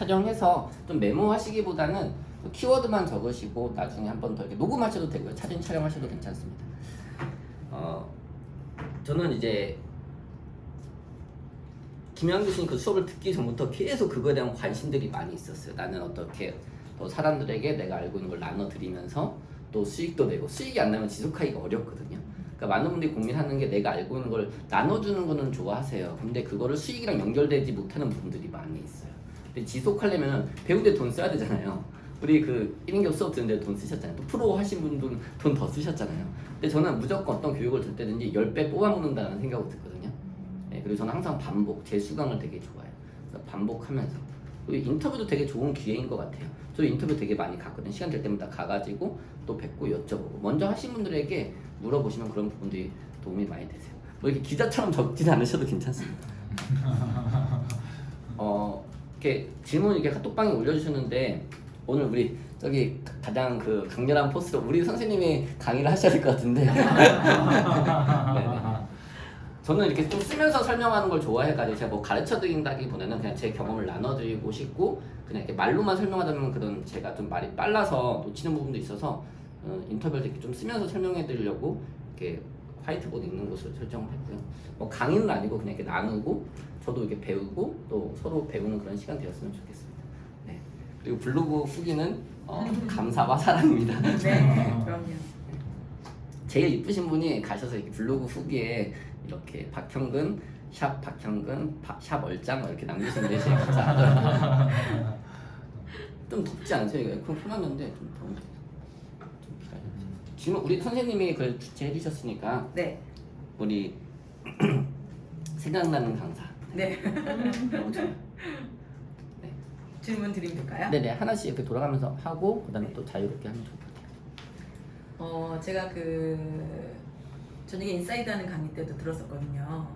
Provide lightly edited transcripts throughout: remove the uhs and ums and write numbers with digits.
촬영해서 좀 메모하시기보다는 키워드만 적으시고 나중에 한 번 더 이렇게 녹음하셔도 되고요. 사진 촬영하셔도 괜찮습니다. 저는 이제 김현 교수님 그 수업을 듣기 전부터 계속 그거에 대한 관심들이 많이 있었어요. 나는 어떻게 또 사람들에게 내가 알고 있는 걸 나눠드리면서 또 수익도 내고, 수익이 안 나면 지속하기가 어렵거든요. 그러니까 많은 분들이 고민하는 게 내가 알고 있는 걸 나눠주는 거는 좋아하세요. 근데 그거를 수익이랑 연결되지 못하는 분들이 많이 있어요. 근데 지속하려면 배우는데 돈 써야 되잖아요. 우리 그 1인격 수업 듣는데 돈 쓰셨잖아요. 또 프로 하신 분들은 돈 더 쓰셨잖아요. 근데 저는 무조건 어떤 교육을 들 때든지 10배 뽑아먹는다는 생각을 듣거든요. 네, 그리고 저는 항상 반복, 재수강을 되게 좋아해요. 그래서 반복하면서. 그리고 인터뷰도 되게 좋은 기회인 것 같아요. 저 인터뷰 되게 많이 갔거든요. 시간 될 때마다 가가지고 또 뵙고 여쭤보고. 먼저 하신 분들에게 물어보시면 그런 부분들이 도움이 많이 되세요. 뭐 이렇게 기자처럼 적지 않으셔도 괜찮습니다. 이렇게 질문 이렇게 카톡방에 올려주셨는데 오늘 우리 저기 가장 그 강렬한 포스로 우리 선생님이 강의를 하셔야 될 것 같은데 저는 이렇게 좀 쓰면서 설명하는 걸 좋아해가지고 제가 뭐 가르쳐 드린다기보다는 그냥 제 경험을 나눠드리고 싶고 그냥 이렇게 말로만 설명하다 보면 그런 제가 좀 말이 빨라서 놓치는 부분도 있어서 인터뷰를 이렇게 좀 쓰면서 설명해 드리려고 이렇게 화이트보드 있는 곳을 설정을 했고요. 뭐 강의는 아니고 그냥 이렇게 나누고 저도 이렇게 배우고 또 서로 배우는 그런 시간 되었으면 좋겠습니다. 네. 그리고 블로그 후기는 감사와 사랑입니다. 네, 그럼요. 제일 이쁘신 분이 가셔서 이렇게 블로그 후기에 이렇게 박형근 샵 박형근 샵 얼짱 이렇게 남기시는데 제일 감사하더라고요. 좀 덥지 않으세요? 이거 에어컨 풀었는데 좀 더운데 좀 기다려주세요. 지금 우리 선생님이 그걸 주최해 주셨으니까 네. 우리 생각나는 강사. 네. 너무 좋아요. 네. 질문 드리면 될까요? 네네 하나씩 이렇게 돌아가면서 하고 그다음에 또 자유롭게 하면 좋을 것 같아요. 제가 그 저녁에 인사이드 하는 강의 때도 들었었거든요.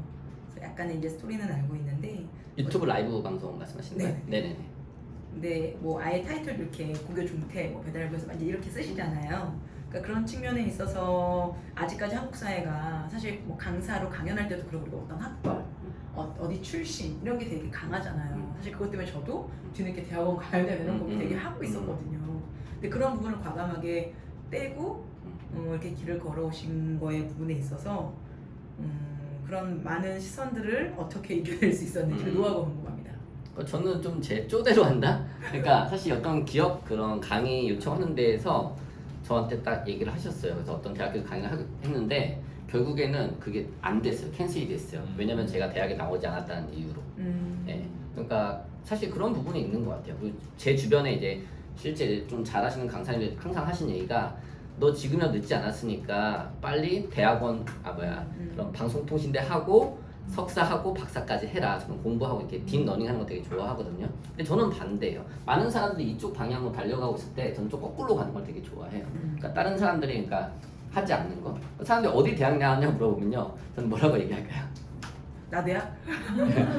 그래서 약간의 이제 스토리는 알고 있는데 유튜브 라이브 방송 말씀하시는 거예요? 네. 네네네. 근데 뭐 아예 타이틀도 이렇게 고교 중퇴, 뭐 배달부에서 이제 이렇게 쓰시잖아요. 그러니까 그런 측면에 있어서 아직까지 한국 사회가 사실 뭐 강사로 강연할 때도 그러고 그리고 어떤 학벌, 어디 출신 이런 게 되게 강하잖아요. 사실 그것 때문에 저도 뒤늦게 대학원 가야 되는 거 되게 하고 있었거든요. 근데 그런 부분을 과감하게 떼고 이렇게 길을 걸어오신 거에 부분에 있어서 그런 많은 시선들을 어떻게 이겨낼 수 있었는지 그 노하우가 궁금합니다. 저는 좀 제 쪼대로 한다? 그러니까 사실 어떤 기업 그런 강의 요청하는 데에서 저한테 딱 얘기를 하셨어요. 그래서 어떤 대학교 강의를 했는데 결국에는 그게 안 됐어요. 캔슬이 됐어요. 왜냐면 제가 대학에 나오지 않았다는 이유로. 네. 그러니까 사실 그런 부분이 있는 것 같아요. 제 주변에 이제 실제 좀 잘하시는 강사님들 항상 하신 얘기가 너 지금이라도 늦지 않았으니까 빨리 대학원 그런 방송통신대 하고 석사하고 박사까지 해라. 저는 공부하고 이렇게 딥러닝 하는 거 되게 좋아하거든요. 근데 저는 반대예요. 많은 사람들이 이쪽 방향으로 달려가고 있을 때 저는 좀 거꾸로 가는 걸 되게 좋아해요. 그러니까 다른 사람들이 그러니까 하지 않는 거. 사람들이 어디 대학 나왔냐고 물어보면요. 저는 뭐라고 얘기할까요? 나 대학?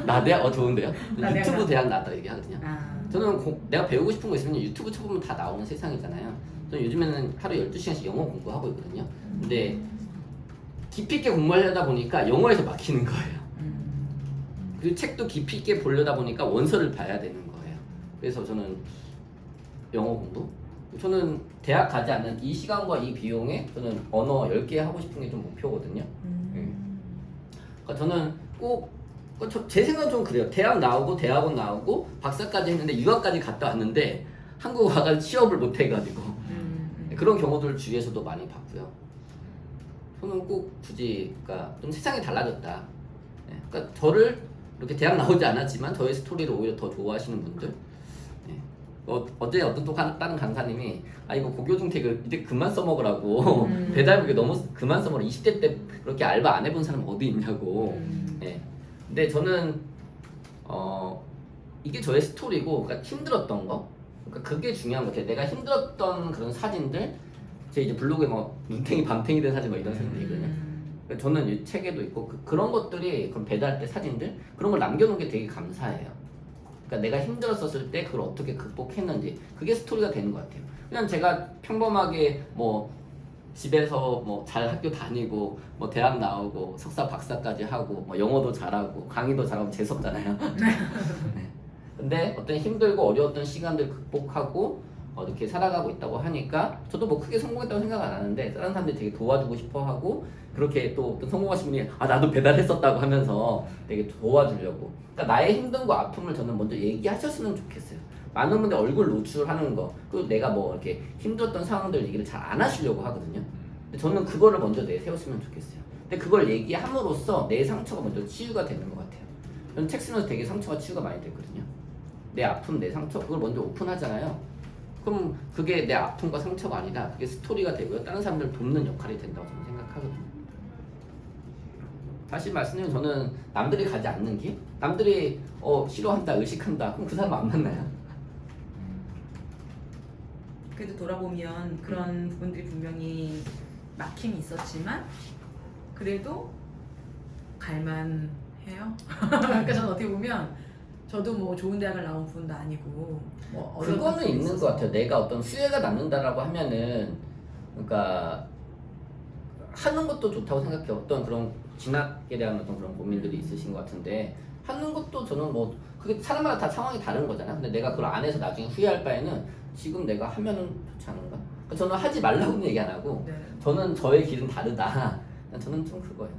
나 대학? 좋은데요? 나 유튜브 대학 나왔다고 얘기하거든요. 아. 저는 내가 배우고 싶은 거 있으면 유튜브 쳐보면 다 나오는 세상이잖아요. 저는 요즘에는 하루 12시간씩 영어 공부하고 있거든요. 근데 깊이 있게 공부하려다 보니까 영어에서 막히는 거예요. 그리고 책도 깊이 있게 보려다 보니까 원서를 봐야 되는 거예요. 그래서 저는 영어 공부? 저는 대학 가지 않는 이 시간과 이 비용에 저는 언어 10개 하고 싶은 게 좀 목표거든요. 그러니까 저는 꼭 제 생각은 좀 그래요. 대학 나오고 대학원 나오고 박사까지 했는데 유학까지 갔다 왔는데 한국 와가지고 취업을 못 해가지고 그런 경우들 주위에서도 많이 봤고요. 저는 꼭 굳이 그러니까 좀 세상이 달라졌다. 그러니까 저를 이렇게 대학 나오지 않았지만 저의 스토리를 오히려 더 좋아하시는 분들. 어제 어떤 또 다른 강사님이 이거 고교중퇴 이제 그만 써먹으라고 배달부에 너무 그만 써먹으라. 20대 때 그렇게 알바 안 해본 사람 어디 있냐고. 근데 저는 이게 저의 스토리고 그러니까 힘들었던 거. 그러니까 그게 중요한 것 같아요. 내가 힘들었던 그런 사진들, 제 이제 블로그에 뭐 눈탱이 밤탱이 된 사진 뭐 이런 사진들 있거든요. 그러니까 저는 이 책에도 있고 그런 것들이 그런 배달 때 사진들 그런 걸 남겨놓은 게 되게 감사해요. 그러니까 내가 힘들었었을 때 그걸 어떻게 극복했는지 그게 스토리가 되는 것 같아요. 그냥 제가 평범하게 뭐 집에서 뭐 잘 학교 다니고 뭐 대학 나오고 석사 박사까지 하고 뭐 영어도 잘하고 강의도 잘하고 재수없잖아요. 네. 근데 어떤 힘들고 어려웠던 시간들 극복하고 이렇게 살아가고 있다고 하니까 저도 뭐 크게 성공했다고 생각 안 하는데 다른 사람들이 되게 도와주고 싶어 하고 그렇게 또 어떤 성공하신 분이 나도 배달했었다고 하면서 되게 도와주려고 그러니까 나의 힘든 거 아픔을 저는 먼저 얘기하셨으면 좋겠어요. 많은 분들 얼굴 노출하는 거 그리고 내가 뭐 이렇게 힘들었던 상황들 얘기를 잘 안 하시려고 하거든요. 근데 저는 그거를 먼저 내세웠으면 좋겠어요. 근데 그걸 얘기함으로써 내 상처가 먼저 치유가 되는 것 같아요. 저는 책 쓰면서 되게 상처가 치유가 많이 됐거든요. 내 아픔, 내 상처 그걸 먼저 오픈하잖아요. 그럼 그게 내 아픔과 상처가 아니라 그게 스토리가 되고요. 다른 사람들을 돕는 역할이 된다고 저는 생각하거든요. 다시 말씀드리면 저는 남들이 가지 않는 길? 남들이 싫어한다, 의식한다. 그럼 그 사람 안 만나요. 그래도 돌아보면 그런 부분들이 분명히 막힘이 있었지만 그래도 갈만해요. 그러니까 저는 어떻게 보면 저도 뭐 좋은 대학을 나온 분도 아니고 뭐 그거는 있는 것 같아요. 내가 어떤 후회가 남는다라고 하면은 그러니까 하는 것도 좋다고 생각해요. 어떤 그런 진학에 대한 어떤 그런 고민들이 있으신 것 같은데 하는 것도 저는 뭐 그게 사람마다 다 상황이 다른 거잖아. 근데 내가 그걸 안 해서 나중에 후회할 바에는 지금 내가 하면은 좋지 않은가? 그러니까 저는 하지 말라고는 얘기 안 하고 네. 저는 저의 길은 다르다. 저는 좀 그거예요.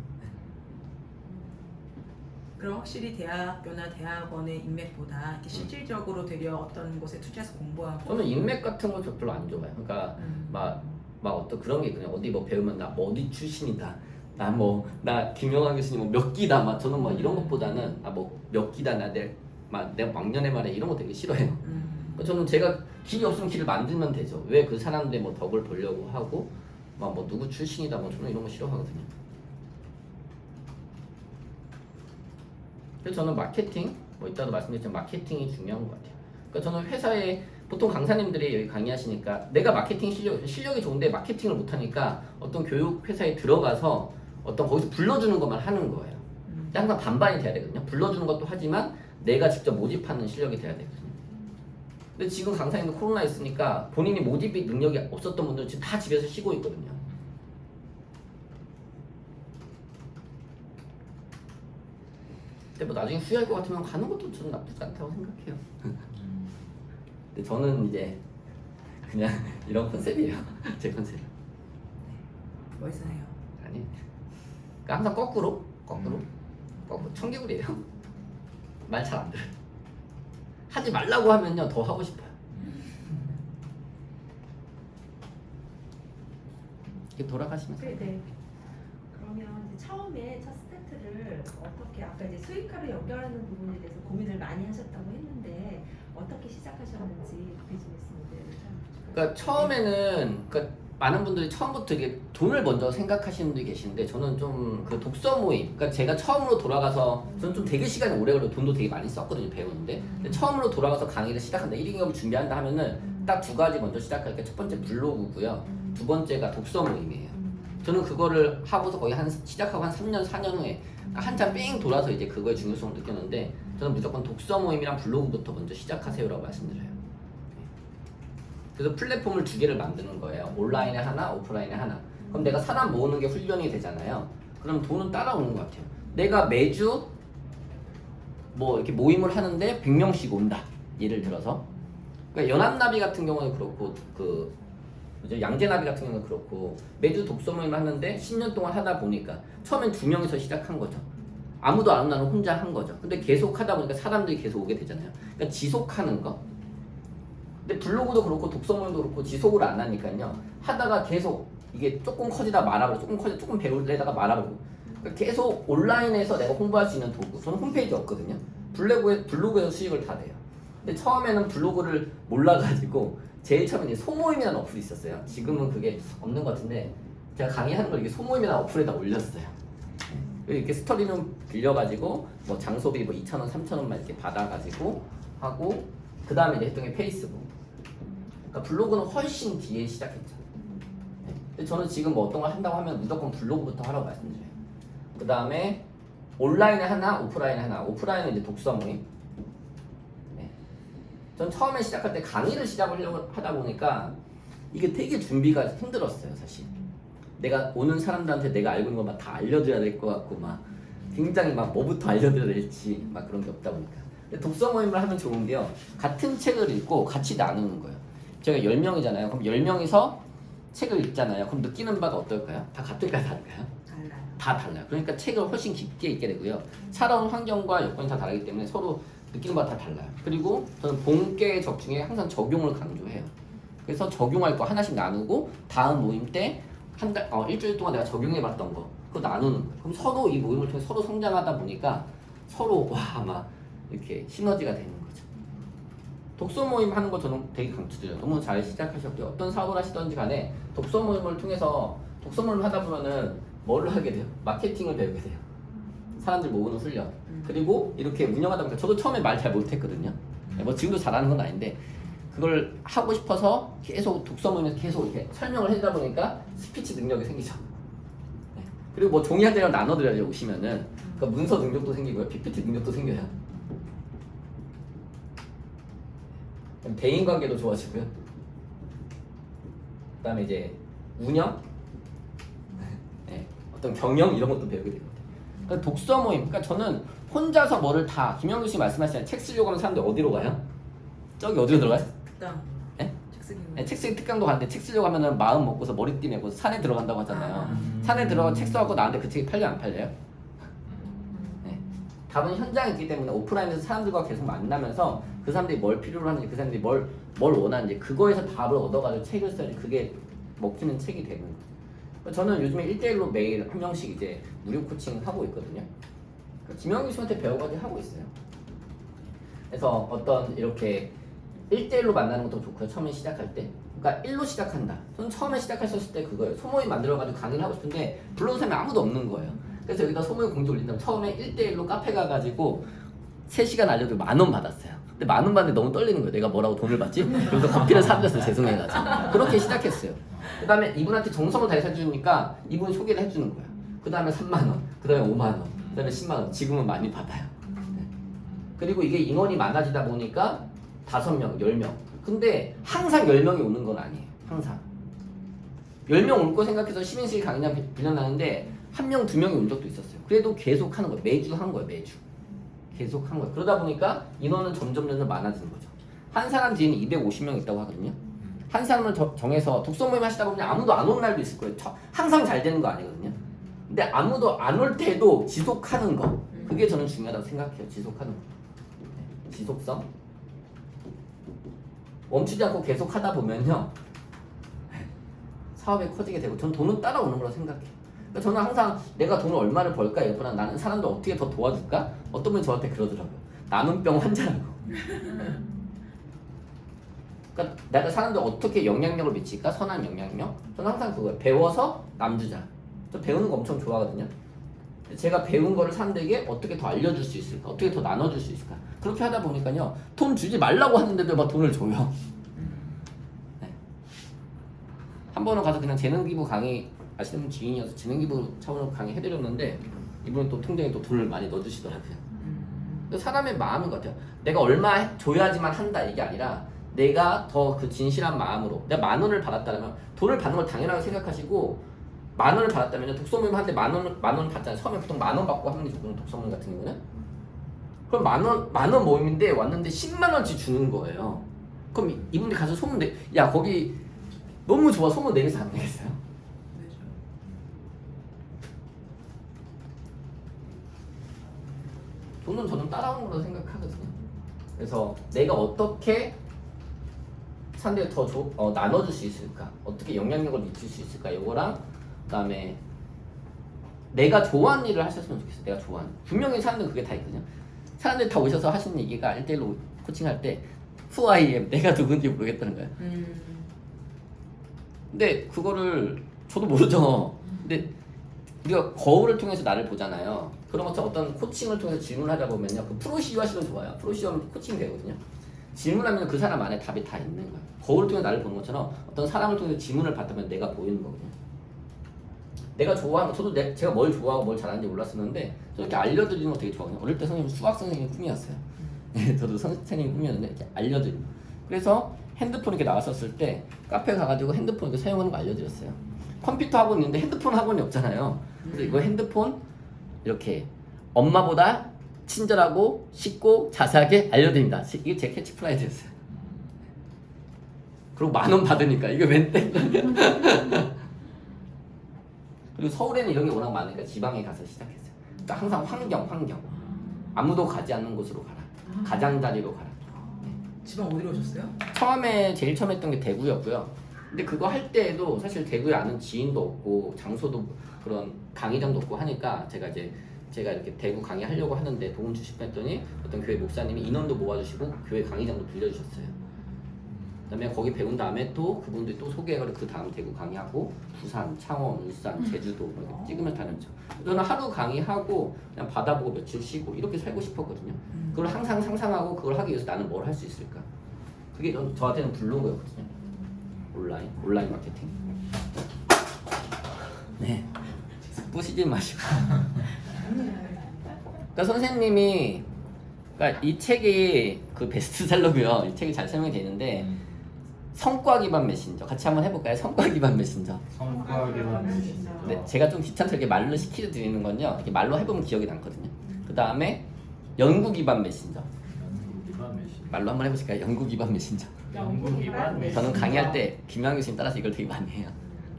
그럼 확실히 대학교나 대학원의 인맥보다 이렇게 실질적으로 되려 어떤 곳에 투자해서 공부하고 저는 인맥 같은 거 저 별로 안 좋아해요. 그러니까 막 어떤 그런 게 있거든요. 어디 뭐 배우면 나 뭐 어디 출신이다. 나 김영환 교수님 뭐 몇 기다. 막 저는 뭐 이런 것보다는 뭐 몇 기다. 내가 막년에 말해 이런 거 되게 싫어해요. 저는 제가 길이 없으면 길을 만들면 되죠. 왜 그 사람들의 뭐 덕을 보려고 하고 막 뭐 누구 출신이다. 뭐 저는 이런 거 싫어하거든요. 그래서 저는 마케팅, 뭐 이따도 말씀드렸지만 마케팅이 중요한 것 같아요. 그러니까 저는 회사에 보통 강사님들이 여기 강의하시니까 내가 마케팅 실력이 좋은데 마케팅을 못하니까 어떤 교육 회사에 들어가서 어떤 거기서 불러주는 것만 하는 거예요. 항상 반반이 돼야 되거든요. 불러주는 것도 하지만 내가 직접 모집하는 실력이 돼야 되거든요. 근데 지금 강사님도 코로나 있으니까 본인이 모집이 능력이 없었던 분들은 지금 다 집에서 쉬고 있거든요. 근데 뭐 나중에 후회할 것 같으면 가는 것도 저는 나쁘지 않다고 생각해요. 근데 저는 이제 그냥 이런 컨셉이에요. 제 컨셉. 멋있어요. 아니, 그러니까 항상 거꾸로 청개구리예요. 말 잘 안 들어요. 하지 말라고 하면요 더 하고 싶어요. 이렇게 돌아가시면서. 네. 그러면 이제 처음에 첫 스타트를 어떻게 아까 이제 수익화를 연결하는 부분에 대해서 고민을 많이 하셨다고 했는데 어떻게 시작하셨는지 그게 좀 있으면 그러니까 처음에는 그러니까 많은 분들이 처음부터 이게 돈을 먼저 생각하시는 분들이 계시는데 저는 좀 그 독서 모임 그러니까 제가 처음으로 돌아가서 저는 좀 되게 시간이 오래 걸리고 돈도 되게 많이 썼거든요 배우는데 근데 처음으로 돌아가서 강의를 시작한다 1인 기업을 준비한다 하면은 딱 두 가지 먼저 시작할 게 첫 번째 블로그고요 두 번째가 독서 모임이에요. 저는 그거를 하고서 거의 시작하고 한 3년 4년 후에 한참 뺑 돌아서 이제 그거의 중요성을 느꼈는데 저는 무조건 독서 모임이랑 블로그부터 먼저 시작하세요라고 말씀드려요. 그래서 플랫폼을 두 개를 만드는 거예요. 온라인에 하나, 오프라인에 하나. 그럼 내가 사람 모으는 게 훈련이 되잖아요. 그럼 돈은 따라오는 것 같아요. 내가 매주 뭐 이렇게 모임을 하는데 100명씩 온다. 예를 들어서. 그러니까 연합나비 같은 경우는 그렇고 양재나비 같은 경우는 그렇고 매주 독서 모임을 하는데 10년 동안 하다 보니까 처음엔 2명이서 시작한 거죠. 아무도 안 온다는 혼자 한 거죠. 근데 계속 하다 보니까 사람들이 계속 오게 되잖아요. 그러니까 지속하는 거. 근데 블로그도 그렇고 독서 모임도 그렇고 지속을 안 하니까요. 하다가 계속 이게 조금 커지다 말아버리고 조금 커지다 조금 배우려다가 말아버리고 그러니까 계속 온라인에서 내가 홍보할 수 있는 도구 저는 홈페이지 없거든요. 블로그에서 수익을 다 내요. 근데 처음에는 블로그를 몰라가지고 제일 처음에 이제 소모임이라는 어플이 있었어요. 지금은 그게 없는 것 같은데 제가 강의하는 걸 이게 소모임이라는 어플에다 올렸어요. 이렇게 스토리는 빌려가지고 뭐 장소비 뭐 2,000원, 3,000원만 이렇게 받아가지고 하고 그 다음에 이제 했던 게 페이스북. 그러니까 블로그는 훨씬 뒤에 시작했죠. 근데 저는 지금 뭐 어떤 걸 한다고 하면 무조건 블로그부터 하라고 말씀드려요. 그 다음에 온라인에 하나, 오프라인에 하나. 오프라인은 이제 독서 모임. 전 처음에 시작할 때 강의를 시작하려고 하다 보니까 이게 되게 준비가 힘들었어요, 사실. 내가 오는 사람들한테 내가 알고 있는 것만 다 알려줘야 될 것 같고 막 굉장히 막 뭐부터 알려드려야 될지 막 그런 게 없다 보니까. 근데 독서 모임을 하면 좋은 게요. 같은 책을 읽고 같이 나누는 거예요. 저희가 10명이잖아요. 그럼 10명이서 책을 읽잖아요. 그럼 느끼는 바가 어떨까요? 다 같을까요? 다를까요? 달라요. 다 달라요. 그러니까 책을 훨씬 깊게 읽게 되고요. 살아온 환경과 여건이 다 다르기 때문에 서로 느끼는 바가 다 달라요. 그리고 저는 본계 적중에 항상 적용을 강조해요. 그래서 적용할 거 하나씩 나누고 다음 모임 때 일주일 동안 내가 적용해봤던 거 그거 나누는 거예요. 그럼 서로 이 모임을 통해 서로 성장하다 보니까 서로 막 이렇게 시너지가 되는 거죠. 독서 모임 하는 거 저는 되게 강추드려요. 너무 잘 시작하셨고요. 어떤 사업을 하시던지 간에 독서 모임을 통해서 독서 모임을 하다 보면은 뭘 하게 돼요? 마케팅을 배우게 돼요. 사람들 모으는 훈련. 그리고 이렇게 운영하다 보니까 저도 처음에 말 잘 못했거든요. 뭐 지금도 잘하는 건 아닌데 그걸 하고 싶어서 계속 독서 모임에서 계속 이렇게 설명을 하다 보니까 스피치 능력이 생기죠. 네. 그리고 뭐 종이 한 장을 나눠드려야 오시면은 그 문서 능력도 생기고요. PPT 능력도 생겨요. 대인 관계도 좋아지고요. 그다음에 이제 운영, 네. 어떤 경영 이런 것도 배우게 됩니다. 그러니까 독서 모임, 그러니까 저는 혼자서 뭐를 다 김영규 씨 말씀하시잖아요. 책 쓰려고 하면 사람들 어디로 가요? 저기 어디로 들어가요? 특강. 네? 책 쓰기. 네, 책 쓰기 특강도 가는데 책 쓰려고 하면은 마음 먹고서 머리띠 메고 산에 들어간다고 하잖아요. 산에 들어가 책 써갖고 나한테 그 책이 팔려 안 팔려요? 네. 답은 현장에 있기 때문에 오프라인에서 사람들과 계속 만나면서 그 사람들이 뭘 필요로 하는지 그 사람들이 뭘 원하는지 그거에서 답을 얻어가지고 책을 써야지 그게 먹히는 책이 되는 거예요. 저는 요즘에 1대1로 매일 한 명씩 이제 무료 코칭을 하고 있거든요. 김영규 씨한테 배워가지고 하고 있어요. 그래서 어떤 이렇게 1대1로 만나는 것도 좋고요. 처음에 시작할 때. 그러니까 1로 시작한다. 저는 처음에 시작하셨을 때 그거예요. 소모임 만들어가지고 강의를 하고 싶은데 불러온 사람이 아무도 없는 거예요. 그래서 여기다 소모임 공지 올린다면 처음에 1대1로 카페 가가지고 3시간 알려주고 10,000원 받았어요. 근데 10,000원 받는데 너무 떨리는 거예요. 내가 뭐라고 돈을 받지? 그래서 커피를 사드렸어요. 죄송해가지고. 그렇게 시작했어요. 그 다음에 이분한테 정성을 다해서 해주니까 이분이 소개를 해주는 거예요. 그 다음에 30,000원, 그 다음에 50,000원, 그 다음에 100,000원. 지금은 많이 받아요. 네. 그리고 이게 인원이 많아지다 보니까 5명, 10명. 근데 항상 10명이 오는 건 아니에요. 항상. 10명 올 거 생각해서 시민실 강의장 빌려놨는데 1명, 2명이 온 적도 있었어요. 그래도 계속 하는 거예요. 매주 한 거예요. 매주. 계속 한 거예요. 그러다 보니까 인원은 점점 많아지는 거죠. 한 사람 뒤에는 250명 있다고 하거든요. 한 사람을 정해서 독서 모임 하시다 보면 아무도 안 온 날도 있을 거예요. 항상 잘 되는 거 아니거든요. 근데 아무도 안 올 때도 지속하는 거. 그게 저는 중요하다고 생각해요. 지속하는 거. 네. 지속성. 멈추지 않고 계속 하다 보면요. 사업이 커지게 되고 전 돈은 따라오는 거라고 생각해요. 그러니까 저는 항상 내가 돈을 얼마를 벌까 이거보다 나는 사람들 어떻게 더 도와줄까? 어떤 분이 저한테 그러더라고요. 남은 병 환자라고. 그러니까 내가 사람들 어떻게 영향력을 미칠까? 선한 영향력? 저는 항상 그거예요. 배워서 남주자. 저 배우는 거 엄청 좋아하거든요. 제가 배운 거를 사람들에게 어떻게 더 알려줄 수 있을까? 어떻게 더 나눠줄 수 있을까? 그렇게 하다 보니까요. 돈 주지 말라고 하는데도 막 돈을 줘요. 네. 한 번은 가서 그냥 재능기부 강의 아시는 분 지인이어서 재능기부 차원으로 강의 해드렸는데 이분은 또 통장에 또 돈을 많이 넣어주시더라고요. 사람의 마음인 것 같아요. 내가 얼마 줘야지만 한다 이게 아니라 내가 더 그 진실한 마음으로 내가 10,000원을 받았다면 돈을 받는 걸 당연하게 생각하시고 10,000원을 받았다면 독서 모임 하는데 10,000원 받잖아요. 처음에 보통 10,000원 받고 하는 게 좋거든요. 독서 모임 같은 경우는. 그럼 10,000원 모임인데 왔는데 100,000원치 주는 거예요. 그럼 이분들이 가서 소문 야 거기 너무 좋아 소문 내겠어요 안 내겠어요? 돈은 저는 따라오는 거라고 생각하거든요. 그래서 내가 어떻게 사람들이 더 나눠줄 수 있을까? 어떻게 영향력을 미칠 수 있을까? 이거랑 그다음에 내가 좋아하는 일을 하셨으면 좋겠어요. 내가 좋아하는. 분명히 사람들 그게 다 있거든요. 사람들 다 오셔서 하시는 얘기가 1대1로 코칭할 때 Who I am, 내가 누군지 모르겠다는 거예요. 근데 그거를 저도 모르죠. 근데 우리가 거울을 통해서 나를 보잖아요. 그런 것처럼 어떤 코칭을 통해서 질문을 하다 보면요. 그 프로시오 하시면 좋아요. 프로시오 하면 코칭이 되거든요. 질문하면 그 사람 안에 답이 다 있는 거예요. 거울을 통해 나를 보는 것처럼 어떤 사람을 통해서 질문을 받다면 내가 보이는 거거든요. 내가 좋아하는 거, 저도 제가 뭘 좋아하고 뭘 잘하는지 몰랐었는데 저 이렇게 알려드리는 거 되게 좋아하거든요. 어릴 때 선생님 수학 선생님이 꿈이었어요. 저도 선생님이 꿈이었는데 이렇게 알려드리고 그래서 핸드폰 이렇게 나왔었을 때 카페 가가지고 핸드폰 이렇게 사용하는 거 알려드렸어요. 컴퓨터 학원이 있는데 핸드폰 학원이 없잖아요. 그래서 이거 핸드폰 이렇게 엄마보다 친절하고 쉽고 자세하게 알려드립니다. 이게 제 캐치프라이즈였어요. 그리고 10,000원 받으니까 이게 웬 땡? 그리고 서울에는 이런 게 워낙 많으니까 지방에 가서 시작했어요. 그러니까 항상 환경. 아무도 가지 않는 곳으로 가라. 가장자리로 가라. 지방 어디로 오셨어요? 제일 처음 했던 게 대구였고요. 근데 그거 할 때에도 사실 대구에 아는 지인도 없고 장소도 그런 강의장도 없고 하니까 제가 이렇게 대구 강의하려고 하는데 도움 주시고 했더니 어떤 교회 목사님이 인원도 모아주시고 교회 강의장도 빌려주셨어요. 그다음에 거기 배운 다음에 또 그분들이 또 소개해가지고 그 다음 대구 강의하고 부산, 창원, 울산, 제주도 이렇게 찍으면 다녔죠. 저는 하루 강의하고 그냥 바다 보고 며칠 쉬고 이렇게 살고 싶었거든요. 그걸 항상 상상하고 그걸 하기 위해서 나는 뭘 할 수 있을까? 그게 저한테는 블로그였거든요. 온라인 마케팅. 네. 뿌시지 마시고. 그러니까 선생님이 그러니까 이 책이 그 베스트셀러고요. 이 책이 잘 설명이 되는데 성과 기반 메신저 같이 한번 해볼까요? 성과 기반 메신저. 성과 기반 메신저. 네, 제가 좀 귀찮게 이렇게 말로 시켜드리는 건요. 이렇게 말로 해보면 기억이 남거든요. 그 다음에 연구 기반 메신저. 연구 기반 메신저. 말로 한번 해보실까요? 연구 기반 메신저. 연구 기반 메신저. 저는 강의할 때 김양 교수님 따라서 이걸 되게 많이 해요.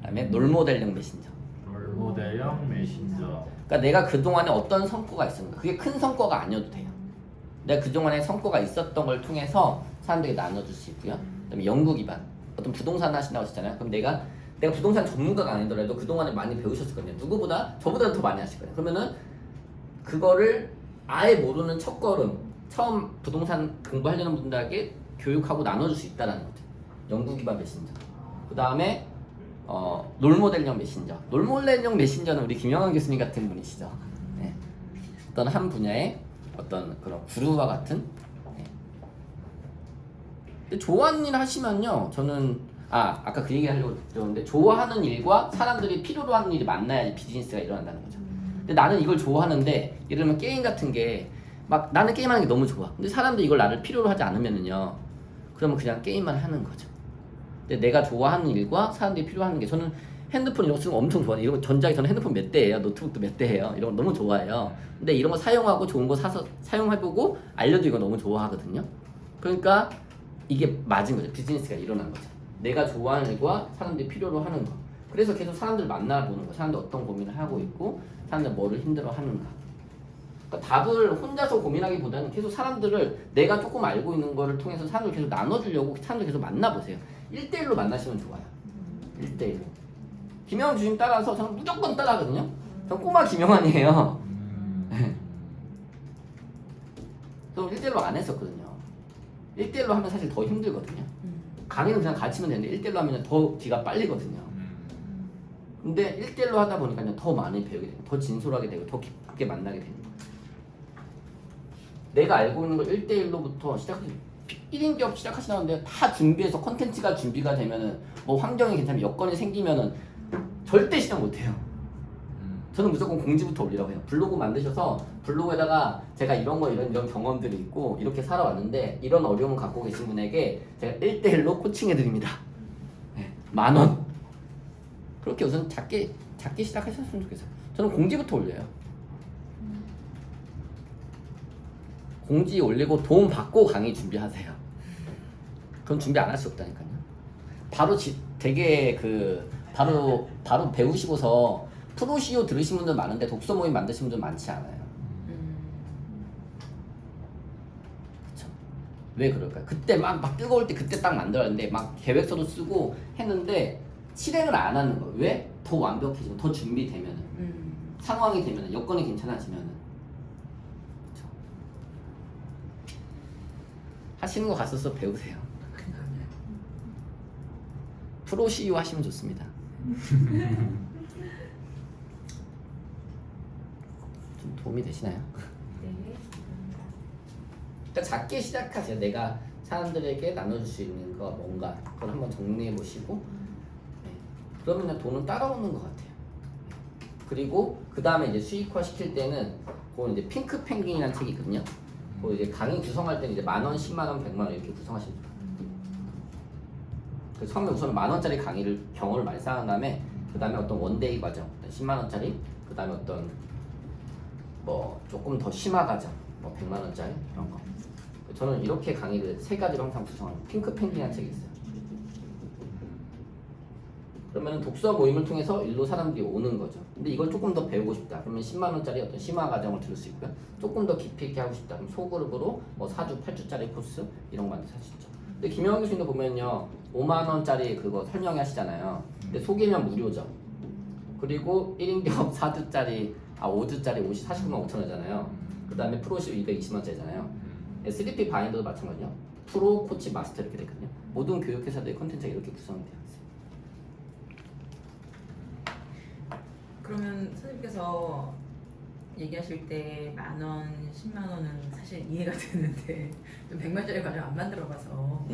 그다음에 롤모델형 메신저. 롤모델형 메신저. 그러니까 내가 그동안에 어떤 성과가 있었는가. 그게 큰 성과가 아니어도 돼요. 내가 그동안에 성과가 있었던 걸 통해서 사람들에게 나눠줄 수 있고요. 그다음에 연구 기반. 어떤 부동산 하신다고 하셨잖아요. 그럼 내가 부동산 전문가가 아니더라도 그동안에 많이 배우셨을 거든요. 누구보다 저보다 더 많이 하실 거예요. 그러면은 그거를 아예 모르는 첫걸음, 처음 부동산 공부하려는 분들에게 교육하고 나눠줄 수 있다는 거죠. 연구 기반 메신저. 그 다음에 롤모델형 메신저. 롤모델형 메신저는 우리 김영환 교수님 같은 분이시죠. 네. 어떤 한 분야의 어떤 그런 구루와 같은. 네. 근데 좋아하는 일 하시면요, 저는 아까 그 얘기 하려고 들었는데 좋아하는 일과 사람들이 필요로 하는 일이 만나야지 비즈니스가 일어난다는 거죠. 근데 나는 이걸 좋아하는데 예를 들면 게임 같은 게 막 나는 게임하는 게 너무 좋아. 근데 사람들이 이걸 나를 필요로 하지 않으면은요, 그러면 그냥 게임만 하는 거죠. 근데 내가 좋아하는 일과 사람들이 필요하는 게 저는 핸드폰 이런 거 쓰는 거 엄청 좋아해요. 이런 거 전자기 저는 핸드폰 몇 대예요. 노트북도 몇 대예요. 이런 거 너무 좋아해요. 근데 이런 거 사용하고 좋은 거 사서 사용해보고 알려드리고 너무 좋아하거든요. 그러니까 이게 맞은 거죠. 비즈니스가 일어난 거죠. 내가 좋아하는 일과 사람들이 필요로 하는 거. 그래서 계속 사람들 만나보는 거. 사람들 어떤 고민을 하고 있고 사람들 뭐를 힘들어 하는가. 그러니까 답을 혼자서 고민하기보다는 계속 사람들을 내가 조금 알고 있는 거를 통해서 사람들 계속 나눠주려고 사람들 계속 만나보세요. 1대1로 만나시면 좋아요. 1대1로. 김영환 주님 따라서 저는 무조건 따라하거든요. 전 꼬마 김영환이에요. 저 1대1로 안 했었거든요. 1대1로 하면 사실 더 힘들거든요. 강의는 그냥 가르치면 되는데 1대1로 하면 더 귀가 빨리거든요. 근데 1대1로 하다 보니까 더 많이 배우게 되고 더 진솔하게 되고 더 깊게 만나게 되는 거예요. 내가 알고 있는 걸 1대1로부터 시작해서 1인 기업 시작하시는데 다 준비해서 컨텐츠가 준비가 되면은 뭐 환경이 괜찮으면 여건이 생기면은 절대 시작 못해요. 저는 무조건 공지부터 올리라고 해요. 블로그 만드셔서 블로그에다가 제가 이런 경험들이 있고 이렇게 살아왔는데 이런 어려움을 갖고 계신 분에게 제가 1대1로 코칭해 드립니다. 네, 10,000원. 그렇게 우선 작게 시작하셨으면 좋겠어요. 저는 공지부터 올려요. 공지 올리고 도움 받고 강의 준비하세요. 그럼 준비 안 할 수 없다니까요. 바로 배우시고서 프로 CEO 들으신 분들 많은데 독서 모임 만드신 분들 많지 않아요. 그쵸? 왜 그럴까요? 그때 막 뜨거울 때 그때 딱 만들었는데 막 계획서도 쓰고 했는데 실행을 안 하는 거예요. 왜? 더 완벽해지고 더 준비되면은 상황이 되면은 여건이 괜찮아지면은 그쵸? 하시는 거 갔어서 배우세요. 프로 CEO 하시면 좋습니다. 좀 도움이 되시나요? 네. 그러니까 작게 시작하세요. 내가 사람들에게 나눠줄 수 있는 거 뭔가 그걸 한번 정리해 보시고 네. 그러면 돈은 따라오는 것 같아요. 그리고 그 다음에 이제 수익화 시킬 때는 그건 이제 핑크 펭귄이라는 책이 있거든요. 그 이제 강의 구성할 때는 이제 10,000원, 100,000원, 100,000원 이렇게 구성하시면 돼요. 그 처음에 우선 10,000원짜리 강의를 경험을 많이 쌓은 다음에 그 다음에 어떤 원데이 과정, 100,000원짜리, 그 다음에 어떤 뭐 조금 더 심화 과정, 뭐 100만 원짜리 이런 거. 저는 이렇게 강의를 3가지로 항상 구성합니다. 핑크 펭귄이라는 책이 있어요. 그러면 독서 모임을 통해서 일로 사람들이 오는 거죠. 근데 이걸 조금 더 배우고 싶다. 그러면 10만 원짜리 어떤 심화 과정을 들을 수 있고요. 조금 더 깊이 있게 하고 싶다. 그럼 소그룹으로 뭐 4주, 8주짜리 코스 이런 거 만들어 살 수 있죠. 근데 김영환 교수님도 보면요, 5만 원짜리 그거 설명하시잖아요. 근데 소개면 무료죠. 그리고 1인 경험 4주짜리, 5주짜리 49만 5천 원이잖아요. 그 다음에 프로십 220만 원짜리잖아요. 3P 바인더도 마찬가지요. 프로, 코치, 마스터 이렇게 되거든요. 모든 교육회사들의 콘텐츠가 이렇게 구성이 되어 있어요. 그러면 선생님께서 얘기하실 때 10,000원, 10만 원은 사실 이해가 되는데 좀 100만짜리 과정 안 만들어봐서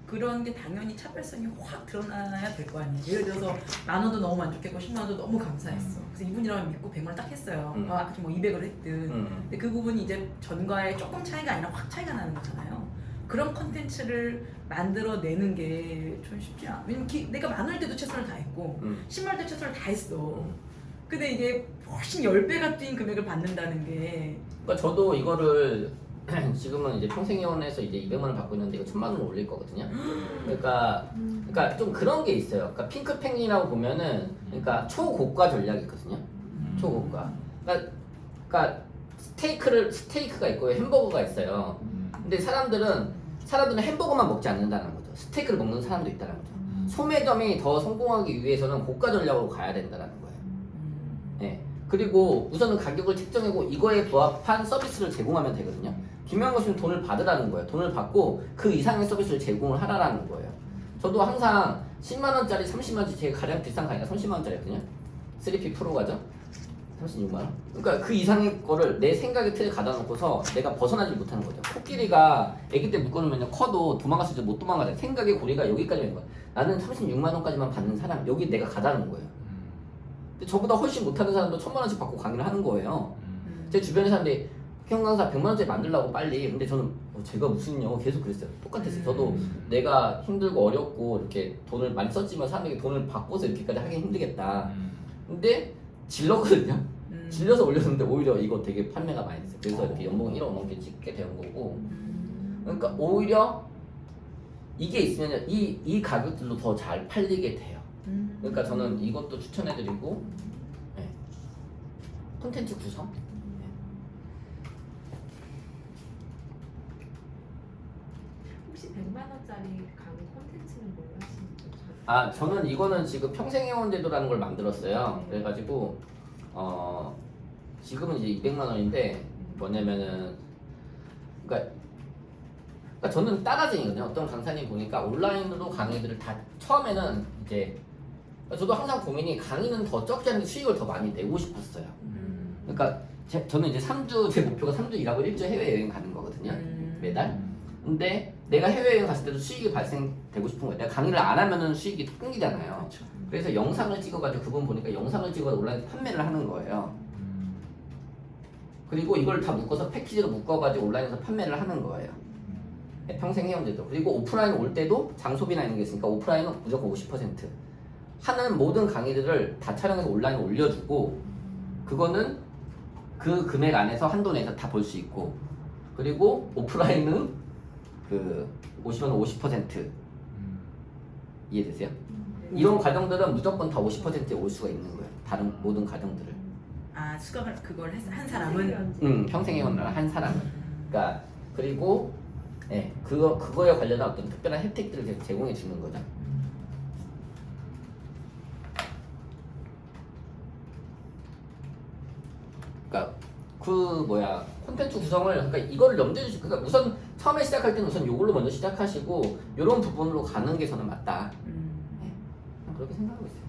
그런 게 당연히 차별성이 확 드러나야 될 거 아니에요. 예를 들어서 10,000원도 너무 만족했고 10만 원도 너무 감사했어. 그래서 이분이라면 믿고 100만 원 딱 했어요. 아까 뭐 200을 했든. 근데 그 부분이 이제 전과의 조금 차이가 아니라 확 차이가 나는 거잖아요. 그런 컨텐츠를 만들어내는 게 좀 쉽지 않아. 왜냐면 내가 10,000원 때도 최선을 다했고 10만 원 때 최선을 다했어. 근데 이게 훨씬 10배가 뛰는 금액을 받는다는 게. 그러니까 저도 이거를 지금은 이제 평생이원에서 이제 200만 원 받고 있는데 이거 1,000만 원을 올릴 거거든요. 그러니까 좀 그런 게 있어요. 그러니까 핑크팽이라고 보면은 그러니까 초고가 전략이 있거든요. 초고가. 그러니까 스테이크가 있고 햄버거가 있어요. 근데 사람들은 햄버거만 먹지 않는다는 거죠. 스테이크를 먹는 사람도 있다는 거죠. 소매점이 더 성공하기 위해서는 고가 전략으로 가야 된다는 거예요. 네. 그리고 우선은 가격을 책정하고 이거에 부합한 서비스를 제공하면 되거든요. 김영환 교수님 돈을 받으라는 거예요. 돈을 받고 그 이상의 서비스를 제공을 하라는 거예요. 저도 항상 10만 원짜리, 30만 원짜리 제가 가장 비싼 강의가 30만 원짜리였거든요. 3P 프로가죠. 36만 원. 그러니까 그 이상의 거를 내 생각의 틀에 가다 놓고서 내가 벗어나지 못하는 거죠. 코끼리가 아기 때 묶어놓으면 커도 도망갔을 때 못 도망가잖아요. 생각의 고리가 여기까지 있는 거야. 나는 36만 원까지만 받는 사람, 여기 내가 가다는 거예요. 근데 저보다 훨씬 못하는 사람도 1,000만 원씩 받고 강의를 하는 거예요. 제 주변의 사람들이 형 강사 100만 원짜리 만들라고 빨리. 근데 저는 제가 무슨요? 계속 그랬어요. 똑같았어요. 저도 내가 힘들고 어렵고 이렇게 돈을 많이 썼지만 사람에게 돈을 받고서 이렇게까지 하기 힘들겠다. 근데 질렀거든요. 질려서 올렸는데 오히려 이거 되게 판매가 많이 됐어요. 그래서 이렇게 연봉 1억 넘게 찍게 된 거고. 그러니까 오히려 이게 있으면 이 가격들로 더 잘 팔리게 돼요. 그러니까 저는 이것도 추천해드리고, 네. 콘텐츠 구성. 네. 혹시 100만 원짜리 강의 콘텐츠는 뭘 하시는 거죠? 아, 저는 이거는 지금 평생회원 제도라는 걸 만들었어요. 그래가지고 지금은 이제 200만 원인데 뭐냐면은 그러니까 저는 따라쟁이거든요. 어떤 강사님 보니까 온라인으로 강의들을 다 처음에는 이제 저도 항상 고민이 강의는 더 적지 않은데 수익을 더 많이 내고 싶었어요. 그러니까 저는 이제 3주 제 목표가 3주 일하고 1주 해외여행 가는 거거든요. 매달. 근데 내가 해외여행 갔을 때도 수익이 발생되고 싶은 거예요. 내가 강의를 안 하면은 수익이 끊기잖아요. 그렇죠. 그래서 영상을 찍어가지고 그분 보니까 영상을 찍어서 온라인에서 판매를 하는 거예요. 그리고 이걸 다 묶어서 패키지로 묶어가지고 온라인에서 판매를 하는 거예요. 네, 평생 회원제도. 그리고 오프라인 올 때도 장소비나 이런 게 있으니까 오프라인은 무조건 50%. 하는 모든 강의들을 다 촬영해서 온라인에 올려주고 그거는 그 금액 안에서 한도 내에서 다 볼 수 있고 그리고 오프라인은 그 오시면 50% 이해되세요? 이런 과정들은 무조건 다 50%에 올 수가 있는 거예요. 다른 모든 과정들을. 아, 수강을 그걸 한 사람은 평생회원을 한 사람은. 그러니까 그리고 네, 그거에 관련한 어떤 특별한 혜택들을 계속 제공해 주는 거죠. 그러니까 콘텐츠 구성을 그러니까 이거를 염두에 두시고 그러니까 우선 처음에 시작할 때는 우선 이걸로 먼저 시작하시고 이런 부분으로 가는 게 저는 맞다. 네, 그렇게 생각하고 있어요.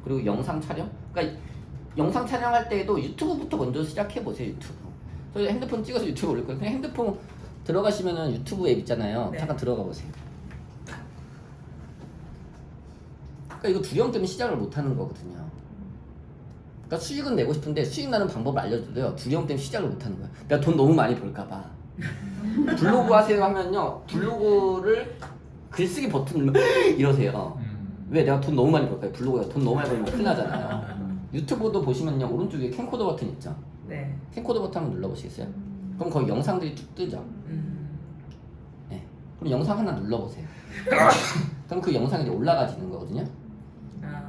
그리고 영상 촬영, 그러니까 영상 촬영할 때에도 유튜브부터 먼저 시작해 보세요. 유튜브. 저희 핸드폰 찍어서 유튜브 올릴 거예요. 그냥 핸드폰 들어가시면은 유튜브 앱 있잖아요. 네. 잠깐 들어가 보세요. 그러니까 이거 두려움 때문에 시작을 못 하는 거거든요. 그러니까 수익은 내고 싶은데 수익 나는 방법을 알려줘도요. 두려움 때문에 시작을 못 하는 거예요. 내가 돈 너무 많이 벌까봐. 블로그 하세요 하면요. 블로그를 글쓰기 버튼 누르면 이러세요. 왜? 내가 돈 너무 많이 벌까요? 블로그에 돈 너무 많이 벌면 큰일 나잖아요. 유튜브도 보시면요. 오른쪽에 캠코더 버튼 있죠? 네. 캠코더 버튼 한번 눌러보시겠어요? 그럼 거기 영상들이 쭉 뜨죠. 네. 그럼 영상 하나 눌러보세요. 그럼 그 영상이 이제 올라가지는 거거든요.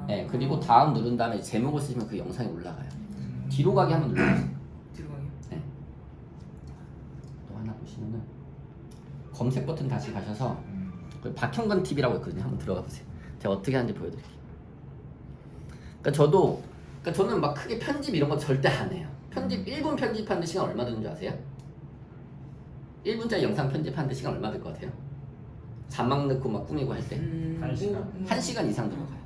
네. 그리고 다음 누른 다음에 제목을 쓰시면 그 영상이 올라가요. 뒤로 가기 한번 눌러보세요. 뒤로 가요. 네. 또 하나 보시면은 검색 버튼 다시 가셔서 그 박형건 TV라고 있거든요. 한번 들어가 보세요. 제가 어떻게 하는지 보여드릴게요. 그러니까 저는 막 크게 편집 이런 거 절대 안 해요. 편집 1분 편집하는데 시간 얼마 드는 줄 아세요? 1분짜리 영상 편집하는데 시간 얼마 들 것 같아요? 자막 넣고 막 꾸미고 할 때 1시간. 1시간 이상 들어가요.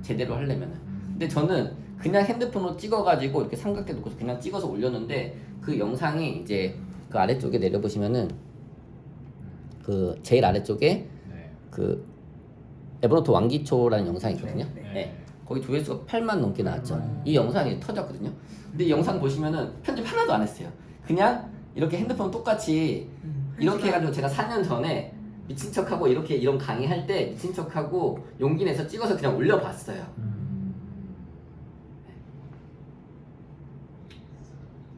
제대로 하려면은. 근데 저는 그냥 핸드폰으로 찍어가지고 이렇게 삼각대 놓고 그냥 찍어서 올렸는데 그 영상이 이제 그 아래쪽에 내려보시면은 그 제일 아래쪽에 네. 그 에버노트 왕기초라는 영상이 있거든요. 네. 네. 거기 조회수가 8만 넘게 나왔죠. 이 영상이 터졌거든요. 근데 이 영상 보시면은 편집 하나도 안 했어요. 그냥 이렇게 핸드폰 똑같이 이렇게 해가지고 제가 4년 전에 미친 척하고 이렇게 이런 강의 할 때 미친 척하고 용기 내서 찍어서 그냥 올려봤어요.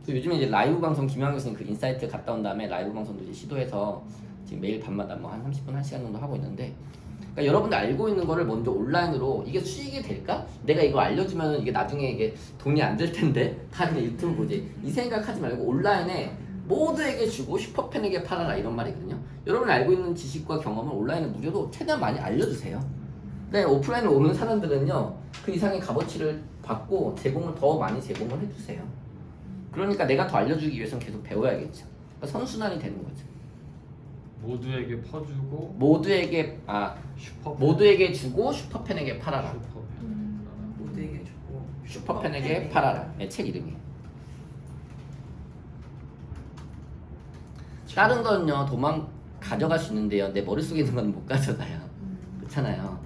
그 요즘에 이제 라이브 방송 김영환 교수님 그 인사이트 갔다 온 다음에 라이브 방송도 이제 시도해서 지금 매일 밤마다 뭐 한 30분, 1시간 정도 하고 있는데 그러니까 여러분들 알고 있는 거를 먼저 온라인으로 이게 수익이 될까? 내가 이거 알려주면 이게 나중에 이게 돈이 안 될 텐데 다 그냥 유튜브 보지 이 생각하지 말고 온라인에 모두에게 주고 슈퍼팬에게 팔아라 이런 말이거든요. 여러분이 알고 있는 지식과 경험을 온라인에 무료로 최대한 많이 알려주세요. 근데 오프라인에 오는 사람들은요 그 이상의 값어치를 받고 제공을 더 많이 제공을 해주세요. 그러니까 내가 더 알려주기 위해서는 계속 배워야겠죠. 그러니까 선순환이 되는 거죠. 모두에게 퍼주고 모두에게 주고 슈퍼팬에게 팔아라. 모두에게 주고 슈퍼팬에게 팔아라. 네, 책 이름이에요. 다른 거는요 도망 가져갈 수 있는데요 내 머릿속에 있는 건 못 가져가요. 그렇잖아요.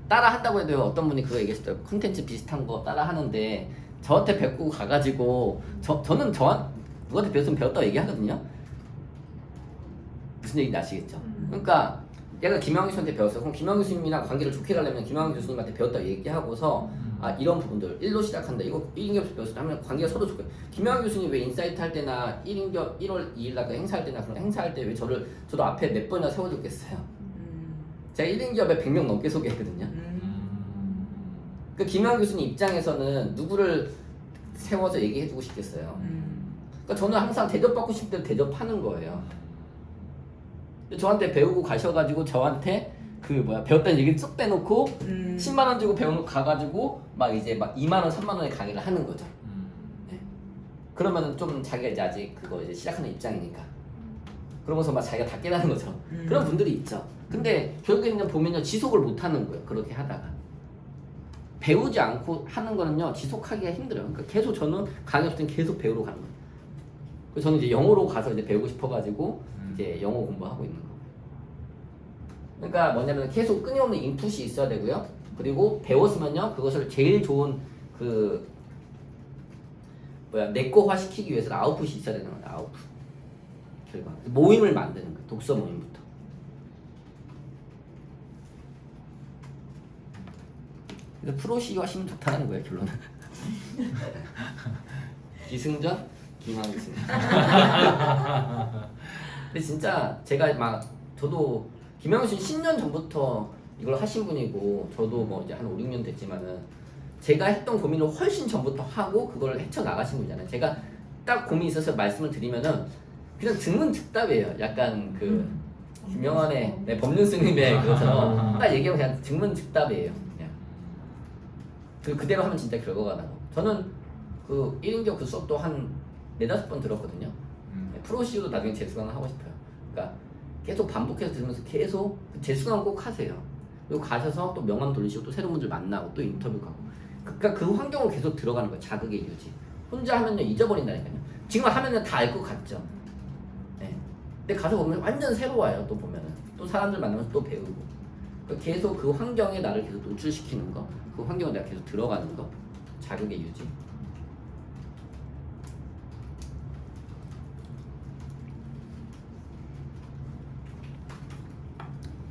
따라 한다고 해도 어떤 분이 그거 얘기했어요. 콘텐츠 비슷한 거 따라 하는데 저한테 배우고 가가지고 저는 누구한테 배웠으면 배웠다고 얘기하거든요. 무슨 얘기인지 아시겠죠? 그러니까 얘가 김영희 교수한테 배웠어요. 그럼 김영희 교수님이랑 관계를 좋게 가려면 김영희 교수님한테 배웠다고 얘기하고서 이런 부분들 1로 시작한다. 이거 1인겹 배웠을 하면 관계가 서로 좋게. 김영희 교수님 왜 인사이트 할 때나 1인겹 1월 2일 날 행사할 때나 그런 행사할 때 왜 저도 앞에 몇 번이나 세워줬겠어요. 제가 1인겹에 100명 넘게 소개했거든요. 그 김영희 교수님 입장에서는 누구를 세워서 얘기해주고 싶겠어요. 그러니까 저는 항상 대접받고 싶을 때 대접하는 거예요. 저한테 배우고 가셔가지고 저한테 배웠다는 얘기를 쏙 빼놓고 10만 원 주고 배우고 가가지고 막 이제 막 2만 원, 3만 원의 강의를 하는 거죠. 네. 그러면은 좀 자기가 이제 아직 그거 이제 시작하는 입장이니까 그러면서 막 자기가 다 깨닫는 거죠. 그런 분들이 있죠. 근데 결국에는 보면요 지속을 못 하는 거예요. 그렇게 하다가 배우지 않고 하는 거는요 지속하기가 힘들어요. 그러니까 계속 저는 강의 없을 땐 계속 배우러 가는 거예요. 그래서 저는 이제 영어로 가서 이제 배우고 싶어가지고 이제 영어 공부하고 있는 거예요. 그러니까 뭐냐면 계속 끊임없는 인풋이 있어야 되고요. 그리고 배웠으면요 그것을 제일 좋은 내꺼화 시키기 위해서는 아웃풋이 있어야 되는 거예요. 아웃풋 결과 모임을 만드는 거예요. 독서 모임부터. 그래서 프로 CEO 하시면 좋다는 거예요. 결론은. 기승전 김환 교수님. 근데 진짜 제가 저도 김영희 씨 10년 전부터 이걸 하신 분이고 저도 뭐 이제 한 5, 6년 됐지만은 제가 했던 고민을 훨씬 전부터 하고 그걸 헤쳐나가신 분이잖아요. 제가 딱 고민이 있어서 말씀을 드리면은 그냥 증문즉답이에요. 약간 그 김영환의 법륜 스님의 그것처럼 딱 얘기하면 그냥 증문즉답이에요. 그냥 그대로 하면 진짜 결과가 나고 저는 그 1인격 그 수업도 한 4-5번 들었거든요. 프로 CEO도 나중에 재수강 하고 싶어요. 그러니까 계속 반복해서 들으면서 계속 재수강 꼭 하세요. 그리고 가셔서 또 명함 돌리시고 또 새로운 분들 만나고 또 인터뷰 가고 그러니까 그 환경으로 계속 들어가는 거예요. 자극의 유지. 혼자 하면요 잊어버린다니까요. 지금 하면은 다 알 것 같죠. 네. 근데 가서 보면 완전 새로워요. 또 보면은 또 사람들 만나면서 또 배우고 그러니까 계속 그 환경에 나를 계속 노출시키는 거, 그 환경에 내가 계속 들어가는 거, 자극의 유지.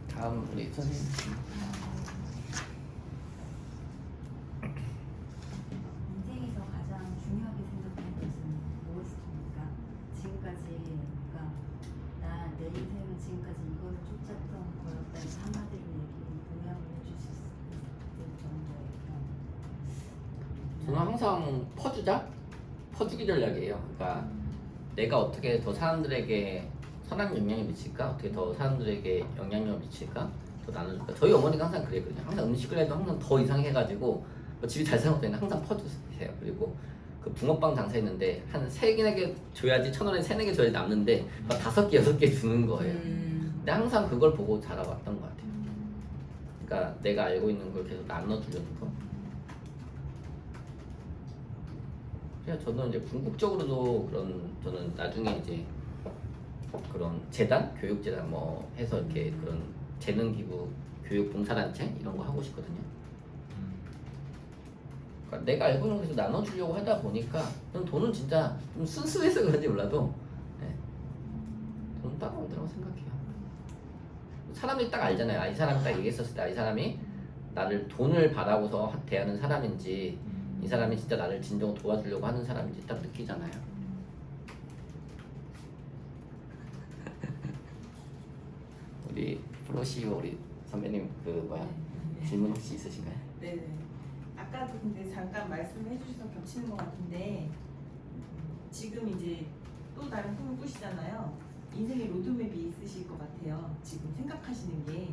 다음 우리 선생님. 인생에서 가장 중요하게 생각하는 것은 무엇입니까? 지금까지 저는 항상 퍼주기 전략이에요. 그러니까 내가 어떻게 더 사람들에게 선한 영향을 미칠까? 어떻게 더 사람들에게 영향력을 미칠까? 더 나눠줄까? 저희 어머니가 항상 그랬거든요. 항상 음식을 해도 항상 더 이상 해가지고 뭐 집이 잘 사는 때는 항상 퍼주세요. 그리고 그 붕어빵 장사했는데 한 3개 줘야지 1,000원에 3-4개 줘야지 남는데 막 5개, 6개 주는 거예요. 근데 항상 그걸 보고 자라왔던 것 같아요. 그러니까 내가 알고 있는 걸 계속 나눠주려는 거. 그냥 저는 이제 궁극적으로도 저는 나중에 이제 그런 재단, 교육재단 뭐 해서 이렇게 그런 재능기부, 교육 봉사단체 이런 거 하고 싶거든요. 그러니까 내가 알고 있는 거 계속 나눠주려고 하다 보니까 저는 돈은 진짜 좀 순수해서 그런지 몰라도 돈은 따라오더라고 생각해요. 사람들이 딱 알잖아요. 아, 이 사람이 딱 얘기했었을 때 아, 이 사람이 나를 돈을 바라고서 대하는 사람인지 이 사람이 진짜 나를 진정으로 도와주려고 하는 사람인지 딱 느끼잖아요. 우리 프로 CEO 우리 선배님 그 뭐야 질문 혹시 있으신가요? 네네. 아까도 근데 잠깐 말씀해 주셔서 겹치는 것 같은데 지금 이제 또 다른 꿈을 꾸시잖아요. 인생의 로드맵이 있으실 것 같아요. 지금 생각하시는 게.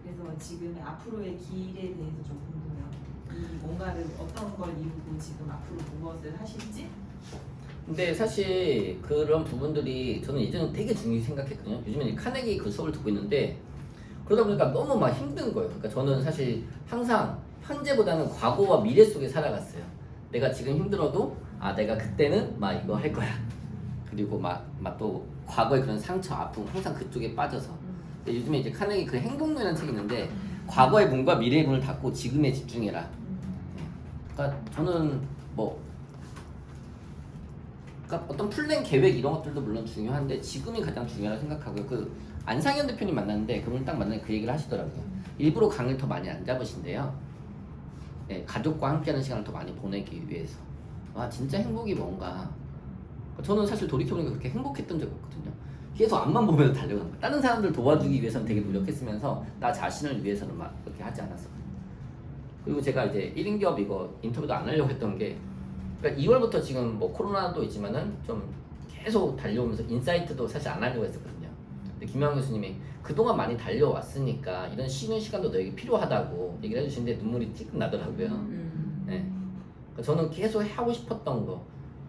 그래서 지금의 앞으로의 길에 대해서 좀 궁금해요. 이 뭔가를 어떤 걸 이루고 지금 앞으로 무엇을 하실지? 근데 사실 그런 부분들이 저는 예전에 되게 중요히 생각했거든요. 요즘에 카네기 그 수업을 듣고 있는데 그러다 보니까 너무 막 힘든 거예요. 그러니까 저는 사실 항상 현재보다는 과거와 미래 속에 살아갔어요. 내가 지금 힘들어도 아 내가 그때는 막 이거 할 거야. 그리고 막 또 과거의 그런 상처, 아픔 항상 그쪽에 빠져서. 근데 요즘에 이제 카네기 그 행동론이라는 책이 있는데 과거의 문과 미래의 문을 닫고 지금에 집중해라. 그러니까 저는 뭐 그러니까 어떤 플랜 계획 이런 것들도 물론 중요한데 지금이 가장 중요하다고 생각하고요. 그 안상현 대표님 만났는데 그분을 딱 만나서 그 얘기를 하시더라고요. 일부러 강의를 더 많이 안 잡으신대요. 네, 가족과 함께하는 시간을 더 많이 보내기 위해서. 와 진짜 행복이 뭔가. 저는 사실 돌이켜보니까 그렇게 행복했던 적이 없거든요. 계속 앞만 보면서 달려가는 거예요. 다른 사람들 도와주기 위해서는 되게 노력했으면서 나 자신을 위해서는 막 그렇게 하지 않았었거든요. 그리고 제가 이제 1인 기업 이거 인터뷰도 안 하려고 했던 게 그러니까 2월부터 지금 뭐 코로나도 있지만은 좀 계속 달려오면서 인사이트도 사실 안 하려고 했었거든요. 근데 김영환 교수님이 그동안 많이 달려왔으니까 이런 쉬는 시간도 너에게 필요하다고 얘기를 해주시는데 눈물이 찔끔 나더라고요. 네. 그러니까 저는 계속 하고 싶었던 거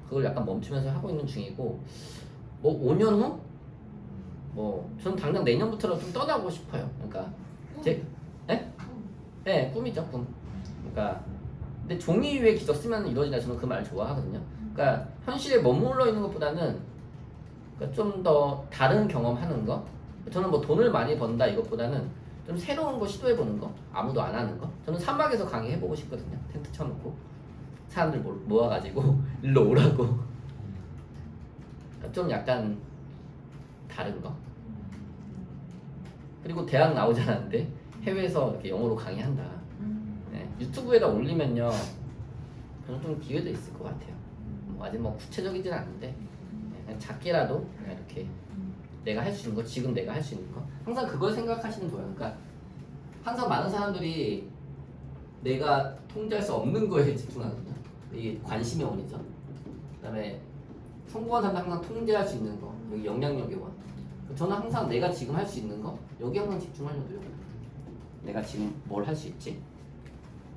그걸 약간 멈추면서 하고 있는 중이고 뭐 5년 후? 뭐 저는 당장 내년부터는 좀 떠나고 싶어요. 그러니까 네, 꿈이죠 꿈. 그러니까 근데 종이 위에 기적 쓰면 이루어진다 저는 그 말 좋아하거든요. 그러니까 현실에 머물러 있는 것보다는 그러니까 좀 더 다른 경험하는 거. 저는 뭐 돈을 많이 번다 이것보다는 좀 새로운 거 시도해보는 거, 아무도 안 하는 거. 저는 사막에서 강의해보고 싶거든요. 텐트 쳐놓고 사람들 모아가지고 일로 오라고. 그러니까 좀 약간 다른 거. 그리고 대학 나오지 않았는데 해외에서 이렇게 영어로 강의한다. 네, 유튜브에다 올리면요, 저는 좀 기회도 있을 것 같아요. 뭐 아직 뭐 구체적이진 않은데 네, 그냥 작게라도 그냥 이렇게 내가 할 수 있는 거, 지금 내가 할 수 있는 거, 항상 그걸 생각하시는 거예요. 그러니까 항상 많은 사람들이 내가 통제할 수 없는 거에 집중하거든요. 이게 관심의 원이죠. 그다음에 성공한 사람은 항상 통제할 수 있는 거, 여기 영향력의 원. 저는 항상 내가 지금 할 수 있는 거, 여기 항상 집중하려고 노력해요. 내가 지금 뭘 할 수 있지?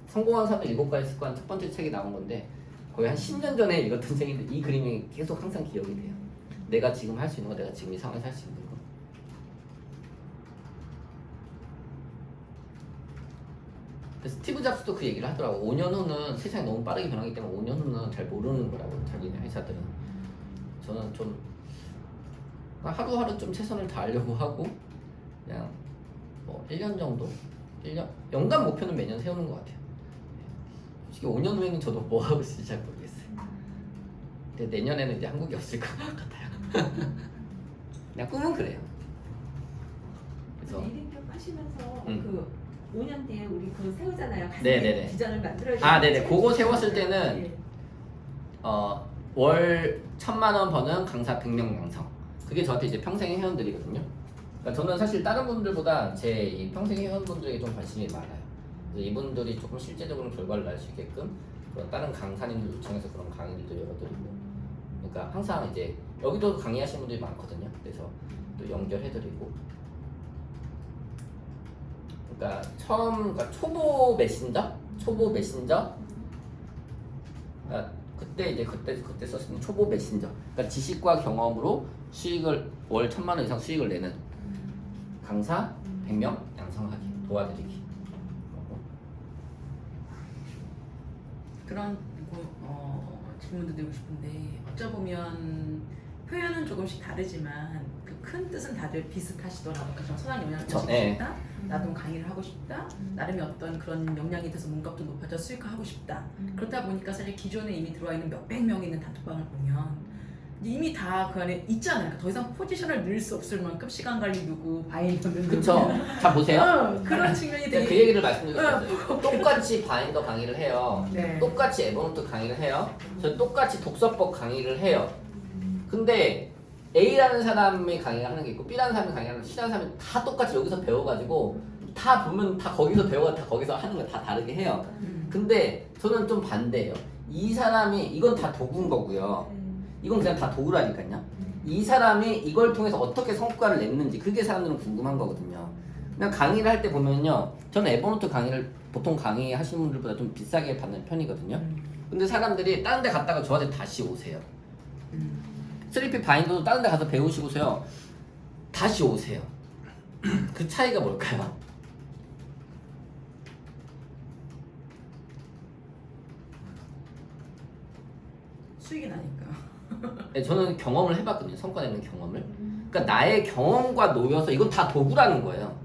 성공한 사람의 7가지 습관 첫 번째 책이 나온 건데 거의 한 10년 전에 읽었던 책인데 이 그림이 계속 항상 기억이 돼요. 내가 지금 할 수 있는 거, 내가 지금 이 상황에서 할 수 있는 거. 스티브 잡스도 그 얘기를 하더라고. 5년 후는 세상이 너무 빠르게 변하기 때문에 5년 후는 잘 모르는 거라고, 자기네 회사들은. 저는 좀 하루하루 좀 최선을 다하려고 하고 그냥 뭐 1년 정도? 1년? 연간 목표는 매년 세우는 것 같아요. 솔직히 5년 후에는 저도 뭐 하고 있을지 잘 모르겠어요. 근데 내년에는 이제 한국이 없을 것 같아요. 그냥 꿈은 그래요. 그래서 1인 기업 하시면서 음. 그 5년 뒤에 우리 그거 세우잖아요. 같이 네네네. 비전을 만들어야 아, 네네. 그거 세웠을 때는 월 1,000만 원 버는 강사 100명 양성. 그게 저한테 이제 평생 회원들이거든요. 그러니까 저는 사실 다른 분들보다 제 이 평생 회원분들에게 좀 관심이 많아요. 그래서 이분들이 조금 실제적으로 결과를 날 수 있게끔 그런 다른 강사님들 요청해서 그런 강의들도 열어드리고, 그러니까 항상 이제 여기도 강의하시는 분들이 많거든요. 그래서 또 연결해드리고, 그러니까 그러니까 초보 메신저, 그러니까 그때 썼으면 초보 메신저. 그러니까 지식과 경험으로 수익을 월 1,000만 원 이상 수익을 내는 강사 100명 양성하기 도와드리기. 그런 질문도 드리고 싶은데 어쩌보면 표현은 조금씩 다르지만 그 큰 뜻은 다들 비슷하시더라고요. 그래서 선한 영향을 저, 끼치고 네. 싶다. 나도 강의를 하고 싶다. 나름의 어떤 그런 역량이 돼서 몸값도 높아져 수익화하고 싶다. 그렇다 보니까 사실 기존에 이미 들어와 있는 몇백 명이 있는 단톡방을 보면 이미 다 그 안에 있잖아요. 그러니까 더 이상 포지션을 늘 수 없을 만큼 시간 관리 누구, 바인더 누구. 그쵸? 자 보세요. 그런 측면이 제가 되게 그 얘기를 말씀드렸어요. 똑같이 바인더 강의를 해요. 네. 똑같이 에버노트 강의를 해요. 저 똑같이 독서법 강의를 해요. 근데 A라는 사람이 강의를 하는 게 있고 B라는 사람이 강의를 하는 C라는 사람이 다 똑같이 여기서 배워가지고 다 보면 다 거기서 배워가 다 거기서 하는 거 다 다르게 해요. 근데 저는 좀 반대예요. 이 사람이 이건 다 도구인 거고요. 이건 그냥 다 도구라니까요. 이 사람이 이걸 통해서 어떻게 성과를 냈는지 그게 사람들은 궁금한 거거든요. 그냥 강의를 할 때 보면요, 저는 에버노트 강의를 보통 강의 하시는 분들보다 좀 비싸게 받는 편이거든요. 근데 사람들이 다른 데 갔다가 저한테 다시 오세요. 3P 바인더도 다른 데 가서 배우시고서요 다시 오세요. 그 차이가 뭘까요? 수익이 나니까. 네, 저는 경험을 해봤거든요. 성과 내는 경험을. 그러니까 나의 경험과 놓여서 이건 다 도구라는 거예요.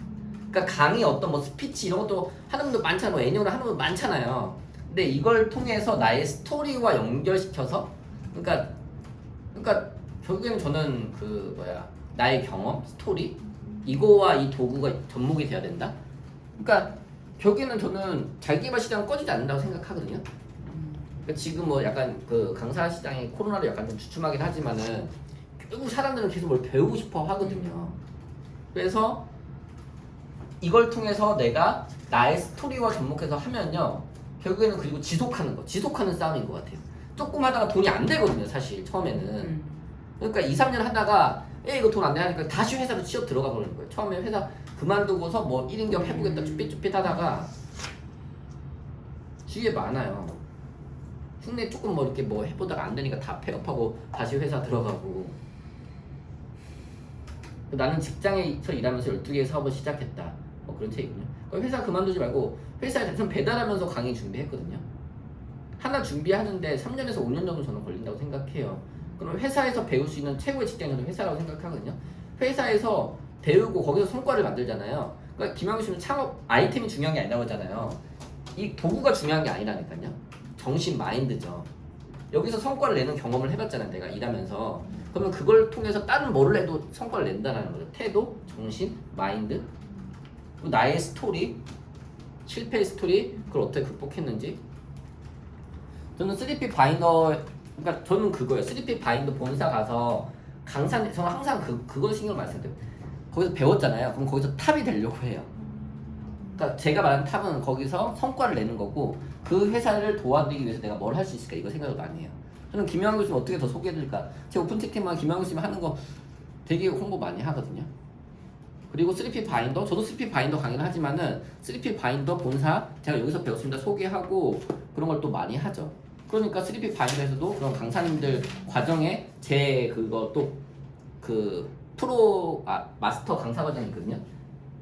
그러니까 강의 어떤 뭐 스피치 이런 것도 하는 분들 많잖아요. 뭐 애니어를 하는 분들 많잖아요. 근데 이걸 통해서 나의 스토리와 연결시켜서 그러니까 결국에는 저는 나의 경험, 스토리 이거와 이 도구가 접목이 돼야 된다. 그러니까 결국에는 저는 자기개발 시장은 꺼지지 않는다고 생각하거든요. 그러니까 지금 뭐 약간 그 강사 시장이 코로나로 약간 좀 주춤하긴 하지만은 결국 사람들은 계속 뭘 배우고 싶어 하거든요. 그래서 이걸 통해서 내가 나의 스토리와 접목해서 하면요, 결국에는 그리고 지속하는 싸움인 것 같아요. 조금 하다가 돈이 안 되거든요, 사실 처음에는. 그러니까 2, 3년 하다가 이거 돈 안 돼 하니까 다시 회사로 취업 들어가 버리는 거예요. 처음에 회사 그만두고서 뭐 1인 겸 해보겠다 쭈삣쭈삣 하다가 주위에 많아요. 흉내 조금 뭐 이렇게 뭐 해보다가 안 되니까 다 폐업하고 다시 회사 들어가고. 나는 직장에서 일하면서 12개의 사업을 시작했다. 뭐 그런 책이군요. 회사 그만두지 말고 회사에 전 배달하면서 강의 준비했거든요. 하나 준비하는데 3년에서 5년 정도 저는 걸린다고 생각해요. 그럼 회사에서 배울 수 있는 최고의 직장이 저는 회사라고 생각하거든요. 회사에서 배우고 거기서 성과를 만들잖아요. 그러니까 김학규 씨는 창업 아이템이 중요한 게 아니라고 하잖아요. 이 도구가 중요한 게 아니라니까요. 정신, 마인드죠. 여기서 성과를 내는 경험을 해봤잖아요. 내가 일하면서. 그러면 그걸 통해서 다른 뭐를 해도 성과를 낸다는 거죠. 태도, 정신, 마인드, 나의 스토리, 실패의 스토리, 그걸 어떻게 극복했는지. 저는 3P 바인더, 그러니까 저는 그거예요. 3P 바인더 본사 가서 저는 항상 그걸 신경을 많이 써요. 거기서 배웠잖아요. 그럼 거기서 탑이 되려고 해요. 그러니까 제가 말하는 탑은 거기서 성과를 내는 거고, 그 회사를 도와드리기 위해서 내가 뭘 할 수 있을까, 이거 생각을 많이 해요. 저는 김영환 교수님 어떻게 더 소개해드릴까? 제 오픈체크만 김영환 교수님 하는 거 되게 홍보 많이 하거든요. 그리고 3P 바인더, 저도 3P 바인더 강의를 하지만은 3P 바인더 본사 제가 여기서 배웠습니다 소개하고 그런 걸 또 많이 하죠. 그러니까 3P 바인더에서도 그런 강사님들 과정에 제 그거 또 그 마스터 강사 과정이 있거든요.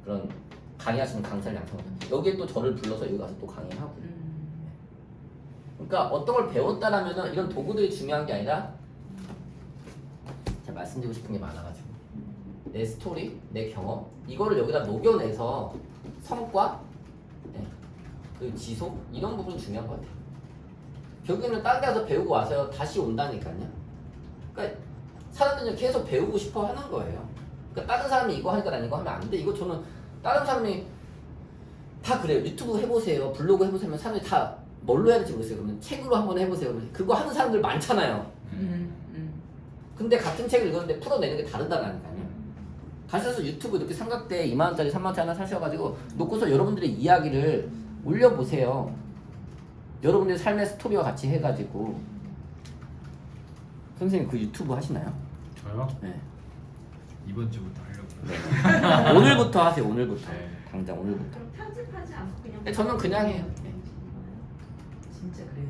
그런 강의하시는 강사를 양성하죠. 여기에 또 저를 불러서 여기 가서 또 강의하고. 그러니까 어떤 걸 배웠다라면은 이런 도구들이 중요한 게 아니라 제가 말씀드리고 싶은 게 많아가지고 내 스토리, 내 경험 이거를 여기다 녹여내서 성과, 그 지속 이런 부분이 중요한 것 같아요. 결국에는 다른 데 가서 배우고 와서 다시 온다니까요. 그러니까 사람들은 계속 배우고 싶어 하는 거예요. 그러니까 다른 사람이 이거 하니까 난 이거 하면 안 돼. 이거 저는 다른 사람이 다 그래요. 유튜브 해보세요, 블로그 해보세요 하면 사람들이 다 뭘로 해야 될지 모르겠어요. 그러면 책으로 한번 해보세요. 그거 하는 사람들 많잖아요. 근데 같은 책을 읽었는데 풀어내는 게 다르다라니까요. 가셔서 유튜브 이렇게 삼각대 2만원짜리 3만원짜리 하나 사셔가지고 놓고서 여러분들의 이야기를 올려보세요. 여러분들 삶의 스토리와 같이 해가지고 선생님 그 유튜브 하시나요? 저요? 네. 이번 주부터 하려고요. 네. 오늘부터 하세요. 오늘부터. 네. 당장 오늘부터. 그럼 편집하지 않고 그냥 네, 저는 그냥 해요. 네. 진짜 그래요.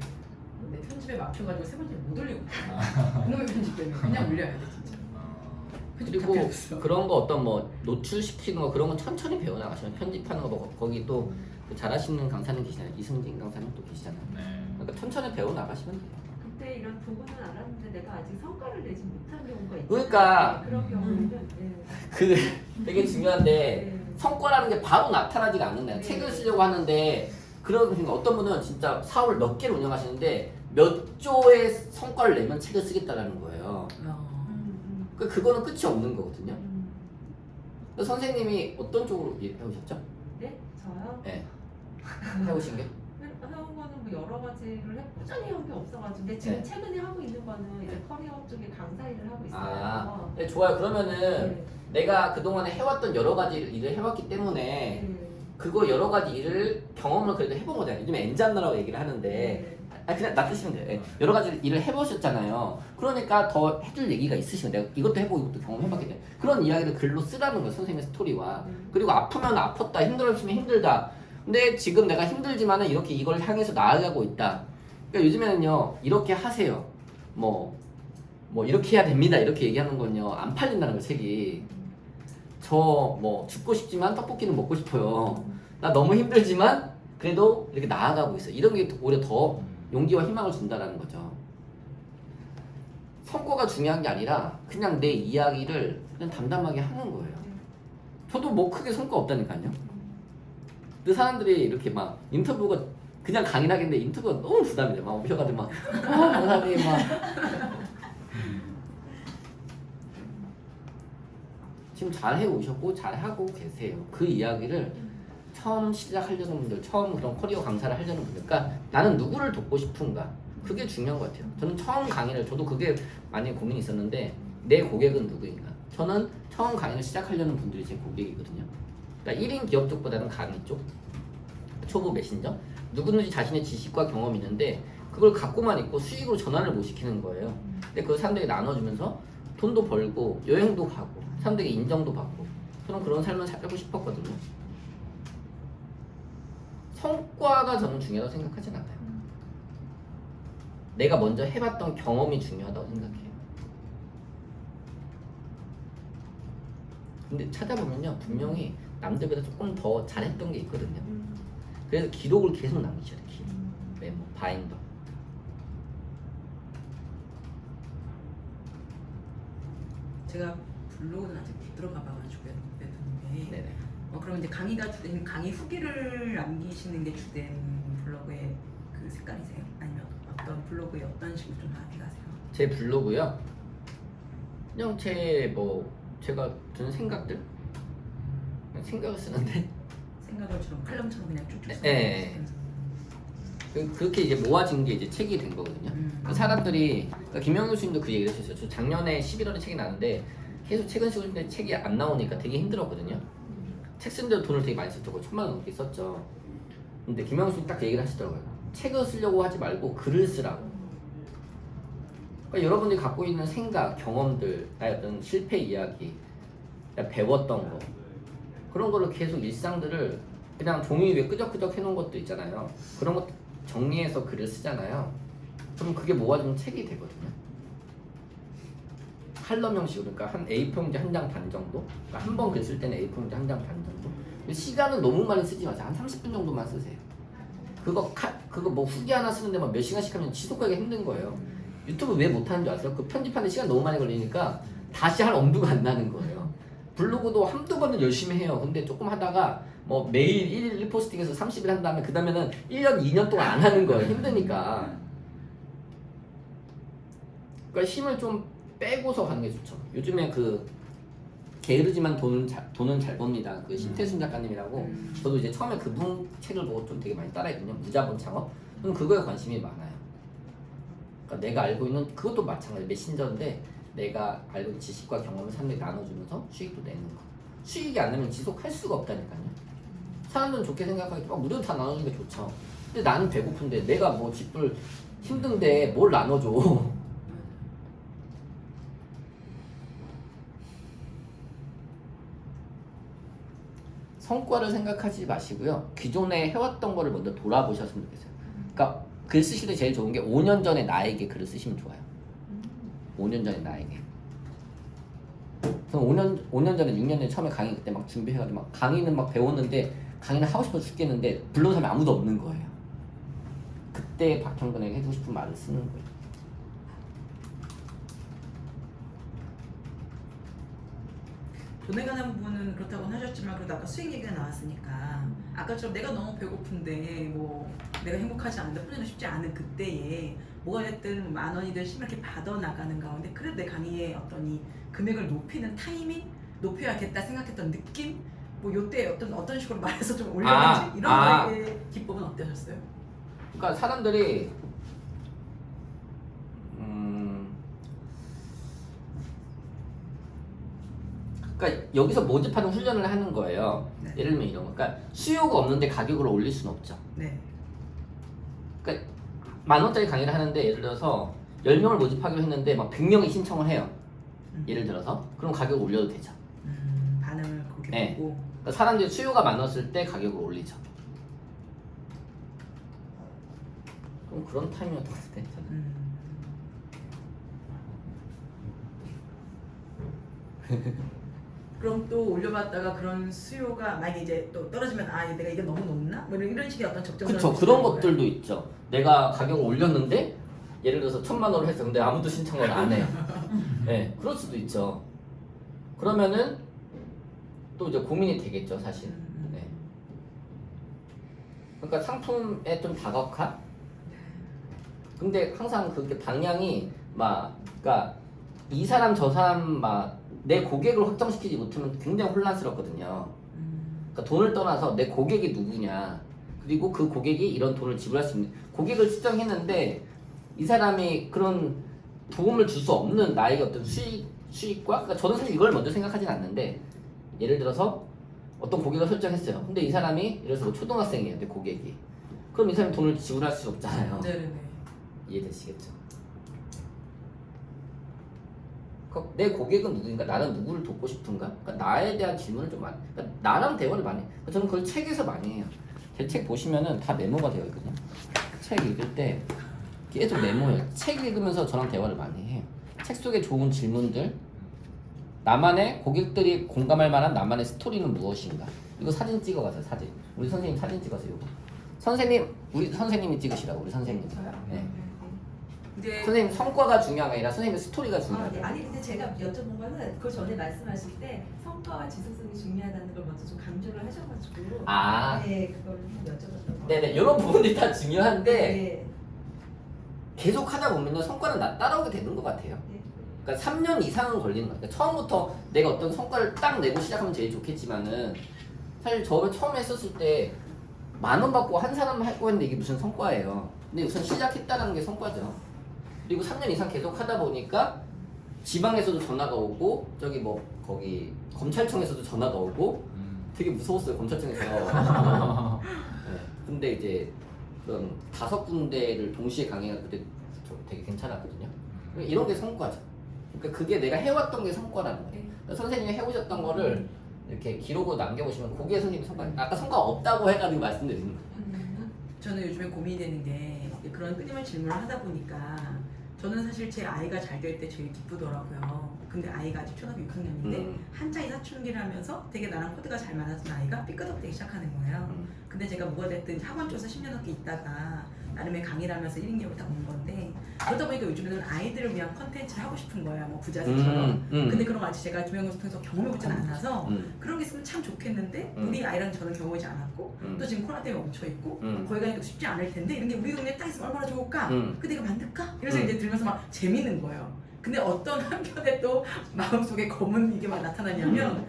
내 편집에 막혀가지고 세 번째 못 올리고 있어. 그놈의 편집 때문에 그냥 올려야 돼 진짜. 편집 다 필요 그리고 없어. 그런 거 어떤 뭐 노출시키는 거 그런 건 천천히 배워 나가시면 편집하는 거 뭐 거기 또그 잘하시는 강사님 계시잖아요. 이승진 강사님 또 계시잖아요. 네. 그러니까 천천히 배워 나가시면 돼요. 그때 이런 도구는 알았는데 내가 아직 성과를 내지 못한 경우가 있잖아요. 그러니까 그런 경우는 네. 그 되게 중요한데 네. 성과라는 게 바로 나타나지가 않는다. 네. 책을 쓰려고 하는데 그러니까 어떤 분은 진짜 사업을 몇 개를 운영하시는데 몇 조의 성과를 내면 책을 쓰겠다라는 거예요. 그러니까 그거는 끝이 없는 거거든요. 그래서 선생님이 어떤 쪽으로 해오셨죠? 네? 저요? 네. 해오신 게? 해온 거는 뭐 여러 가지를 꾸준히 한 게 없어가지고 근데 지금 네. 최근에 하고 있는 거는 이제 커리어 쪽에 강사 일을 하고 있어요. 아, 네, 좋아요. 그러면은 네. 내가 그동안에 해왔던 여러 가지 일을 해왔기 때문에 네. 그거 여러 가지 일을 경험을 그래도 해본 거잖아요. 요즘에 엔잡너라고 얘기를 하는데 네. 그냥 놔두시면 돼요. 예. 여러 가지 일을 해보셨잖아요. 그러니까 더 해줄 얘기가 있으시면 내가 이것도 해보고 이것도 경험해봤기 때문에 그런 이야기를 글로 쓰라는 거예요. 선생님의 스토리와. 그리고 아프면 아팠다, 힘들었으면 힘들다. 근데 지금 내가 힘들지만은 이렇게 이걸 향해서 나아가고 있다. 그러니까 요즘에는요, 이렇게 하세요. 뭐 이렇게 해야 됩니다. 이렇게 얘기하는 건요, 안 팔린다는 거 책이. 저 뭐 죽고 싶지만 떡볶이는 먹고 싶어요. 나 너무 힘들지만 그래도 이렇게 나아가고 있어. 이런 게 오히려 더 용기와 희망을 준다라는 거죠. 성과가 중요한 게 아니라 그냥 내 이야기를 그냥 담담하게 하는 거예요. 저도 뭐 크게 성과 없다니까요. 그 사람들이 이렇게 막 인터뷰가 그냥 강의를 하겠는데 인터뷰가 너무 부담이 돼. 막 오셔가지고 막 강사님 막 지금 잘 해오셨고 잘 하고 계세요. 그 이야기를 처음 시작하려는 분들, 처음 그런 커리어 강사를 하려는 분들, 그러니까 나는 누구를 돕고 싶은가, 그게 중요한 것 같아요. 저는 처음 강의를, 저도 그게 많이 고민이 있었는데 내 고객은 누구인가. 저는 처음 강의를 시작하려는 분들이 제 고객이거든요. 그러니까 1인 기업 쪽보다는 강의 쪽, 초보 메신저, 누구든지 자신의 지식과 경험이 있는데 그걸 갖고만 있고 수익으로 전환을 못 시키는 거예요. 근데 그걸 사람들에게 나눠주면서 돈도 벌고 여행도 가고 사람들에게 인정도 받고 저는 그런 삶을 살고 싶었거든요. 성과가 저는 중요하다고 생각하진 않아요. 내가 먼저 해봤던 경험이 중요하다고 생각해요. 근데 찾아보면요, 분명히 남들보다 조금 더 잘했던 게 있거든요. 그래서 기록을 계속 남기셔야 돼요. 기록. 메모, 바인더. 제가 블로그는 아직 못 들어가 봐가지고 웹툰인데 네네. 그럼 이제 강의가 주된 강의 후기를 남기시는 게 주된 블로그의 그 색깔이세요? 아니면 어떤 블로그에 어떤 식으로 좀 해가세요? 제 블로그요. 그냥 제가 드는 생각들, 그냥 생각을 쓰는데 생각을처럼 칼럼처럼 그냥 쭉쭉 써요? 네. 그렇게 이제 모아진 게 이제 책이 된 거거든요. 그 사람들이, 그러니까 김영희 교수님도 그 얘기를 하셨어요. 저 작년에 11월에 책이 나는데 계속 책은 쓰고 있는데 책이 안 나오니까 되게 힘들었거든요. 책 쓰는데도 돈을 되게 많이 썼죠. 1,000만 원 넘게 썼죠. 근데 김영희 교수님 딱 얘기를 하시더라고요. 책을 쓰려고 하지 말고 글을 쓰라고. 그러니까 여러분들이 갖고 있는 생각, 경험들, 나의 어떤 실패 이야기, 내가 배웠던 거, 그런 거를 계속 일상들을 그냥 종이 위에 끄적끄적 해놓은 것도 있잖아요. 그런 것 정리해서 글을 쓰잖아요. 그럼 그게 모아지면 책이 되거든요. 칼럼 형식으로, 그러니까 한 A4 용지 한 장 반 정도. 그러니까 한 번 글 쓸 때는 A4 용지 한 장 반 정도. 근데 시간은 너무 많이 쓰지 마세요. 한 30분 정도만 쓰세요. 그거 뭐 후기 하나 쓰는데 막 몇 시간씩 하면 지속하기 힘든 거예요. 유튜브 왜 못하는 줄 아세요? 그 편집하는 시간 너무 많이 걸리니까 다시 할 엄두가 안 나는 거예요. 블로그도 한두 번은 열심히 해요. 근데 조금 하다가 뭐 매일 1일 1포스팅해서 30일 한 다음에 그 다음에는 1년, 2년 동안 안 하는 거예요. 힘드니까. 그러니까 힘을 좀 빼고서 가는 게 좋죠. 요즘에 그 게으르지만 돈은 잘 법니다. 그 신태순 작가님이라고 저도 이제 처음에 그분 책을 보고 좀 되게 많이 따라했거든요. 무자본 창업. 저는 그거에 관심이 많아요. 그러니까 내가 알고 있는 그것도 마찬가지 메신저인데 내가 알고 있는 지식과 경험을 사람들이 나눠주면서 수익도 내는 거. 수익이 안 나면 지속할 수가 없다니까요. 사람들은 좋게 생각하기 무조건 다 나누는 게 좋죠. 근데 나는 배고픈데 내가 뭐 집을 힘든데 뭘 나눠줘. 성과를 생각하지 마시고요. 기존에 해왔던 거를 먼저 돌아보셨으면 좋겠어요. 그러니까 글 쓰실 때 제일 좋은 게 5년 전에 나에게 글을 쓰시면 좋아요. 5년 전에 나에게. 저는 5년 전에 6년 전에 처음에 강의 그때 막 준비해가지고 막 강의는 막 배웠는데 강의는 하고 싶어 죽겠는데 불러온 사람이 아무도 없는 거예요. 그때 박형근에게 해주고 싶은 말을 쓰는 거예요. 돈에 관한 부분은 그렇다고 하셨지만 그래도 아까 수익 얘기가 나왔으니까 아까처럼 내가 너무 배고픈데 뭐 내가 행복하지 않은데 혼자는 쉽지 않은 그때에 뭐가 됐든 10,000원이든 10만 이렇게 받아 나가는 가운데 그래도 내 강의의 어떤 이 금액을 높이는 타이밍 높여야겠다 생각했던 느낌 뭐 요때 어떤 식으로 말해서 좀 올려는지 이런 거에 기법은 어떠셨어요? 그러니까 사람들이 그러니까 여기서 모집하는 훈련을 하는 거예요. 네. 예를 들면 이런 거. 그러니까 수요가 없는데 가격을 올릴 수는 없죠. 네. 그러니까 10,000원짜리 강의를 하는데 예를 들어서 10명을 모집하기로 했는데 막 100명이 신청을 해요. 예를 들어서 그럼 가격을 올려도 되죠. 반응을 그렇게 네. 보고 그러니까 사람들이 수요가 많았을 때 가격을 올리죠. 그럼 그런 타이밍이었던 것 같아. 저는. 그럼 또 올려봤다가 그런 수요가 만약에 이제 또 떨어지면 아 내가 이게 너무 높나? 뭐 이런 식의 어떤 적정선을 그쵸, 두시는 그런 거예요? 것들도 있죠. 내가 가격을 올렸는데 예를 들어서 1,000만 원을 했어. 근데 아무도 신청을 안 해요. 네, 그럴 수도 있죠. 그러면은 또 이제 고민이 되겠죠, 사실. 네. 그러니까 상품에 좀 다각한. 근데 항상 그게 방향이 막, 그러니까 이 사람 저 사람 막 내 고객을 확정시키지 못하면 굉장히 혼란스럽거든요. 그러니까 돈을 떠나서 내 고객이 누구냐, 그리고 그 고객이 이런 돈을 지불할 수 있는 고객을 측정했는데 이 사람이 그런 도움을 줄 수 없는 나에게 어떤 수익과 그러니까 저는 사실 이걸 먼저 생각하진 않는데 예를 들어서 어떤 고객을 설정했어요. 근데 이 사람이 예를 들어서 뭐 초등학생이에요, 내 고객이. 그럼 이 사람이 돈을 지불할 수 없잖아요. 네네네. 이해되시겠죠? 내 고객은 누구인가? 나는 누구를 돕고 싶은가? 그러니까 나에 대한 질문을 좀 많이. 그러니까 나랑 대화를 많이. 그러니까 저는 그걸 책에서 많이 해요. 제 책 보시면은 다 메모가 되어 있거든요. 책 읽을 때 계속 메모해요. 책 읽으면서 저랑 대화를 많이 해요. 책 속에 좋은 질문들, 나만의 고객들이 공감할 만한 나만의 스토리는 무엇인가? 이거 사진 찍어가세요. 사진. 우리 선생님 사진 찍어세요. 이거. 선생님, 우리 선생님이 찍으시라고. 우리 선생님. 저요? 네. 근데 선생님 성과가 중요한 게 아니라 선생님의 스토리가 아, 중요해요. 네. 아니 근데 제가 여쭤본 거는 그 전에 말씀하실 때 성과와 지속성이 중요하다는 걸 먼저 좀 강조를 하셔가지고 아. 네 그걸 좀 여쭤봤던 거예요. 네네, 이런 부분들이 다 중요한데 네. 계속 하다 보면 성과는 따라오게 되는 것 같아요. 네. 그러니까 3년 이상은 걸리는 것 같아요. 처음부터 내가 어떤 성과를 딱 내고 시작하면 제일 좋겠지만은 사실 저 처음에 했었을 때 10,000원 받고 한 사람 하고 했는데 이게 무슨 성과예요. 근데 우선 시작했다는 게 성과죠. 그리고 3년 이상 계속 하다 보니까 지방에서도 전화가 오고 저기 뭐 거기 검찰청에서도 전화가 오고 되게 무서웠어요, 검찰청에서. 네. 근데 이제 그런 5군데를 동시에 강의가 그때 되게 괜찮았거든요. 그러니까 이런 게 성과죠. 그러니까 그게 내가 해왔던 게 성과라는 거예요. 그러니까 선생님이 해오셨던 거를 이렇게 기록으로 남겨보시면 그게 선생님의 성과. 아까 성과 없다고 해가지고 말씀드리는 거예요. 저는 요즘에 고민이 되는 게 그런 끊임없는 질문을 하다 보니까 저는 사실 제 아이가 잘 될 때 제일 기쁘더라고요. 근데 아이가 아직 초등학교 6학년인데 한창이 사춘기를 하면서 되게 나랑 코드가 잘 맞았던 아이가 삐끗어지기 시작하는 거예요. 근데 제가 뭐가 됐든 학원 쪽에서 10년 넘게 있다가 나름의 강의를 하면서 1, 2년을 딱 온 건데 그러다 보니까 요즘에는 아이들을 위한 컨텐츠를 하고 싶은 거야. 뭐 부자들처럼. 근데 그런 거 아직 제가 김영수 통해서 경험해보진 않아서 그런 게 있으면 참 좋겠는데 우리 아이랑 저는 경험하지 않았고 또 지금 코로나 때문에 멈춰있고 거기 가니까 쉽지 않을 텐데 이런 게 우리 동네에 딱 있으면 얼마나 좋을까? 근데 이거 만들까? 이래서 이제 들면서 막 재밌는 거예요. 근데 어떤 한편에 또 마음속에 검은 이게 막 나타나냐면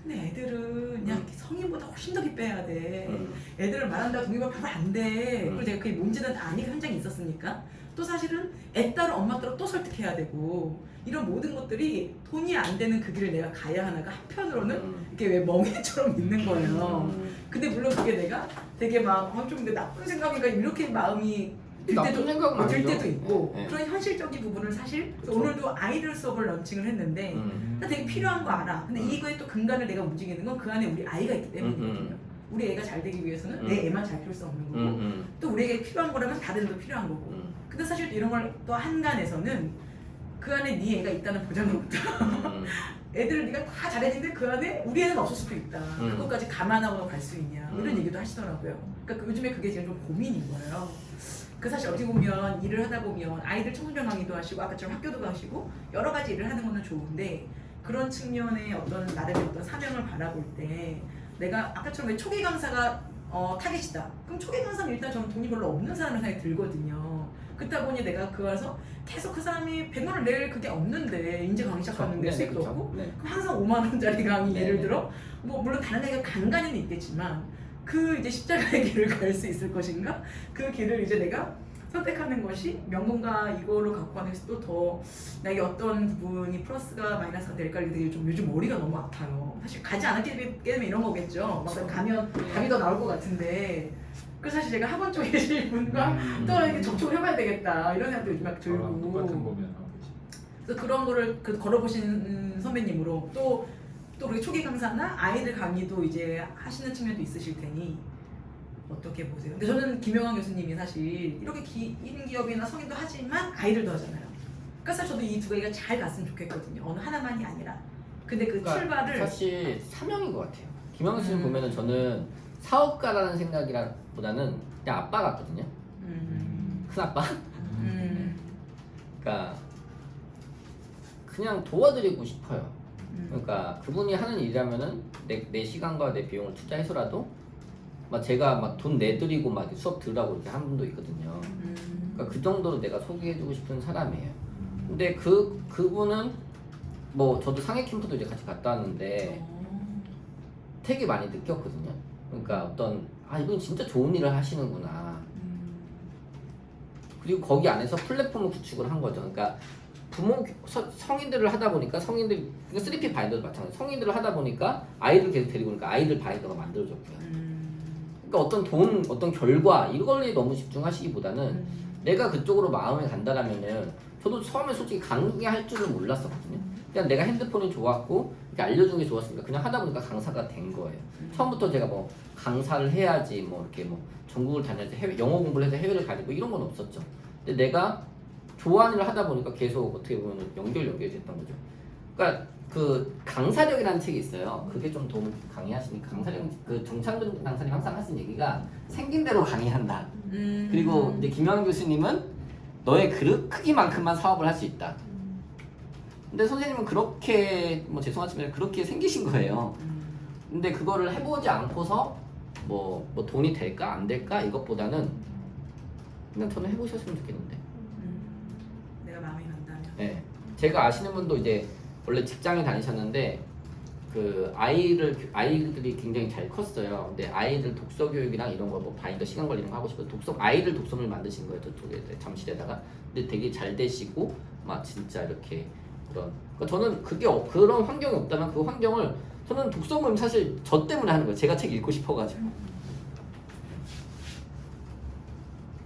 근데 애들은 그냥 성인보다 훨씬 더 기빼야 돼. 음. 애들을 말한다고 동의가 별로 안 돼. 음. 그리고 내가 그게 뭔지는 아니가 현장이 있었으니까. 또 사실은 애 따로 엄마 따로 또 설득해야 되고 이런 모든 것들이 돈이 안 되는 그 길을 내가 가야 하나가 한편으로는 이렇게 왜 멍해처럼 있는 거예요. 근데 물론 그게 내가 되게 좀 나쁜 생각인가 이렇게 마음이 들 나쁜 때도, 생각은 들 아니죠. 때도 있고 네, 네. 그런 현실적인 부분을 사실 그쵸. 오늘도 아이들 수업을 런칭을 했는데 나 되게 필요한 거 알아. 근데 이거에 또 근간을 내가 움직이는 건 그 안에 우리 아이가 있기 때문이거든요. 우리 애가 잘 되기 위해서는 내 애만 잘 키울 수 없는 거고 또 우리에게 필요한 거라면 다른 애도 필요한 거고. 근데 사실 또 이런 걸 또 한간에서는 그 안에 네 애가 있다는 보장은 없다. 애들을 네가 다 잘해주는데 그 안에 우리 애는 없을 수도 있다. 그것까지 감안하고 갈 수 있냐 이런 얘기도 하시더라고요. 그러니까 요즘에 그게 지금 좀 고민인 거예요. 그 사실 어떻게 보면 일을 하다 보면 아이들 청소년 강의도 하시고 아까처럼 학교도 가시고 여러 가지 일을 하는 거는 좋은데 그런 측면의 어떤 나름의 어떤 사명을 바라볼 때 내가 아까처럼 왜 초기 강사가 타겟이다. 그럼 초기 강사는 일단 저는 돈이 별로 없는 사람을 생각이 들거든요. 그렇다 보니 내가 그거에서 계속 그 사람이 100만 원 낼 그게 없는데 이제 강의 시작하는데 네, 수익도 그쵸. 없고 네. 그럼 항상 5만 원짜리 강의 네, 예를 네. 들어 뭐 물론 다른 애가 간간히는 있겠지만 그 이제 십자가의 길을 갈 수 있을 것인가? 그 길을 이제 내가 선택하는 것이 명분과 이거로 갖고 가는 것이 또 더 나에게 어떤 부분이 플러스가 마이너스가 될까를 되게 좀 요즘 머리가 너무 아파요. 사실 가지 않았기 때문에 이런 거겠죠. 막 가면 답이 더 나올 것 같은데 그래서 사실 제가 학원 쪽에 계실 분과 또 이렇게 접촉을 해봐야 되겠다 이런 생각도 요즘 막 저랑 들고 똑같은 거면 하고지. 그래서 그런 거를 걸어보신 선배님으로 또 그렇게 초기 강사나 아이들 강의도 이제 하시는 측면도 있으실 테니 어떻게 보세요? 근데 저는 김영환 교수님이 사실 이렇게 1인 기업이나 성인도 하지만 아이들도 하잖아요. 그러니까 사실 저도 이 두 가지가 잘 갔으면 좋겠거든요. 어느 하나만이 아니라. 근데 그 그러니까 출발을 사실 사명인 것 같아요. 김영수 씨 음. 보면은 저는 사업가라는 생각이라보다는 그냥 아빠 같거든요. 큰 아빠. 그러니까 그냥 도와드리고 싶어요. 그러니까 그분이 하는 일이라면은 내 시간과 내 비용을 투자해서라도 막 제가 막 돈 내드리고 막 수업 들으라고 이렇게 한 분도 있거든요. 그러니까 그 정도로 내가 소개해주고 싶은 사람이에요. 근데 그분은 뭐 저도 상해 캠프도 이제 같이 갔다 왔는데 되게 많이 느꼈거든요. 그러니까 어떤 이분 진짜 좋은 일을 하시는구나. 그리고 거기 안에서 플랫폼을 구축을 한 거죠. 그러니까 성인들을 하다 보니까 성인들, 그러니까 3P 바인더도 마찬가지. 성인들을 하다 보니까 아이들 계속 데리고 오니까 아이들 바인더가 만들어졌고요. 그러니까 어떤 결과 이걸에 너무 집중하시기보다는 내가 그쪽으로 마음이 간다라면은 저도 처음에 솔직히 강의할 줄은 몰랐었거든요. 그냥 내가 핸드폰이 좋았고 이렇게 알려준 게 좋았으니까 그냥 하다 보니까 강사가 된 거예요. 처음부터 제가 뭐 강사를 해야지 뭐 이렇게 뭐 전국을 다녀야지 영어 공부를 해서 해외를 가지고 이런 건 없었죠. 근데 내가 좋아하는 일을 하다 보니까 계속 어떻게 보면 연결이 됐던 거죠. 그러니까 그 강사력이라는 책이 있어요. 그게 좀 도움 강의하시니까 강사력 그 정창근 강사님 항상 하신 얘기가 생긴 대로 강의한다. 그리고 이제 김영환 교수님은 너의 그릇 크기만큼만 사업을 할 수 있다. 근데 선생님은 그렇게 뭐 죄송하지만 그렇게 생기신 거예요. 근데 그거를 해보지 않고서 뭐 돈이 될까 안 될까 이것보다는 그냥 저는 해보셨으면 좋겠는데. 내가 마음이 간다면. 네, 제가 아시는 분도 이제 원래 직장에 다니셨는데 그 아이들이 굉장히 잘 컸어요. 근데 아이들 독서 교육이랑 이런 거 뭐 바인더 시간 관리 이런 거 하고 싶어서 아이들 독서물 만드신 거예요. 저쪽에 잠실에다가. 근데 되게 잘 되시고 막 진짜 이렇게 그러니까 저는 그런 환경이 없다면 그 환경을 저는 독서 모임 사실 저 때문에 하는 거예요. 제가 책 읽고 싶어가지고.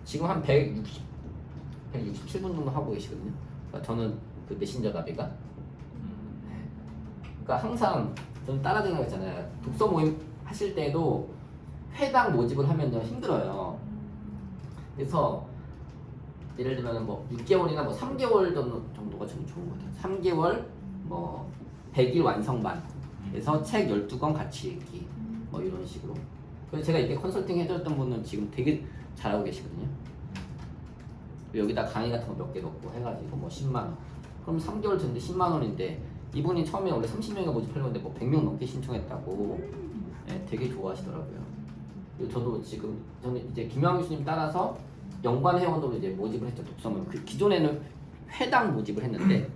지금 한 167분 정도 하고 계시거든요. 그러니까 저는 그 메신저 답이가. 그러니까 항상 저는 따라쟁이 있잖아요. 독서 모임 하실 때도 회당 모집을 하면 힘들어요. 그래서 예를 들면 뭐 6개월이나 뭐 3개월 정도가 좀 좋은 것 같아요. 3개월 뭐 100일 완성반 그래서 책 12권 같이 읽기 뭐 이런 식으로. 그래서 제가 이렇게 컨설팅 해드렸던 분은 지금 되게 잘하고 계시거든요. 여기다 강의 같은 거 몇 개 넣고 해가지고 뭐 10만 원. 그럼 3개월 됐는데 10만 원인데 이분이 처음에 원래 30명이가 모집하려고 했는데 뭐 100명 넘게 신청했다고. 네, 되게 좋아하시더라고요. 그리고 저는 이제 김영환 교수님 따라서 연관 회원으로 이제 모집을 했죠. 독서모임. 기존에는 회당 모집을 했는데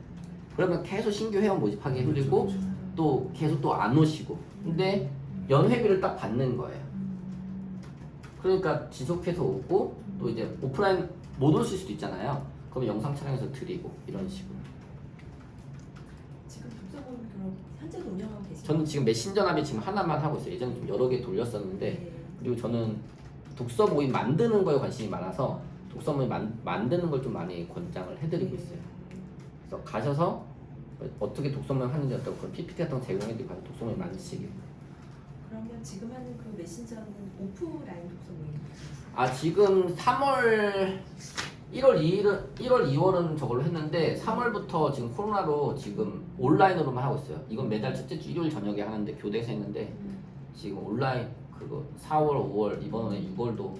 그러면 계속 신규 회원 모집하기 힘들고 또 계속 또 안 오시고 근데 연회비를 딱 받는 거예요. 그러니까 지속해서 오고 또 이제 오프라인 못 오실 수도 있잖아요. 그럼 영상 촬영해서 드리고 이런 식으로. 지금 독서모임 그럼 현재도 운영하고 계시죠? 저는 지금 메신저 나비 지금 하나만 하고 있어요. 예전에 좀 여러 개 돌렸었는데 네. 그리고 저는 독서 모임 만드는 거에 관심이 많아서 독서 모임 만드는 걸 좀 많이 권장을 해드리고 있어요. 그래서 가셔서 어떻게 독서 모임 하는지 어떤 그런 PPT 같은 거 제공해드리고 가서 독서 모임 만드시길. 그러면 지금 하는 그 메신저는 오프라인 독서모임이죠? 아 지금 3월 1월 2월은 저걸로 했는데 3월부터 지금 코로나로 지금 온라인으로만 하고 있어요. 이건 매달 첫째 주 일요일 저녁에 하는데 교대에서 했는데 지금 온라인 그거 4월, 5월 이번에 6월도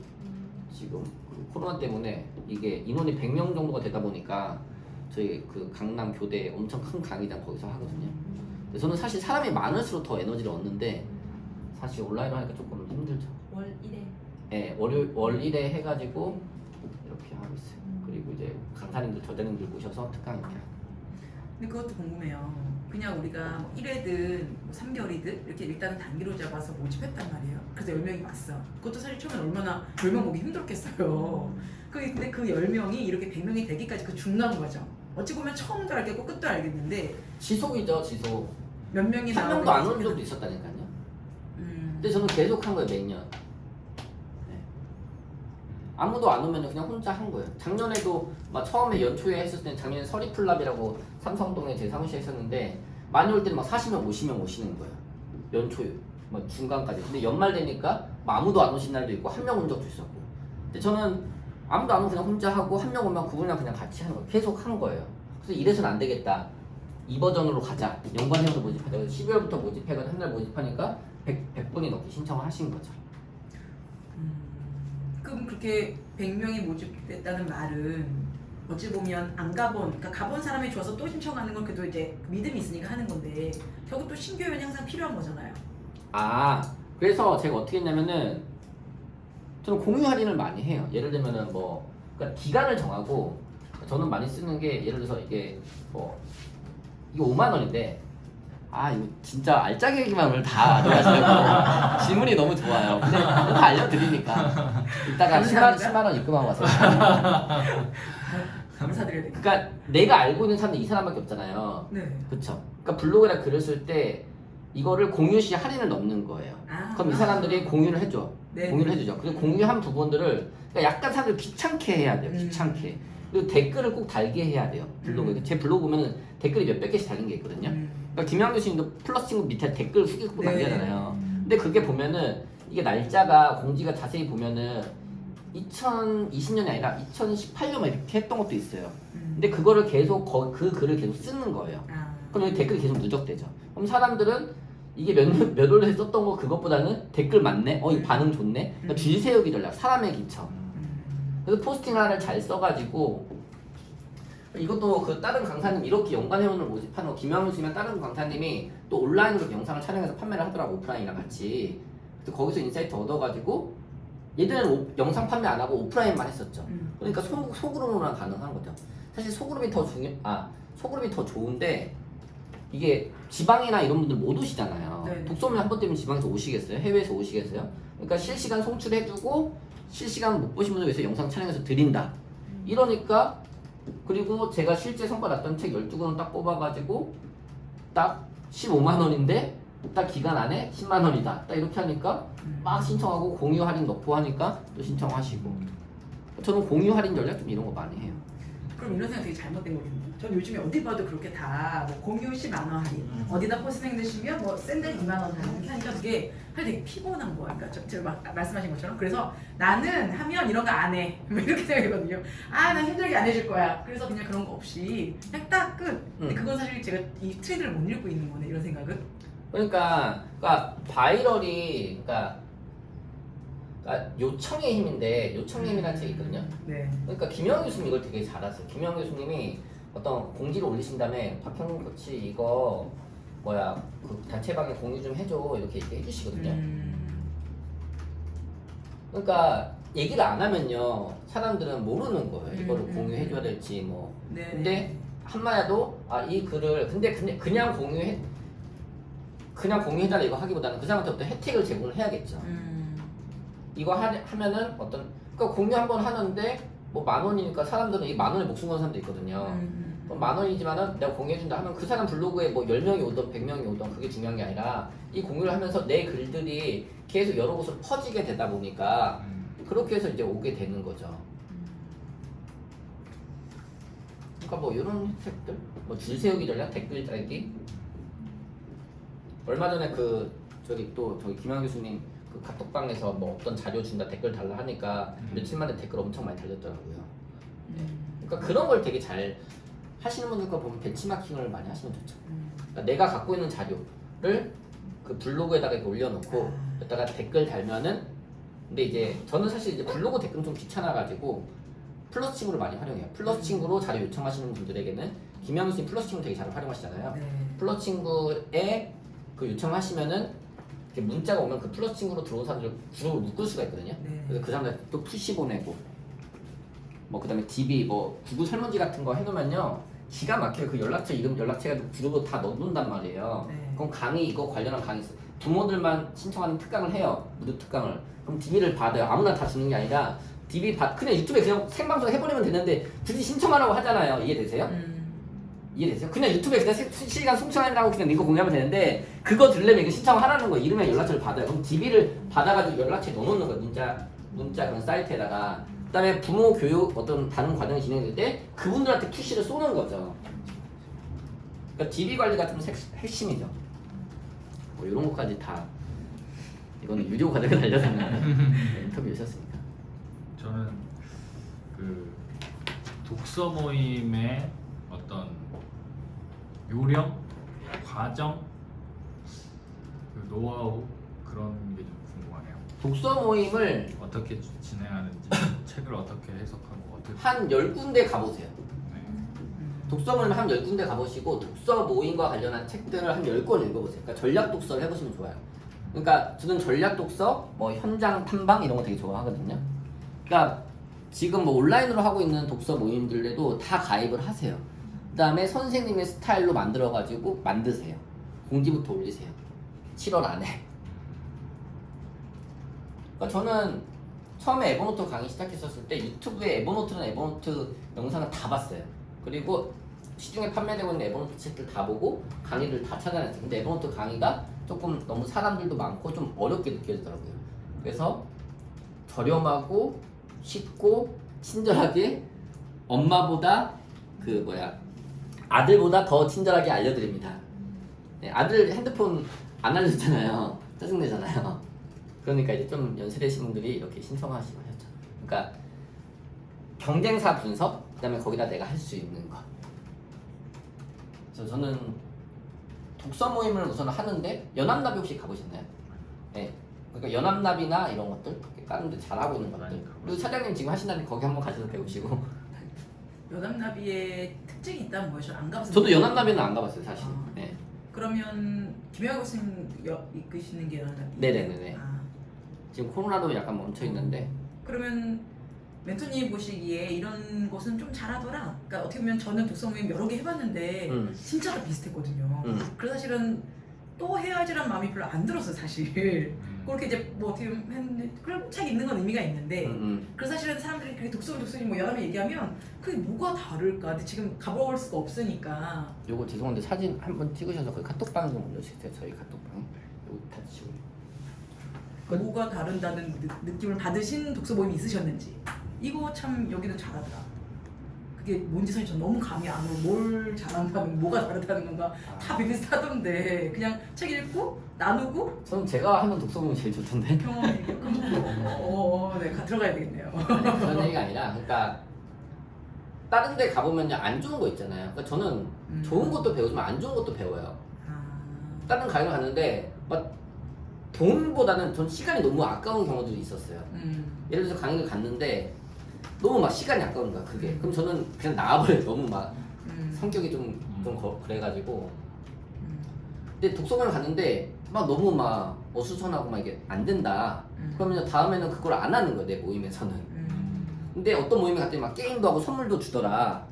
지금 그 코로나 때문에 이게 인원이 100명 정도가 되다 보니까 저희 그 강남 교대 엄청 큰 강의장 거기서 하거든요. 근데 저는 사실 사람이 많을수록 더 에너지를 얻는데 사실 온라인으로 하니까 조금 힘들죠. 월 1회 네, 월일에 해가지고 이렇게 하고 있어요. 그리고 이제 강사님들, 저자님들 모셔서 특강 이렇게 하고. 근데 그것도 궁금해요. 그냥 우리가 뭐 1회든 뭐 3개월이든 이렇게 일단은 단기로 잡아서 모집했단 말이에요. 그래서 10명이 왔어. 그것도 사실 처음엔 얼마나 10명 보기 힘들었겠어요. 근데 그 10명이 이렇게 100명이 되기까지 그 중간 과정. 어찌 보면 처음도 알겠고 끝도 알겠는데 지속이죠, 지속. 몇 명이 한 나오고 명도 안 오는 이제 적도 있었다니까요. 음. 근데 저는 계속 한 거예요, 매년. 네. 아무도 안 오면 그냥 혼자 한 거예요. 작년에도 막 처음에 연초에 했을 때는 작년에 서리플랍이라고 삼성동에 제 사무실에 했었는데 많이 올 때는 막 40명, 50명 오시는 거예요. 연초에. 막 중간까지. 근데 연말 되니까 뭐 아무도 안 오신 날도 있고 한 명 온 적도 있었고. 근데 저는 아무도 안 오면 그냥 혼자 하고 한 명 오면 그분이랑 그냥 같이 하는 거예요. 계속 한 거예요. 그래서 이래서는 안 되겠다. 이 버전으로 가자. 연관형으로 모집하자. 그래서 12월부터 모집해가지고 한 달 모집하니까 100분이 넘게 신청을 하신 거죠. 그럼 그렇게 100명이 모집됐다는 말은 어찌 보면 안 가본, 그러니까 가본 사람이 좋아서 또 신청하는 건 그래도 이제 믿음이 있으니까 하는 건데 결국 또 신규회원이 항상 필요한 거잖아요. 아, 그래서 제가 어떻게 했냐면은 저는 공유 할인을 많이 해요. 예를 들면은 뭐 그러니까 기간을 정하고 저는 많이 쓰는 게 예를 들어서 이게 뭐 이거 5만 원인데 아 이거 진짜 알짜게 얘기만 오늘 다 들어가시려고 질문이 너무 좋아요. 근데 다 알려드리니까 이따가 10만 원 입금하고 와서 감사드려야 되겠다. 그러니까 내가 알고 있는 사람은 이 사람밖에 없잖아요. 네. 그쵸? 그러니까 블로그에다 글을 쓸 때 이거를 공유 시 할인을 넣는 거예요. 그럼 이 사람들이 공유를 해줘. 네. 공유를 해주죠. 그리고 공유한 부분들을 그러니까 약간 사람들 귀찮게 해야 돼요. 귀찮게. 그리고 댓글을 꼭 달게 해야 돼요. 블로그에. 제 블로그 보면은 댓글이 몇백 개씩 달린 게 있거든요. 그러니까 김양규 씨님도 플러스 친구 밑에 댓글 후기고 네. 남기잖아요. 근데 그게 보면은 이게 날짜가 공지가 자세히 보면은 2020년이 아니라 2018년에 이렇게 했던 것도 있어요. 근데 그거를 계속 그 글을 계속 쓰는 거예요. 그럼 여기 댓글이 계속 누적되죠. 그럼 사람들은 이게 몇 월에 썼던 거 그것보다는 댓글 많네? 이 반응 좋네? 그러니까 줄 세우기를 사람의 기쳐. 그래서 포스팅 하나를 잘 써가지고 이것도 그 다른 강사님 이렇게 연관회원을 모집하는 거 김양훈 씨면 다른 강사님이 또 온라인으로 영상을 촬영해서 판매를 하더라고 오프라인이랑 같이. 그래서 거기서 인사이트 얻어가지고 예전에는 영상 판매 안 하고 오프라인만 했었죠. 그러니까 소그룹으로만 가능한 거죠. 사실 소그룹이 더 좋은데 이게 지방이나 이런 분들 못 오시잖아요. 네. 독서모임 한 번 때문에 지방에서 오시겠어요? 해외에서 오시겠어요? 그러니까 실시간 송출해주고 실시간 못 보신 분들 위해서 영상 촬영해서 드린다. 이러니까 그리고 제가 실제 성과 났던 책 12권을 딱 뽑아가지고 딱 15만 원인데 딱 기간 안에 10만 원이다. 딱 이렇게 하니까 막 신청하고 공유 할인 넣고 하니까 또 신청하시고. 저는 공유 할인 전략 좀 이런 거 많이 해요. 그럼 이런 생각 되게 잘못된 거거든요. 전 요즘에 어디 봐도 그렇게 다뭐 공유 10만 원 할인, 어디다 포스팅 넣으시면 뭐 샌들 2만 원 할인 이렇게 하니까 그게 사실 되게 피곤한 거야. 그러니까 제가 말씀하신 것처럼 그래서 나는 하면 이런 거 안 해. 뭐 이렇게 생각했거든요. 난 힘들게 안 해줄 거야. 그래서 그냥 그런 거 없이 그냥 딱 끝. 근데 그건 사실 제가 이 트렌드를 못 읽고 있는 거네. 이런 생각은. 그러니까 바이럴이 그러니까 요청의 힘인데 요청의 힘이라는 책이 있거든요. 네. 그러니까 김영환 교수님 이걸 되게 잘하세요. 김영환 교수님이 어떤 공지를 올리신 다음에 박형근 코치 이거 그 단체방에 공유 좀 해줘 이렇게 해주시거든요. 그러니까 얘기를 안 하면요 사람들은 모르는 거예요. 이거를 공유해줘야 될지 뭐. 네. 근데 한마디도 이 글을 근데 그냥 공유해 그냥 공유해달라 이거 하기보다는 그 사람한테 어떤 혜택을 제공을 해야겠죠. 이거 하면은 어떤 그러니까 공유 한 번 하는데 뭐 10,000원이니까 사람들은 이 10,000원에 목숨 거는 사람도 있거든요. 그럼 10,000원이지만은 내가 공유해준다 하면 그 사람 블로그에 뭐 10명이 오든 100명이 오든 그게 중요한 게 아니라 이 공유를 하면서 내 글들이 계속 여러 곳으로 퍼지게 되다 보니까 그렇게 해서 이제 오게 되는 거죠. 그러니까 뭐 이런 혜택들, 뭐 줄 세우기 전략, 댓글 달기. 얼마 전에 그 저기 김한 교수님 그 카톡방에서 뭐 어떤 자료 준다 댓글 달라 하니까 며칠 만에 댓글 엄청 많이 달렸더라고요. 그러니까 그런 걸 되게 잘 하시는 분들 거 보면 벤치마킹을 많이 하시면 좋죠. 그러니까 내가 갖고 있는 자료를 그 블로그에다가 이렇게 올려놓고 여기다가 댓글 달면은 근데 이제 저는 사실 이제 블로그 댓글은 좀 귀찮아가지고 플러스 친구를 많이 활용해요. 플러스 친구로 자료 요청하시는 분들에게는 김현 교수님 플러스 친구 되게 잘 활용하시잖아요. 플러스 친구에 그 요청하시면은 이렇게 문자가 오면 그 플러스 친구로 들어온 사람들 주로 묶을 수가 있거든요. 그래서 그 사람들 또 푸시 보내고 뭐 그다음에 DB 뭐 구글 설문지 같은 거 해놓으면요 기가 막혀요. 그 연락처 이름 연락처가 주로 다 넣어놓는단 말이에요. 그럼 강의 이거 관련한 강의 부모들만 신청하는 특강을 해요. 무료 특강을. 그럼 DB를 받아요. 아무나 다 주는 게 아니라 DB 그냥 유튜브에 그냥 생방송 해버리면 되는데 굳이 신청하라고 하잖아요. 이해되세요? 이해되세요? 그냥 유튜브에 그냥 실시간 송출한다고 그냥 이거 공유하면 되는데 그거 들려면 이거 신청하라는 거예요. 이름에 연락처를 받아요. 그럼 DB를 받아가지고 연락처에 넣어놓는 거예요. 문자 그런 사이트에다가. 그다음에 부모 교육 어떤 다른 과정이 진행될 때 그분들한테 푸시를 쏘는 거죠. 그러니까 DB 관리가 좀 핵심이죠. 뭐 이런 것까지 다 이거는 유료 과정을 알려드리는 인터뷰였었으니까. 저는 그 독서 모임의 어떤 요령, 과정, 그 노하우 그런 게 좀 궁금하네요. 독서 모임을 어떻게 진행하는지, 책을 어떻게 해석하고 어떻게 한 10군데 가보세요. 네. 독서 모임 한 10군데 가보시고 독서 모임과 관련한 책들을 한 10권 읽어보세요. 그러니까 전략 독서를 해보시면 좋아요. 그러니까 저는 전략 독서, 뭐 현장 탐방 이런 거 되게 좋아하거든요. 그러니까 지금 뭐 온라인으로 하고 있는 독서 모임들에도 다 가입을 하세요. 그 다음에 선생님의 스타일로 만들어가지고 만드세요. 공지부터 올리세요. 7월 안에. 그러니까 저는 처음에 에버노트 강의 시작했었을 때 유튜브에 에버노트는 에버노트 영상을 다 봤어요. 그리고 시중에 판매되고 있는 에버노트 책들 다 보고 강의를 다 찾아냈어요. 근데 에버노트 강의가 조금 너무 사람들도 많고 좀 어렵게 느껴지더라고요. 그래서 저렴하고 쉽고 친절하게 엄마보다 아들보다 더 친절하게 알려드립니다. 네, 아들 핸드폰 안 알려줬잖아요. 짜증내잖아요. 그러니까 이제 좀 연세대신 분들이 이렇게 신청하시고 하셨죠. 그러니까 경쟁사 분석, 그다음에 거기다 내가 할 수 있는 것. 그래서 저는 독서 모임을 우선 하는데 연합나비 혹시 가보셨나요? 네. 그러니까 연합나비나 이런 것들 다른 데 잘하고 있는 것들. 그리고 차장님 지금 하신다는데 거기 한번 가셔서 배우시고. 연합나비의 특징이 있다면 뭐죠? 안 가봤어요. 저도 연합나비는 안 가봤어요 사실. 아. 네. 그러면 김혜아 교수님 이끄시는 게 연합나비? 네네네네. 아. 지금 코로나도 약간 멈춰 있는데. 그러면 멘토님 보시기에 이런 것은 좀 잘하더라. 그러니까 어떻게 보면 저는 독서 모임 여러 개 해봤는데 진짜 다 비슷했거든요. 그래서 사실은 또 해야지란 마음이 별로 안 들었어요 사실. 그렇게 이제 뭐 어떻게 했는데 그럼 책 읽는 건 의미가 있는데 그래서 사실은 사람들이 그렇게 독서님 뭐 연합에 얘기하면 그게 뭐가 다를까? 근데 지금 가볼 수가 없으니까. 요거 죄송한데 사진 한번 찍으셔서 거기 카톡방에 좀 올려주세요. 저희 카톡방에. 요거 다 지우고. 뭐가 다른다는 느낌을 받으신 독서 모임이 있으셨는지. 이거 참 여기도 잘하더라. 그게 뭔지 사실 전 너무 감이 안 오고 뭘 잘한다는 뭐가 다르다는 건가 다 비슷하던데 그냥 책 읽고 나누고 저는 제가 하는 독서 모임이 제일 좋던데. 경험 얘기하고 네 들어가야 되겠네요. 그런 얘기가 아니라 그러니까 다른 데 가보면요 안 좋은 거 있잖아요. 그러니까 저는 좋은 것도 배우지만 안 좋은 것도 배워요. 다른 강의를 갔는데 막 돈보다는 전 시간이 너무 아까운 경우들이 있었어요. 예를 들어서 강의를 갔는데 너무 막 시간이 아까운 거야 그게. 그럼 저는 그냥 나와버려요. 너무 막 성격이 좀 그래가지고. 근데 독서관을 갔는데 막 너무 막 어수선하고 막 이게 안 된다. 그러면 다음에는 그걸 안 하는 거야 내 모임에서는. 근데 어떤 모임에 갔더니 막 게임도 하고 선물도 주더라.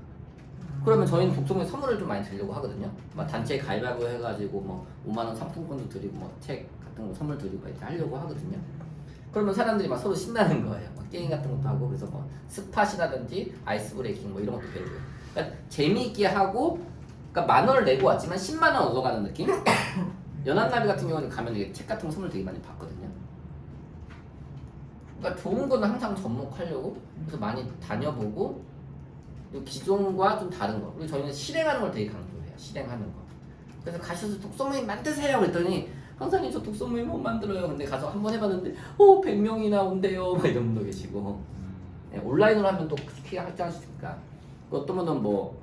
그러면 저희는 독서모임 선물을 좀 많이 드리려고 하거든요. 막 단체 가위바위보 해가지고 뭐 5만 원 상품권도 드리고 뭐 책 같은 거 선물 드리고 이렇게 하려고 하거든요. 그러면 사람들이 막 서로 신나는 거예요. 막 게임 같은 것도 하고 그래서 뭐 스팟이라든지 아이스 브레이킹 뭐 이런 것도 배우고요. 그러니까 재미있게 하고 그러니까 10,000원을 내고 왔지만 10만 원 얻어가는 느낌? 연합나비 같은 경우는 가면 이게 책 같은 거 선물 되게 많이 받거든요. 그러니까 좋은 거는 항상 접목하려고 그래서 많이 다녀보고 그리고 기존과 좀 다른 거 그리고 저희는 실행하는 걸 되게 강조해요. 실행하는 거. 그래서 가셔서 독서모임 만드세요 그랬더니 항상 저 독서모임 못 만들어요. 근데 가서 한번 해봤는데 100명이나 온대요 막 이런 분도 계시고 네, 온라인으로 하면 또 크게 할지 않으니까 어떤 분은 뭐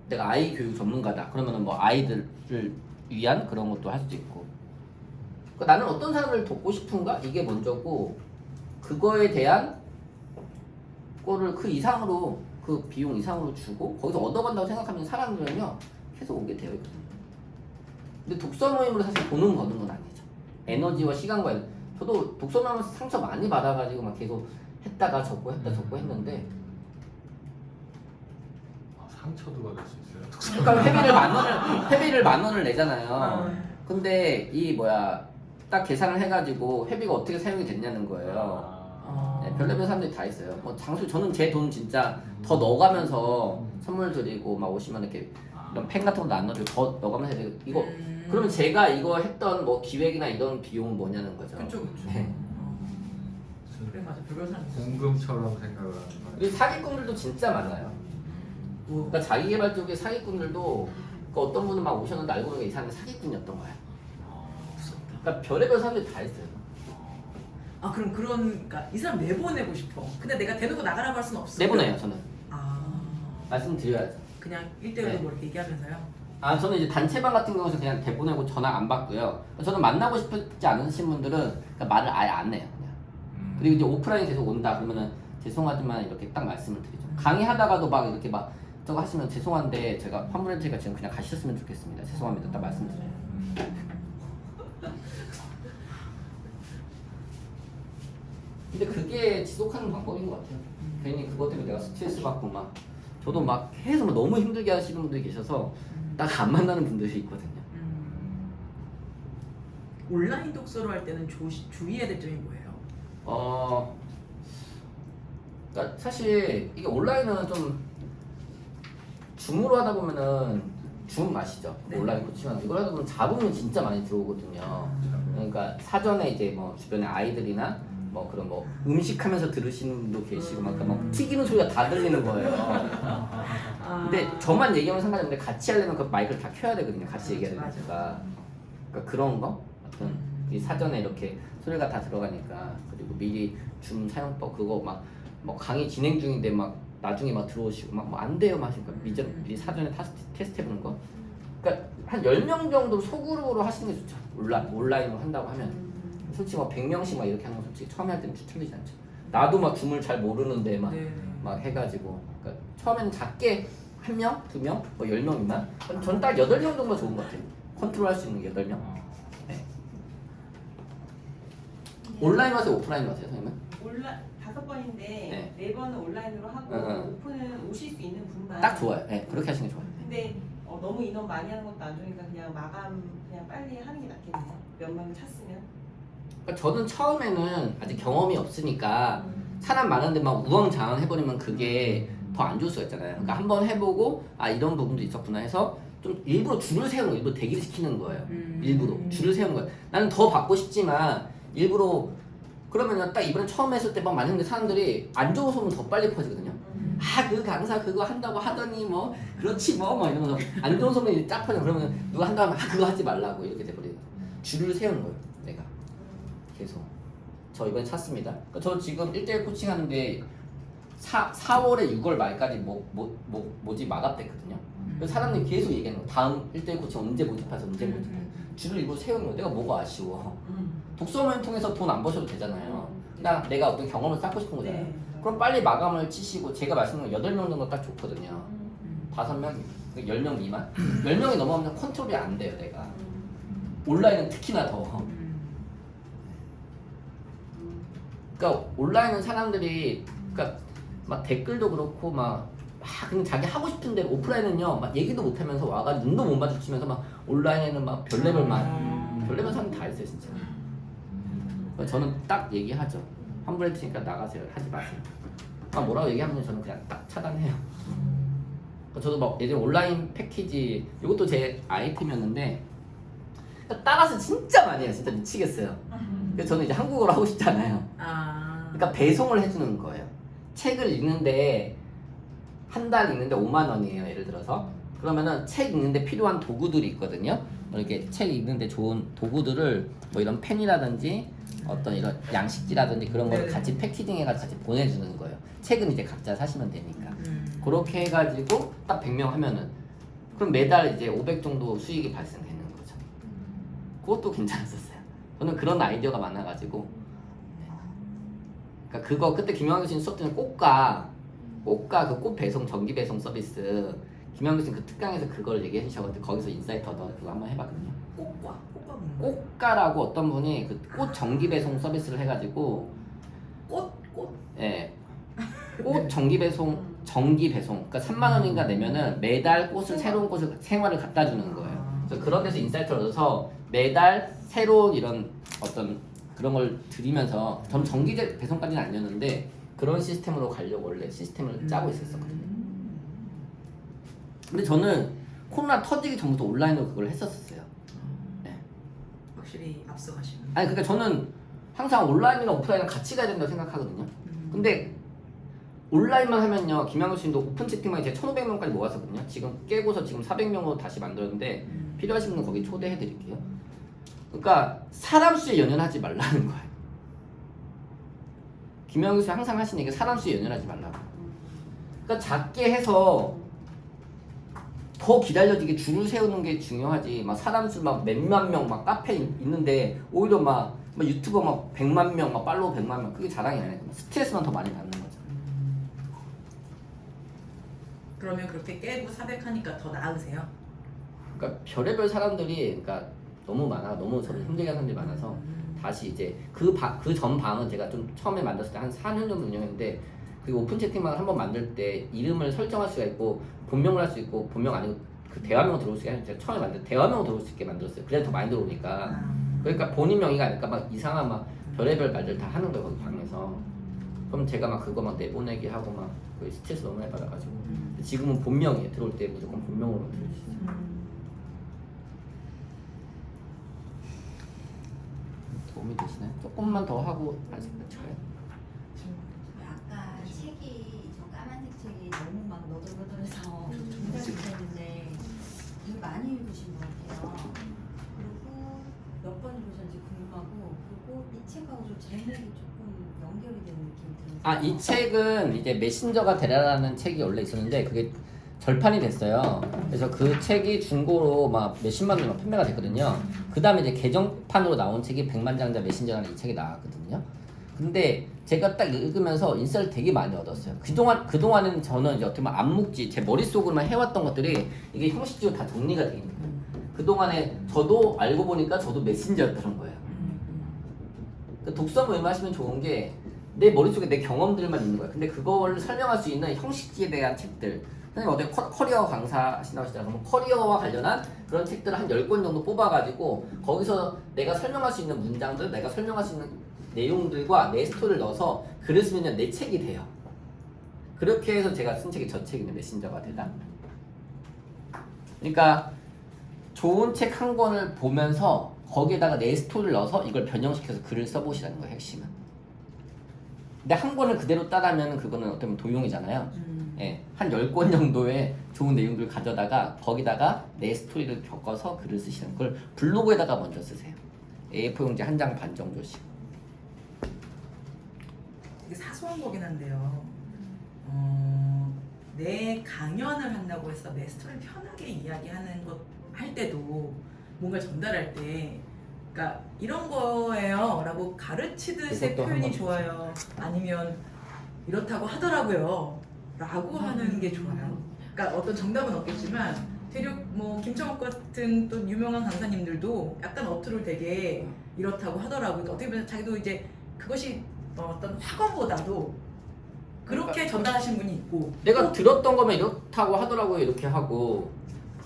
내가 아이 교육 전문가다 그러면은 뭐 아이들을 위한 그런 것도 할 수도 있고 그러니까 나는 어떤 사람을 돕고 싶은가 이게 먼저고 그거에 대한 거를 그 이상으로 그 비용 이상으로 주고 거기서 얻어간다고 생각하면 사람들은요 계속 오게 되어 있거든요. 근데 독서 모임으로 사실 돈은 버는 건 아니죠. 에너지와 시간과 저도 독서 모임에서 상처 많이 받아가지고 막 계속 했다가 접고 했는데 상처도 받을 수 있어요. 그러니까 회비를 10,000원을 내잖아요. 근데 이 딱 계산을 해가지고 회비가 어떻게 사용이 됐냐는 거예요. 네, 별의별 사람들이 다 있어요. 뭐 장수 저는 제 돈 진짜 더 넣어가면서 선물 드리고 막 오시면 이렇게 이런 펜 같은 것도 안 넣어주고 더 넣어가면서 해야 되고 이거 그러면 제가 이거 했던 뭐 기획이나 이런 비용은 뭐냐는 거죠. 그쵸. 네. 그래 맞아 별별 사람 있어. 공금처럼 생각을 하는 거예요. 그리고 사기꾼들도 진짜 많아요. 그러니까 자기개발 쪽에 사기꾼들도 그러니까 어떤 분은 막 오셨는데 알고 보니까 이 사람이 사기꾼이었던 거야. 무섭다. 그러니까 별의별 사람들이 다 있어요. 아 그럼 그러니까 이 사람 내보내고 싶어. 근데 내가 대놓고 나가라고 할 수는 없어. 내보내요 저는. 아 말씀드려야죠. 그냥 1대1로 네. 뭐 이렇게 얘기하면서요. 저는 이제 단체방 같은 경우는 그냥 대보내고 전화 안 받고요. 저는 만나고 싶지 않으신 분들은 그러니까 말을 아예 안 해요. 그냥. 그리고 이제 오프라인 계속 온다 그러면은 죄송하지만 이렇게 딱 말씀을 드리죠. 강의하다가도 막 이렇게 막 저거 하시면 죄송한데 제가 환불할 테니까 지금 그냥 가셨으면 좋겠습니다. 죄송합니다. 딱 말씀드려요. 근데 그게 지속하는 방법인 것 같아요. 괜히 그것 때문에 내가 스트레스 받고 막 저도 막 계속 막 너무 힘들게 하시는 분들이 계셔서 딱 안 만나는 분들이 있거든요. 온라인 독서로 할 때는 주의해야 될 점이 뭐예요? 그러니까 사실 이게 온라인은 좀 줌으로 하다 보면은 줌 아시죠? 네. 온라인 코칭하는 이걸 하다 보면 잡음이 진짜 많이 들어오거든요. 그러니까 사전에 이제 뭐 주변에 아이들이나 뭐 그런 뭐 음식하면서 들으시는 분도 계시고 막 튀기는 소리가 다 들리는 거예요. 근데 저만 얘기하면 상관이 없는데 같이 하려면 그 마이크를 다 켜야 되거든요. 같이 얘기해야 되니까. 그러니까 그런 거 어떤 이 사전에 이렇게 소리가 다 들어가니까 그리고 미리 줌 사용법 그거 막 뭐 강의 진행 중인데 막 나중에 막 들어오시고 막 뭐 안 돼요 막 하시니까 미리 사전에 테스트 해보는 거. 그러니까 한 10명 정도 소그룹으로 하시는 게 좋죠. 온라인으로 한다고 하면. 솔직히 막 100명씩 막 이렇게 하는 건 솔직히 처음에 할 때는 추천되지 않죠. 나도 막 줌을 잘 모르는데 막 해가지고 그러니까 처음에는 작게 1명, 2명, 뭐 10명 미만 저는 딱 8명 정도 좋은 것 같아요. 컨트롤 할 수 있는 게 8명. 네. 온라인 하세요? 오프라인 하세요? 선생님은? 5번인데 네. 4번은 온라인으로 하고 응. 오픈은 오실 수 있는 분만. 딱 좋아요. 네, 그렇게 하시는 게 좋아요. 근데 너무 인원 많이 하는 것도 안 좋으니까 그냥 마감 그냥 빨리 하는 게 낫겠네요. 몇 명 찼으면. 그러니까 저는 처음에는 아직 경험이 없으니까 사람 많은데 막 우왕좌왕 해버리면 그게 더 안 좋을 수가 있잖아요. 그러니까 한번 해보고 아 이런 부분도 있었구나 해서 좀 일부러 줄을 세우는 거, 일부러 대기를 시키는 거예요. 일부러 줄을 세우는 거예요. 나는 더 받고 싶지만 일부러 그러면 딱 이번에 처음 했을 때 막 만약에 사람들이 안 좋은 소문 더 빨리 퍼지거든요. 아 그 강사 그거 한다고 하더니 뭐 그렇지 뭐 이러면서 안 좋은 소문이 쫙 퍼져. 그러면 누가 한다고 하면 아 그거 하지 말라고 이렇게 돼버리고 줄을 세우는 거예요. 내가 계속 저 이번에 찼습니다. 그러니까 저 지금 1대1 코칭 하는데 4월에 6월 말까지 모집 마감됐거든요. 그래서 사람들이 계속 얘기하는 거예요. 다음 1대1 코칭 언제 모집하세요? 언제 모집하세요? 줄을 일부러 세우는 거예요. 내가 뭐가 아쉬워. 독서 모임 통해서 돈 안 버셔도 되잖아요. 그냥 내가 어떤 경험을 쌓고 싶은 거잖아요. 네. 그럼 빨리 마감을 치시고 제가 말씀드린 8명 정도 딱 좋거든요. 5명, 10명 미만? 10명이 넘어가면 컨트롤이 안 돼요, 내가. 온라인은 특히나 더. 그러니까 온라인은 사람들이 그러니까 막 댓글도 그렇고 막 막 그냥 자기 하고 싶은 대로 오프라인은요 막 얘기도 못하면서 와가 눈도 못 마주치면서 막 온라인에는 막 별레별 사람 다 있어요 진짜. 저는 딱 얘기하죠. 환불했으니까 나가세요. 하지 마세요. 뭐라고 얘기하면 저는 그냥 딱 차단해요. 저도 막 예전에 온라인 패키지 이것도 제 아이템이었는데 따라서 진짜 많이 해요. 진짜 미치겠어요. 근데 저는 이제 한국어로 하고 싶잖아요. 그러니까 배송을 해주는 거예요. 책을 읽는데 한 달 읽는데 5만 원이에요. 예를 들어서 그러면은 책 읽는데 필요한 도구들이 있거든요. 이렇게 책 읽는데 좋은 도구들을 뭐 이런 펜이라든지 어떤 이런 양식지라든지 그런 거를 같이 패키징해가지고 같이 보내주는 거예요. 책은 이제 각자 사시면 되니까. 그렇게 해가지고 딱 100명 하면은 그럼 매달 이제 500 정도 수익이 발생되는 거죠. 그것도 괜찮았었어요. 저는 그런 아이디어가 많아가지고. 그러니까 그거 그때 김영환 교수님 수업 때는 꽃가 그 꽃 배송 전기 배송 서비스 김영환 교수님 그 특강에서 그걸 얘기해 주셔가지고 거기서 인사이트 얻어 그거 한번 해봤거든요. 꽃가라고 어떤 분이 그 꽃 전기 배송 서비스를 해가지고 꽃 전기 배송 그러니까 3만 원인가 내면은 매달 새로운 꽃을 생화를 갖다 주는 거예요. 그래서 그런 데서 인사이트를 얻어서 매달 새로운 이런 어떤 그런 걸 드리면서 전 전기 배송까지는 아니었는데 그런 시스템으로 가려고 원래 시스템을 짜고 있었거든요. 근데 저는 코로나 터지기 전부터 온라인으로 그걸 했었어요. 네. 확실히 앞서가시는. 아니 그러니까 저는 항상 온라인이랑 오프라인이랑 같이 가야 된다고 생각하거든요. 근데 온라인만 하면요, 김양호 씨도 오픈 채팅방에 제가 1,500명까지 모았었거든요. 지금 깨고서 지금 400명으로 다시 만들었는데 필요하신 분 거기 초대해 드릴게요. 그러니까 사람 수에 연연하지 말라는 거예요. 김양호 씨 항상 하시는 얘기가 사람 수에 연연하지 말라고. 그러니까 작게 해서 더 기다려지게 줄을 세우는 게 중요하지. 막 사람 수 막 몇만 명 막 카페 있는데 오히려 막 유튜버 막 100만 명 막 팔로워 100만 명 그게 자랑이 아니에요. 스트레스만 더 많이 받는 거죠. 그러면 그렇게 깨고 400 하니까 더 나으세요? 그러니까 별의별 사람들이 그러니까 너무 많아. 너무 저를 힘들게 하는 사람들이 많아서 다시 이제 그 전 방은 제가 좀 처음에 만들었을 때 한 4년 정도 운영했는데 그 오픈 채팅방을 한번 만들 때 이름을 설정할 수가 있고 본명을 할 수 있고 본명 아니고 그 대화명으로 들어올 수 있게 제가 처음에 대화명으로 들어올 수 있게 만들었어요. 그래야 더 많이 들어오니까. 그러니까 본인 명의가 아니까 막 이상한 막 별의별 말들 다 하는 거예요 거기 방에서. 그럼 제가 막 그거 막 내보내기 하고 막 그 스트레스 너무 많이 받아가지고 지금은 본명이에요. 들어올 때 무조건 본명으로 들어올 수 있어요. 도움이 되시나요? 조금만 더 하고 아직 쳐요. 아까 책이 저 까만색 책이 너무 막 너덜너덜해서 긴장했는데 되게 많이 읽으신 것 같아요. 그리고 몇 번 읽으셨는지 궁금하고 그리고 이 책하고 좀 제목이 조금 연결이 되는 느낌이 들어요. 이 책은 이제 메신저가 되라라는 책이 원래 있었는데 그게 절판이 됐어요. 그래서 그 책이 중고로 막 몇십만 원이 판매가 됐거든요. 그 다음에 이제 개정판으로 나온 책이 100만장자 메신저라는 이 책이 나왔거든요. 근데 제가 딱 읽으면서 인사를 되게 많이 얻었어요. 그동안에는 저는 이제 어떻게 보면 암묵지, 제 머릿속으로만 해왔던 것들이 이게 형식적으로 다 정리가 되어 있는 거예요. 그동안에 저도 알고 보니까 저도 메신저였던 거예요. 그 독서 모임 하시면 좋은 게 내 머릿속에 내 경험들만 있는 거예요. 근데 그걸 설명할 수 있는 형식지에 대한 책들. 선생님 어제 커리어 강사 하신다고 하시잖아요. 그럼 커리어와 관련한 그런 책들을 한 10권 정도 뽑아가지고 거기서 내가 설명할 수 있는 문장들, 내가 설명할 수 있는 내용들과 내 스토리를 넣어서 글을 쓰면 내 책이 돼요. 그렇게 해서 제가 쓴 책이 저 책이네. 메신저가 되다. 그러니까 좋은 책 한 권을 보면서 거기에다가 내 스토리를 넣어서 이걸 변형시켜서 글을 써보시라는 거예요. 핵심은. 근데 한 권을 그대로 따라하면 그거는 어떻게 보면 도용이잖아요. 예, 한 10권 정도의 좋은 내용들을 가져다가 거기다가 내 스토리를 겪어서 글을 쓰시는 걸 블로그에다가 먼저 쓰세요. A4 용지 한 장 반 정도씩. 되게 사소한 거긴 한데요. 내 강연을 한다고 해서 내 스토리를 편하게 이야기하는 것 할 때도 뭔가 전달할 때 그러니까 이런 거예요 라고 가르치듯의 그것도 표현이 한번 좋아요. 아니면 이렇다고 하더라고요 라고 하는 게 좋아요. 그러니까 어떤 정답은 없겠지만 대륙 뭐 김철욱 같은 또 유명한 강사님들도 약간 어투를 되게 이렇다고 하더라고요. 그러니까 어떻게 보면 자기도 이제 그것이 어떤 학원보다도 그렇게 전달하신 분이 있고 내가 들었던 거면 이렇다고 하더라고요. 이렇게 하고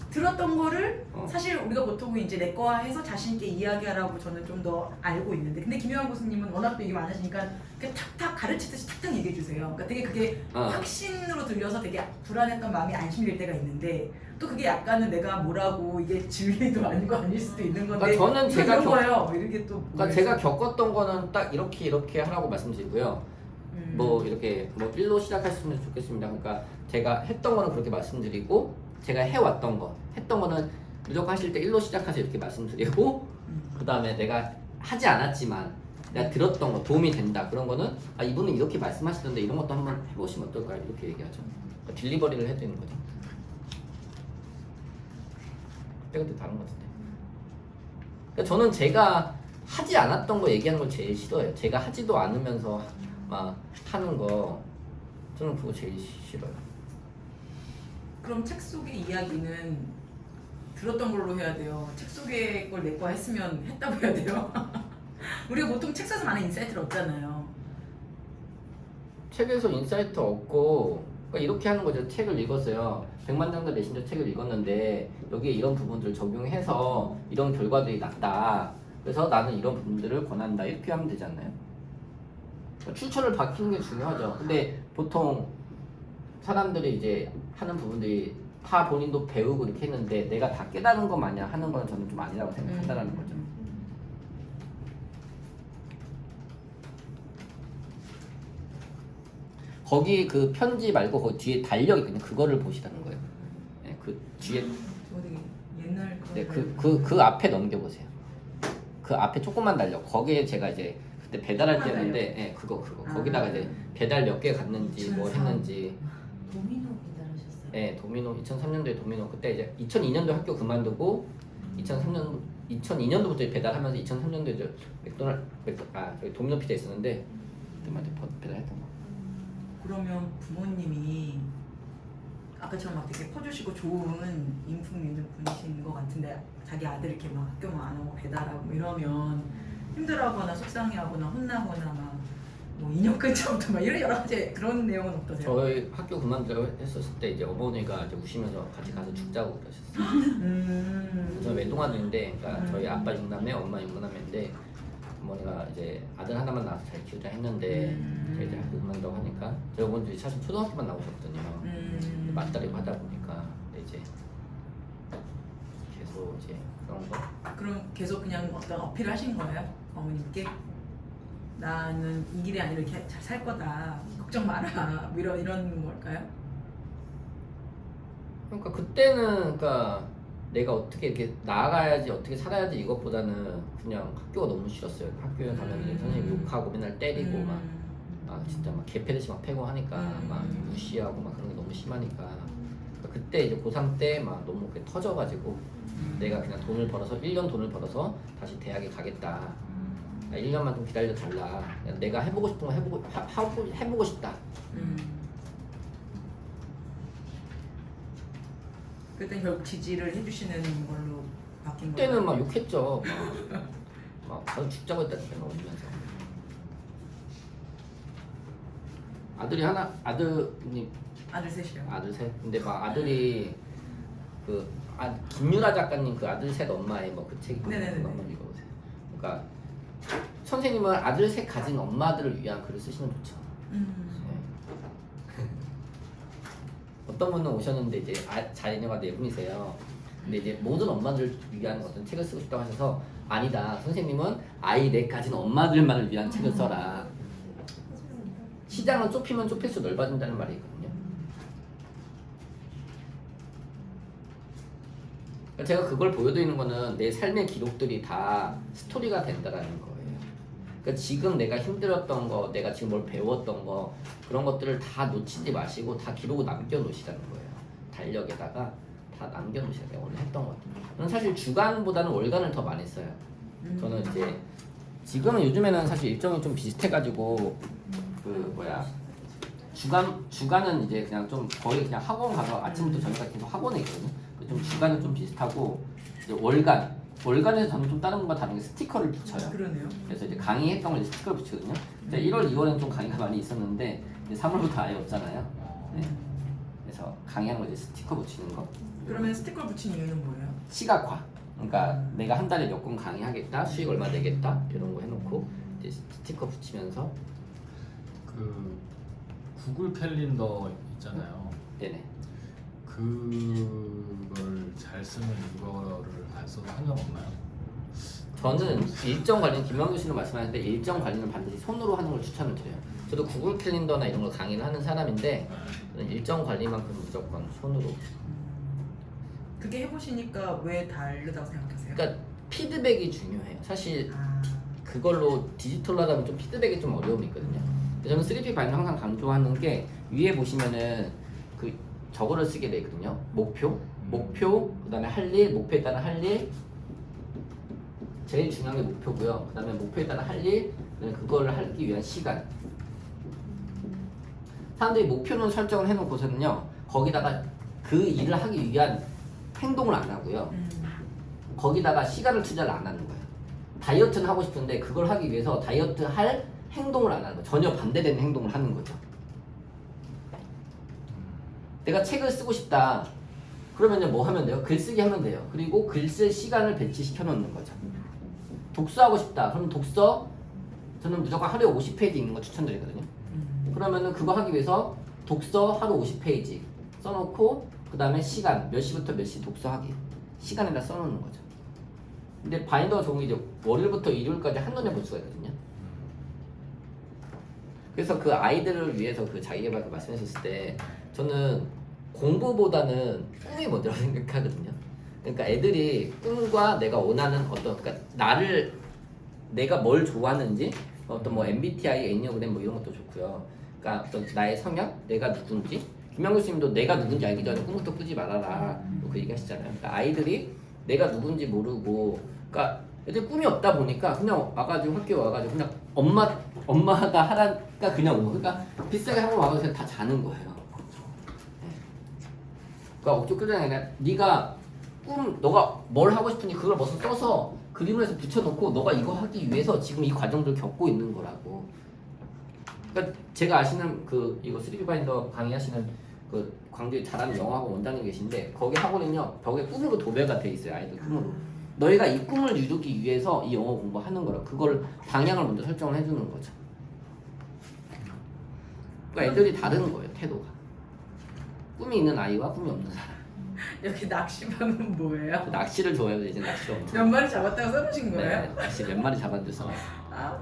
들었던 거를 어. 사실 우리가 보통 이제 내과해서 자신 있게 이야기하라고 저는 좀 더 알고 있는데 근데 김효환 교수님은 워낙 또 얘기 많으시니까 그냥 탁탁 가르치듯이 탁탁 얘기해 주세요. 그러니까 되게 그게 확신으로 들려서 되게 불안했던 마음이 안심될 때가 있는데 또 그게 약간은 내가 뭐라고 이게 진리도 아니고 아닐 수도 있는 건데 그러니까 저는 제가 이런 거예요. 이렇게 또 그러니까 제가 겪었던 거는 딱 이렇게 하라고 말씀드리고요. 뭐 이렇게 뭐 1로 시작하셨으면 좋겠습니다. 그러니까 제가 했던 거는 그렇게 말씀드리고 제가 해왔던 거 했던 거는 무조건 하실 때 1로 시작하세요 이렇게 말씀드리고 그 다음에 내가 하지 않았지만 내가 들었던 거 도움이 된다 그런 거는 아 이분은 이렇게 말씀하시던데 이런 것도 한번 해보시면 어떨까요? 이렇게 얘기하죠. 그러니까 딜리버리를 해야 되는 거죠. 그때 다른 것 같은데. 그러니까 저는 제가 하지 않았던 거 얘기하는 걸 제일 싫어해요. 제가 하지도 않으면서 막 하는 거 저는 그거 제일 싫어요. 그럼 책 속의 이야기는 들었던 걸로 해야 돼요. 책 속의 걸 내과 했으면 했다고 해야 돼요. 우리가 보통 책 사서 많은 인사이트를 얻잖아요. 책에서 인사이트 얻고 그러니까 이렇게 하는 거죠. 책을 읽었어요. 100만 장도 메신저 책을 읽었는데 여기에 이런 부분들을 적용해서 이런 결과들이 났다. 그래서 나는 이런 부분들을 권한다. 이렇게 하면 되지 않나요? 그러니까 출처를 밝히는 게 중요하죠. 근데 보통 사람들이 이제 하는 부분들이 다 본인도 배우고 이렇게 했는데 내가 다 깨달은 것 마냥 하는 거는 저는 좀 아니라고 생각한다는 거죠. 거기 그 편지 말고 그 뒤에 달력 있거든요. 그거를 보시라는 거예요. 네, 그 뒤에 저거 되게 옛날 그런 네, 거. 그 앞에 넘겨보세요. 그 앞에 조그만 달력. 거기에 제가 이제 그때 배달할 때 했는데, 네, 그거. 거기다가 이제 배달 몇 개 갔는지 뭐 2003. 했는지. 도미노 배달하셨어요? 네, 도미노 2003년도에 도미노 그때 이제 2002년도 학교 그만두고 2002년도부터 배달하면서 2003년도에 이제 저희 도미노 피자 있었는데 그때만 배달했던 거. 그러면 부모님이 아까처럼 막 되게 퍼주시고 좋은 인품 있는 분이신 것 같은데 자기 아들 이렇게 막 학교만 안 오고 배달하고 뭐 이러면 힘들어하거나 속상해하거나 혼나거나 막 뭐 인연 끊자부터 막 이런 여러 가지 그런 내용은 어떠세요? 저희 학교 그만두려고 했었을 때 이제 어머니가 이제 우시면서 같이 가서 죽자고 그러셨어요. 저는 외동아들인데, 그러니까 저희 아빠 6남매, 엄마 6남매인데 어머니가 이제 아들 하나만 낳아서 잘 키우자 했는데 제가 이제 학교 그만두고 하니까 저희 어머니들이 사실 초등학교만 나오셨거든요. 맞다리고 하다 보니까 근데 이제 계속 이제 그런 거. 그럼 계속 그냥 어떤 어필을 하신 거예요? 어머님께? 나는 이 길이 아니라 이렇게 잘 살 거다. 걱정 마라. 뭐 이런 걸까요? 그러니까 그때는 그러니까 내가 어떻게 이렇게 나아가야지 어떻게 살아야지 이것보다는 그냥 학교가 너무 싫었어요. 학교에 가면 이제 선생님 욕하고 맨날 때리고 막 진짜 막 개패듯이 막 패고 하니까 막 무시하고 막 그런 게 너무 심하니까 그러니까 그때 이제 고3 때 막 너무 그게 터져가지고 내가 그냥 돈을 벌어서 1년 돈을 벌어서 다시 대학에 가겠다. 1년만 좀 기다려 달라. 내가 해보고 싶은 거 해보고 싶다. 그때 결국 지지를 해주시는 걸로 바뀐 거예요. 그때는 막 욕했죠. 막 바로 죽자고 했다니까 울면서. 아들이 아들 셋이요. 아들 셋. 근데 막 아들이 김유라 작가님 그 아들 셋 엄마의 뭐 그 책이 네네네. 그거 한번 읽어보세요. 그러니까 선생님은 아들 셋 가진 엄마들을 위한 글을 쓰시면 좋죠. 네. 어떤 분은 오셨는데 이제 자녀가 4분이세요. 근데 이제 모든 엄마들을 위한 어떤 책을 쓰고 싶다고 하셔서 아니다. 선생님은 아이 4 가진 엄마들만을 위한 책을 써라. 시장은 좁히면 좁힐수록 넓어진다는 말이 있거든요. 제가 그걸 보여드리는 거는 내 삶의 기록들이 다 스토리가 된다라는 거예요. 그러니까 지금 내가 힘들었던 거, 내가 지금 뭘 배웠던 거 그런 것들을 다 놓치지 마시고 다 기록을 남겨놓으시라는 거예요. 달력에다가 다 남겨놓으셔야 돼요. 오늘 했던 것들. 저는 사실 주간보다는 월간을 더 많이 써요. 저는 이제 지금은 요즘에는 사실 일정이 좀 비슷해가지고 주간은 이제 그냥 좀 거의 그냥 학원 가서 아침부터 저녁까지 계속 학원에 있거든요. 좀 주간은 좀 비슷하고 이제 월간에서 저는 좀 다른 것과 다른 게 스티커를 붙여요. 그러네요. 그래서 이제 강의했던 걸 이제 스티커를 붙이거든요. 1월, 2월에는 좀 강의가 많이 있었는데 근데 3월부터 아예 없잖아요. 네. 그래서 강의한 거 이제 스티커 붙이는 거. 그러면 스티커 붙인 이유는 뭐예요? 시각화. 그러니까 내가 한 달에 몇 건 강의하겠다, 수익 얼마 내겠다 이런 거 해놓고 이제 스티커 붙이면서 그 구글 캘린더 있잖아요. 네네. 그걸 잘 쓰면 이거를 안 써도 상관없나요? 저는 일정 관리, 김영 교수님 말씀하셨는데 일정 관리는 반드시 손으로 하는 걸 추천을 드려요. 저도 구글 캘린더나 이런 걸 강의를 하는 사람인데 저는 일정 관리만큼 무조건 손으로. 그게 해보시니까 왜 다르다고 생각하세요? 그러니까 피드백이 중요해요. 사실 아, 그걸로 디지털로 하다 보면 좀 피드백이 좀 어려움이 있거든요. 근데 저는 3P 바인더 항상 강조하는 게 위에 보시면은 그 저거를 쓰게 되거든요. 목표, 그다음에 할 일, 목표에 따른 할 일. 제일 중요한 게 목표고요. 그다음에 목표에 따른 할 일, 그다음에 그거를 하기 위한 시간. 사람들이 목표는 설정을 해놓고서는요, 거기다가 그 일을 하기 위한 행동을 안 하고요. 거기다가 시간을 투자를 안 하는 거예요. 다이어트는 하고 싶은데 그걸 하기 위해서 다이어트 할 행동을 안 하는 거예요. 전혀 반대되는 행동을 하는 거죠. 내가 책을 쓰고 싶다. 그러면요 뭐 하면 돼요? 글쓰기 하면 돼요. 그리고 글 쓸 시간을 배치시켜 놓는 거죠. 독서하고 싶다. 그럼 독서 저는 무조건 하루에 50페이지 읽는 거 추천드리거든요. 그러면은 그거 하기 위해서 독서 하루 50페이지 써놓고 그 다음에 시간 몇 시부터 몇 시 독서하기 시간에다 써놓는 거죠. 근데 바인더가 좋은 게 이제 월요일부터 일요일까지 한눈에 볼 수가 있거든요. 그래서 그 아이들을 위해서 그 자기개발 그 말씀하셨을 때 저는 공부보다는 꿈이 먼저라고 생각하거든요. 그러니까 애들이 꿈과 내가 원하는 어떤 그러니까 나를 내가 뭘 좋아하는지 어떤 뭐 MBTI, 애니어그램 뭐 이런 것도 좋고요. 그러니까 어떤 나의 성향, 내가 누군지 김영 교수님도 내가 누군지 알기 전에 꿈부터 꾸지 말아라 그 얘기 하시잖아요. 그러니까 아이들이 내가 누군지 모르고 그러니까 애들 꿈이 없다 보니까 그냥 와가지고 학교 와가지고 그냥 엄마가 하라니까 그냥 오고 그러니까 비싸게 한번 와가지고 그냥 다 자는 거예요. 그러니까 억지 끌자는 아니라 네가 너가 뭘 하고 싶은지 그걸 먼저 써서 그림을 해서 붙여놓고 너가 이거 하기 위해서 지금 이 과정들을 겪고 있는 거라고. 그러니까 제가 아시는 그 이거 3D 바인더 강의하시는 그 광주에 잘하는 영어학원 원장님 계신데 거기 학원은요 벽에 꿈으로 도배가 돼 있어요. 아이들 꿈으로. 너희가 이 꿈을 이루기 위해서 이 영어 공부하는 거라. 그걸 방향을 먼저 설정을 해주는 거죠. 그러니까 애들이 다른 거예요 태도가. 꿈이 있는 아이와 꿈이 없는 사람. 여기 낚시방은 뭐예요? 낚시를 좋아해서 이제 낚시를 엄청. 몇 마리 잡았다고 써놓으신 거예요? 네, 낚시 몇 마리 잡아줘서. 아,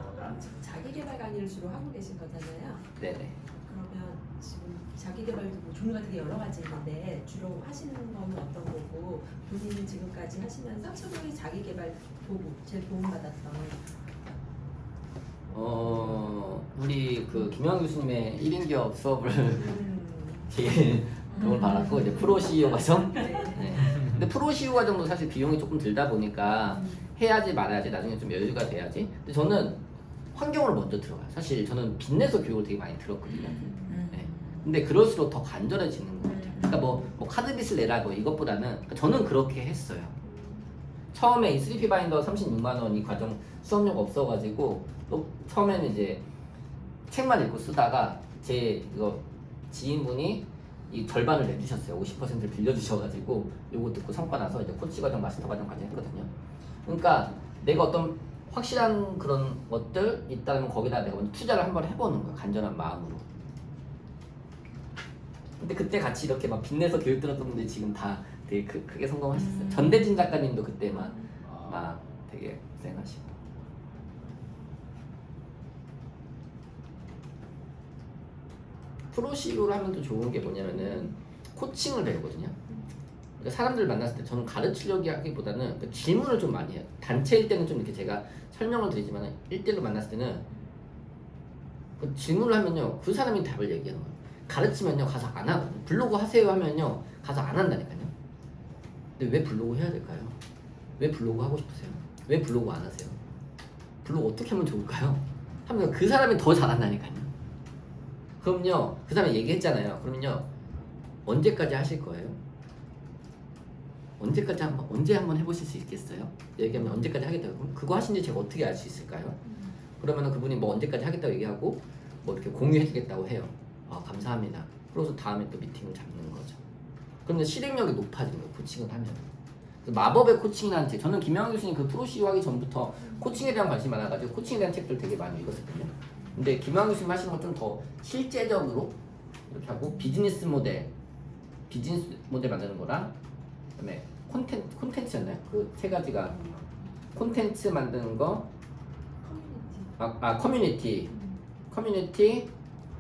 자기개발 강의를 주로 하고 계신 거잖아요. 네네. 그러면 지금 자기개발도 뭐 종류가 되게 여러 가지 있는데 주로 하시는 거는 어떤 거고 본인이 지금까지 하시면서 최고의 자기개발 도구, 제일 도움받았던 우리 그 김영 교수님의 1인 기업 수업을 제일 도움을 받았고 이제 프로 CEO 과정. 네. 근데 프로 CEO 과정도 사실 비용이 조금 들다 보니까 해야지 말아야지 나중에 좀 여유가 돼야지. 근데 저는 환경으로 먼저 들어가요. 사실 저는 빚내서 교육을 되게 많이 들었거든요. 네. 근데 그럴수록 더 간절해지는 것 같아요. 그러니까 뭐 카드빚을 내라 뭐 이것보다는 그러니까 저는 그렇게 했어요. 처음에 이 3P 바인더 36만 원 이 과정 수업료가 없어가지고 또 처음에는 이제 책만 읽고 쓰다가 제 이거 지인분이 이 절반을 내주셨어요. 50%를 빌려주셔가지고 요거 듣고 성과 나서 이제 코치 과정, 마스터 과정까지 했거든요. 그러니까 내가 어떤 확실한 그런 것들 있다면 거기다 내가 먼저 투자를 한번 해보는 거야. 간절한 마음으로. 근데 그때 같이 이렇게 막 빚내서 교육 들었던 분들이 지금 다 되게 크게 성공하셨어요. 전대진 작가님도 그때 막 되게 고생하시고. 프로 CEO를 하면 또 좋은 게 뭐냐면은 코칭을 배우거든요. 그러니까 사람들 만났을 때 저는 가르치려고 하기보다는 그 질문을 좀 많이 해요. 단체일 때는 좀 이렇게 제가 설명을 드리지만 1대1로 만났을 때는 그 질문을 하면요 그 사람이 답을 얘기하는 거예요. 가르치면요 가서 안 하거든요. 블로그 하세요 하면요 가서 안 한다니까요. 근데 왜 블로그 해야 될까요? 왜 블로그 하고 싶으세요? 왜 블로그 안 하세요? 블로그 어떻게 하면 좋을까요? 하면 그 사람이 더 잘한다니까요. 그럼요 그 사람이 얘기했잖아요. 그러면요 언제까지 하실 거예요? 언제 한번 해보실 수 있겠어요? 얘기하면 언제까지 하겠다고. 그럼 그거 하신지 제가 어떻게 알 수 있을까요? 그러면 그분이 뭐 언제까지 하겠다고 얘기하고 뭐 이렇게 공유해주겠다고 해요. 감사합니다. 그래서 다음에 또 미팅을 잡는 거죠. 그러면 실행력이 높아지는 거예요. 코칭을 하면. 그래서 마법의 코칭이라는 책, 저는 김영환 교수님 그 프로시오 하기 전부터 코칭에 대한 관심이 많아가지고 코칭에 대한 책들 되게 많이 읽었거든요. 근데 김영환 교수님 하시는 건 좀 더 실제적으로 이렇게 하고 비즈니스 모델 만드는 거랑 그다음에 콘텐츠였나요? 그 세 가지가 콘텐츠 만드는 거, 커뮤니티,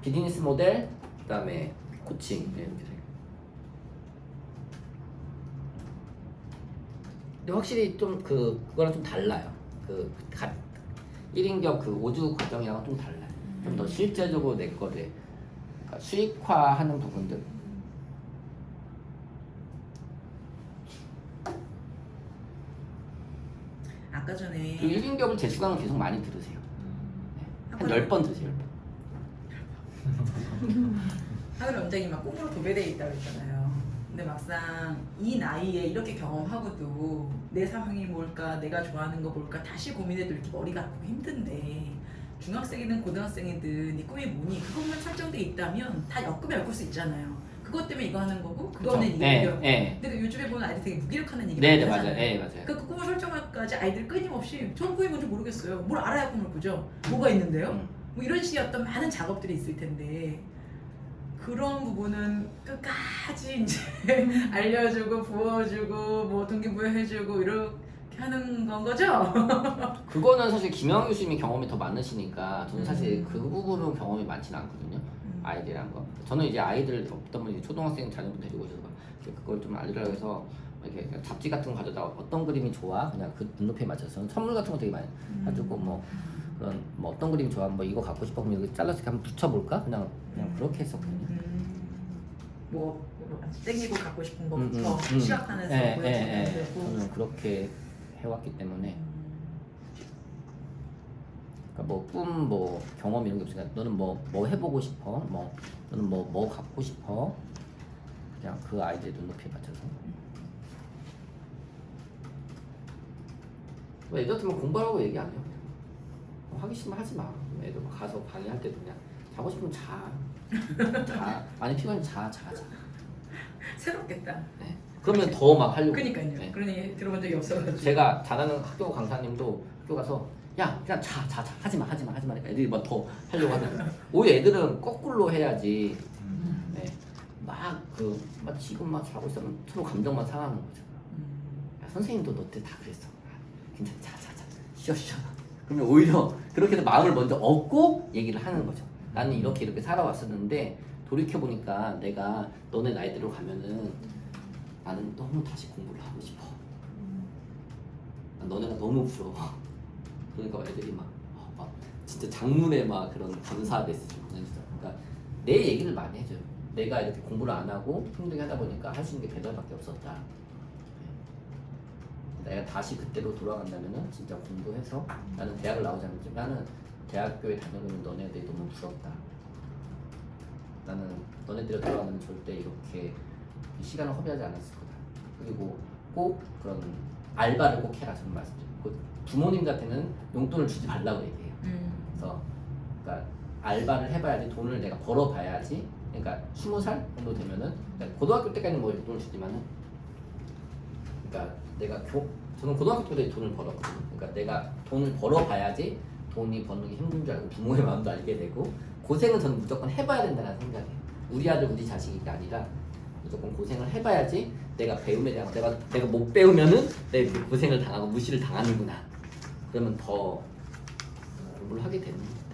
비즈니스 모델, 그다음에 코칭 이렇게 돼요. 근데 확실히 좀 그거랑 좀 달라요. 1인격 그 5주 과정이랑은 좀 달라요. 좀 더 실제적으로 내 거를 그러니까 수익화하는 부분들. 아까 전에 그 1인격을 재수강을 계속 많이 들으세요. 한 10번 들으세요. 10번. 하늘 원장이 막 꿈으로 도배되어 있다고 했잖아요. 근데 막상 이 나이에 이렇게 경험하고도 내 상황이 뭘까, 내가 좋아하는 거 뭘까 다시 고민해도 이렇게 머리가 아프고 힘든데 중학생이든 고등학생이든 네 꿈이 뭐니 그것만 설정돼 있다면 다 엮으면 엮을 수 있잖아요. 그것 때문에 이거 하는 거고 그거는 이거 하는 거고. 근데 요즘에 보는 아이들 되게 무기력하는 얘기 많이 맞아요. 하잖아요. 네, 맞아요. 그러니까 그 꿈을 설정할까지 아이들 끊임없이 전 꿈이 뭔지 모르겠어요. 뭘 알아야 꿈을 꾸죠. 뭐가 있는데요? 뭐 이런 식의 어떤 많은 작업들이 있을 텐데 그런 부분은 끝까지 이제 알려주고 부어주고 뭐 동기부여해주고 이렇게 하는 건 거죠? 그거는 사실 김영환 교수님이 경험이 더 많으시니까 저는 사실 그 부분은 경험이 많지는 않거든요. 아이들이란 거. 저는 이제 아이들 어떤 분이 초등학생 자녀분 데리고 오셔서 그걸 좀 알리려고 해서 이렇게 잡지 같은 거 가져다 어떤 그림이 좋아 그냥 그 눈높이에 맞춰서 선물 같은 거 되게 많이 가지고 뭐 그런 뭐 어떤 그림이 좋아 뭐 이거 갖고 싶어 그러면 이거 잘라서 이렇게 한번 붙여볼까 그냥 그렇게 했었거든요. 뭐 땡기고 갖고 싶은 거부터 시각화해서 보여주는 거고. 저는 그렇게 해왔기 때문에 그러니까 뭐 꿈 뭐 경험 이런 게 없으니까 너는 뭐 해보고 싶어 뭐 너는 뭐 갖고 싶어 그냥 그 아이들의 눈높이에 맞춰서. 뭐 애들 같으면 공부하라고 얘기 안 해요. 하기 싫으면 하지 마. 애들 가서 강의할 때도 그냥 자고 싶으면 자. 많이 피곤하면 자. 새롭겠다. 네. 그러면 더 막 하려고. 그러니까요. 네. 그런 얘기 들어본 적이 없어가지고. 제가 잘하는 학교 강사님도 학교 가서 야 그냥 자 하지마 그러니까 애들이 막 더 하려고 하더라고요. 오히려 애들은 거꾸로 해야지. 네. 막 지금 막 자고 있으면 서로 감정만 상하는 거죠. 야, 선생님도 너 때 다 그랬어. 괜찮아 자 쉬어. 그러면 오히려 그렇게 해서 마음을 먼저 얻고 얘기를 하는 거죠. 나는 이렇게 살아왔었는데 돌이켜보니까 내가 너네 나이대로 가면은 나는 너무 다시 공부를 하고 싶어. 너네가 너무 부러워. 그러니까 애들이 막 진짜 장문의 막 그런 감사 메시지 보내주죠. 그러니까 내 얘기를 많이 해줘요. 내가 이렇게 공부를 안 하고 힘들게 하다 보니까 할 수 있는 게 배달밖에 없었다. 내가 다시 그때로 돌아간다면은 진짜 공부해서 나는 대학을 나오지 않았지. 나는 대학교에 다녀보면 너네들이 너무 부럽다. 나는 너네들이 돌아가면 절대 이렇게 시간을 허비하지 않았을 거다. 그리고 꼭 그런 알바를 꼭 해라. 저는 말씀드리고 부모님한테는 용돈을 주지 말라고 얘기해요. 그래서 그러니까 알바를 해봐야지 돈을 내가 벌어봐야지. 그러니까 20살 정도 되면은 그러니까 고등학교 때까지는 뭐 용돈을 주지만은 그러니까 저는 고등학교 때 돈을 벌었거든요. 그러니까 내가 돈을 벌어봐야지 돈이 버는 게 힘든 줄 알고 부모의 마음도 알게 되고 고생은 저는 무조건 해봐야 된다는 생각이에요. 우리 아들 우리 자식이 아니라 무조건 고생을 해봐야지 내가 배움에 대한 내가 못 배우면은 내가 이렇게 고생을 당하고 무시를 당하는구나. 그러면 더 공부를 하게 되는 겁니다.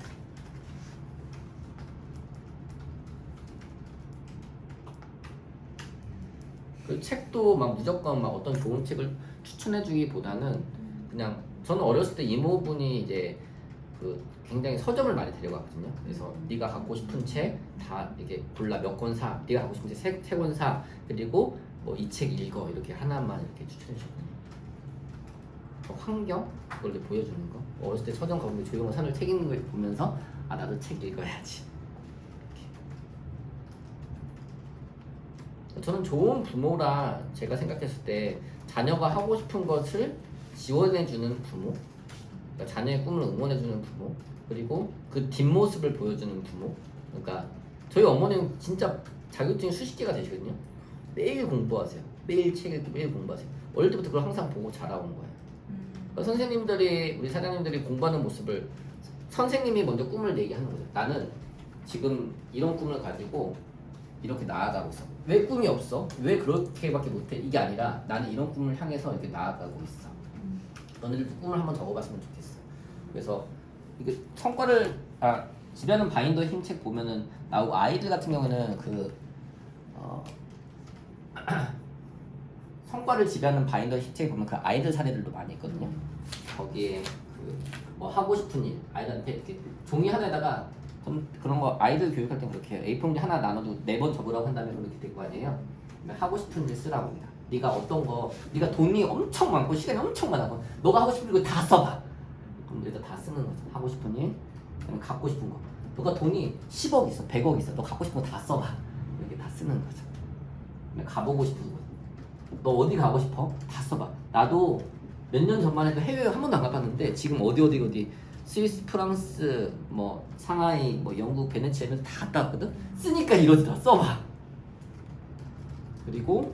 그 책도 막 무조건 막 어떤 좋은 책을 추천해주기보다는 그냥 저는 어렸을 때 이모분이 이제 그 굉장히 서점을 많이 데려갔거든요. 그래서 네가 갖고 싶은 책 다 이렇게 골라 몇 권 사. 네가 갖고 싶은 책 세 권 사. 그리고 뭐 이 책 읽어 이렇게 하나만 이렇게 추천해 주거든요. 환경 그걸 이렇게 보여주는 거. 어렸을 때 서점 가보면 조용한 산을 책 읽는 걸 보면서 아 나도 책 읽어야지. 이렇게. 저는 좋은 부모라 제가 생각했을 때 자녀가 하고 싶은 것을 지원해주는 부모, 그러니까 자녀의 꿈을 응원해주는 부모, 그리고 그 뒷모습을 보여주는 부모. 그러니까 저희 어머니는 진짜 자격증 수십 개가 되시거든요. 매일 공부하세요. 매일 책 읽고 매일 공부하세요. 어릴 때부터 그걸 항상 보고 자라온 거예요. 그러니까 선생님들이 우리 사장님들이 공부하는 모습을 선생님이 먼저 꿈을 내게 하는 거죠. 나는 지금 이런 꿈을 가지고 이렇게 나아가고 있어. 왜 꿈이 없어? 왜 그렇게밖에 못해? 이게 아니라 나는 이런 꿈을 향해서 이렇게 나아가고 있어. 너네들도 꿈을 한번 적어봤으면 좋겠어. 그래서 이게 성과를 지배하는 바인더 힘책 보면은 나오고 아이들 같은 경우는 성과를 지배하는 바인더 힘책 보면 그 아이들 사례들도 많이 있거든요. 거기에 뭐 하고 싶은 일 아이들한테 이렇게 종이 하나에다가 좀 그런 거 아이들 교육할 때 그렇게 해요. A4용지 하나 나눠도 4번 적으라고 한 다음에 그렇게 될 거 아니에요. 하고 싶은 일 쓰라고 합니다. 네가 어떤 거 네가 돈이 엄청 많고 시간이 엄청 많아고 너가 하고 싶은 거 다 써봐. 그럼 일단 다 쓰는 거죠. 하고 싶은 일, 그다음에 갖고 싶은 거. 너가 돈이 10억 있어, 100억 있어. 너 갖고 싶은 거 다 써봐. 이렇게 다 쓰는 거죠. 그다음에 가보고 싶은 거. 너 어디 가고 싶어? 다 써봐. 나도 몇 년 전만 해도 해외 한 번도 안 가봤는데 지금 어디 스위스, 프랑스, 뭐 상하이, 뭐 영국, 베네치아 이런 데다 갔다 왔거든? 쓰니까 이러더라. 써봐. 그리고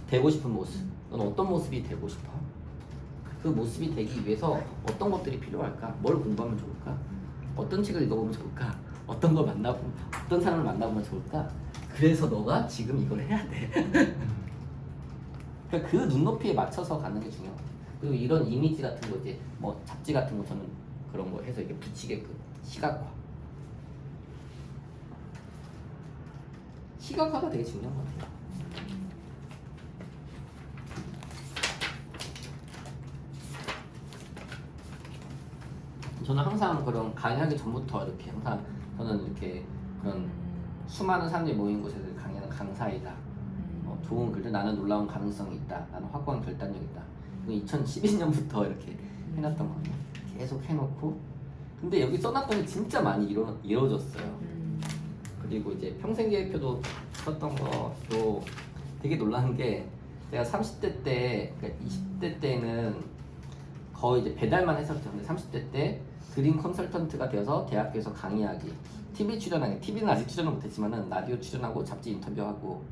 되고 싶은 모습. 넌 어떤 모습이 되고 싶어? 그 모습이 되기 위해서 어떤 것들이 필요할까? 뭘 공부하면 좋을까? 어떤 책을 읽어보면 좋을까? 어떤 걸 만나보면, 어떤 사람을 만나보면 좋을까? 그래서 너가 지금 이걸 해야 돼. 그러니까 그 눈높이에 맞춰서 가는 게 중요해요. 그리고 이런 이미지 같은 거 이제 뭐 잡지 같은 거 저는 그런 거 해서 이렇게 붙이게끔 시각화. 시각화가 되게 중요한 것 같아요. 저는 항상 그런 강의하기 전부터 이렇게 항상 저는 이렇게 그런 수많은 사람들이 모인 곳에서 강의하는 강사이다. 좋은 글들 나는 놀라운 가능성이 있다. 나는 확고한 결단력이 있다. 이거 2012년부터 이렇게 해놨던 거예요. 계속 해놓고 근데 여기 써놨더니 진짜 많이 이루어졌어요. 그리고 이제 평생계획표도 썼던 것도 되게 놀라는 게 제가 30대 때, 그러니까 20대 때는 거의 이제 배달만 했었죠. 근데 30대 때 드림 컨설턴트가 되어서 대학교에서 강의하기, TV 출연하기, TV는 아직 출연을 못했지만은 라디오 출연하고 잡지 인터뷰하고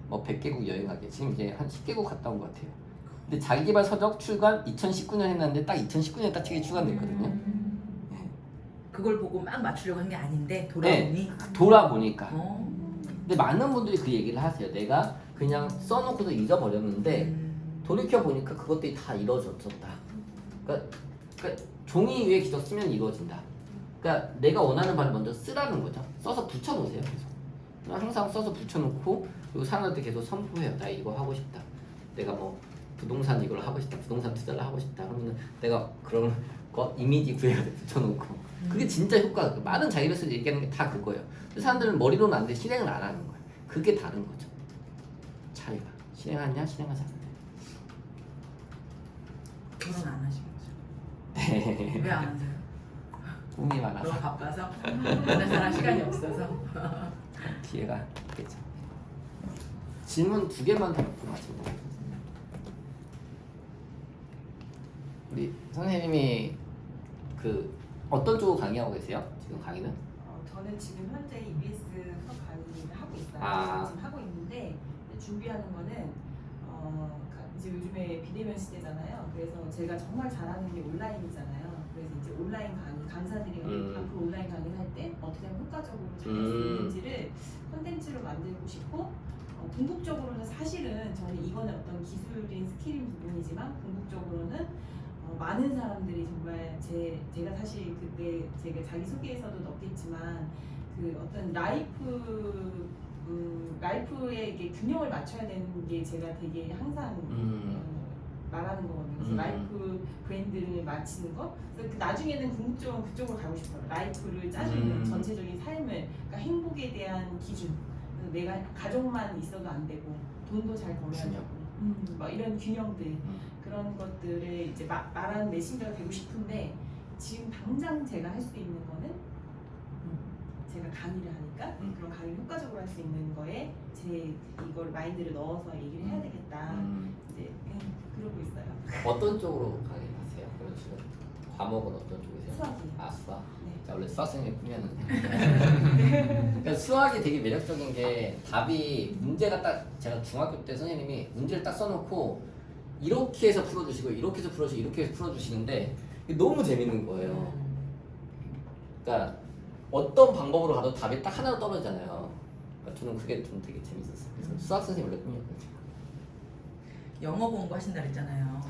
뭐 100개국 여행하기, 지금 이제 한 10개국 갔다 온 것 같아요. 근데 자기개발 서적 출간 2019년 했는데 딱 2019년에 딱 책이 출간됐거든요. 네. 그걸 보고 막 맞추려고 한 게 아닌데 돌아보니 돌아보니까. 근데 많은 분들이 그 얘기를 하세요. 내가 그냥 써놓고도 잊어버렸는데 돌이켜 보니까 그것들이 다 이루어졌다. 그러니까 종이 위에 계속 쓰면 이루어진다. 그러니까 내가 원하는 바를 먼저 쓰라는 거죠. 써서 붙여놓으세요. 계속. 항상 써서 붙여놓고 그리고 사람한테 계속 선포해요. 나 이거 하고 싶다. 내가 뭐 부동산 이걸 하고 싶다. 부동산 투자를 하고 싶다. 그러면 내가 그런 거 이미지 구해서 붙여놓고 그게 진짜 효과가 많은 자기로서 얘기하는 게 다 그거예요. 사람들은 머리로는 안 돼. 실행을 안 하는 거예요. 그게 다른 거죠. 차이가. 실행하냐 실행하지 않냐. 결혼 안 하신 거죠? 네. 왜 안 하세요? 꿈이 많아서 너무 바빠서? 만날 사람 시간이 없어서? 기회가 있겠죠. 질문 2개만 더 묻고 마치도록 하겠습니다. 우리 선생님이 그 어떤 쪽으로 강의하고 계세요? 지금 강의는? 저는 지금 현재 EBS 수업 강의를 하고 있어요. 아. 지금 하고 있는데 준비하는 거는 이제 요즘에 비대면 시대잖아요. 그래서 제가 정말 잘하는 게 온라인이잖아요. 그래서 이제 온라인 강의 강사들이 앞으로 온라인 강의를 할 때 어떻게 하면 효과적으로 잘할 수 있는지를 콘텐츠로 만들고 싶고 궁극적으로는 사실은 저는 이거는 어떤 기술인 스킬인 부분이지만 궁극적으로는 많은 사람들이 정말 제가 사실 그때 제가 자기소개에서도 넣겠지만 그 어떤 라이프의 이게 균형을 맞춰야 되는 게 제가 되게 항상 말하는 거거든요. 그래서 라이프 브랜드를 맞추는 거. 그래서 나중에는 궁극적으로 그쪽으로 가고 싶어요. 라이프를 짜주는 전체적인 삶을, 그러니까 행복에 대한 기준. 그래서 내가 가족만 있어도 안 되고 돈도 잘 벌어야 되고 뭐 이런 균형들. 그런 것들을 이제 말하는 메신저가 되고 싶은데 지금 당장 제가 할 수 있는 거는 제가 강의를 하니까 그런 강의를 효과적으로 할 수 있는 거에 제 이걸 마인드를 넣어서 얘기를 해야 되겠다. 이제 그러고 있어요. 어떤 쪽으로 강의하세요? 그런 식으로 과목은 어떤 쪽이세요? 수학이요. 아 수학. 네. 자, 원래 수학 선생님이 꿈이었는데. 그러니까 수학이 되게 매력적인 게 답이 문제가 딱 제가 중학교 때 선생님이 문제를 딱 써놓고 이렇게 해서 풀어주시고 이렇게 해서 풀어주시고 이렇게 해서 풀어주시는데 이게 너무 재밌는 거예요. 그러니까 어떤 방법으로 가도 답이 딱 하나로 떨어지잖아요. 그러니까 저는 그게 좀 되게 재밌었어요. 그래서 수학 선생님 원래 꿈이었거든요. 영어 공부하신다 그랬잖아요.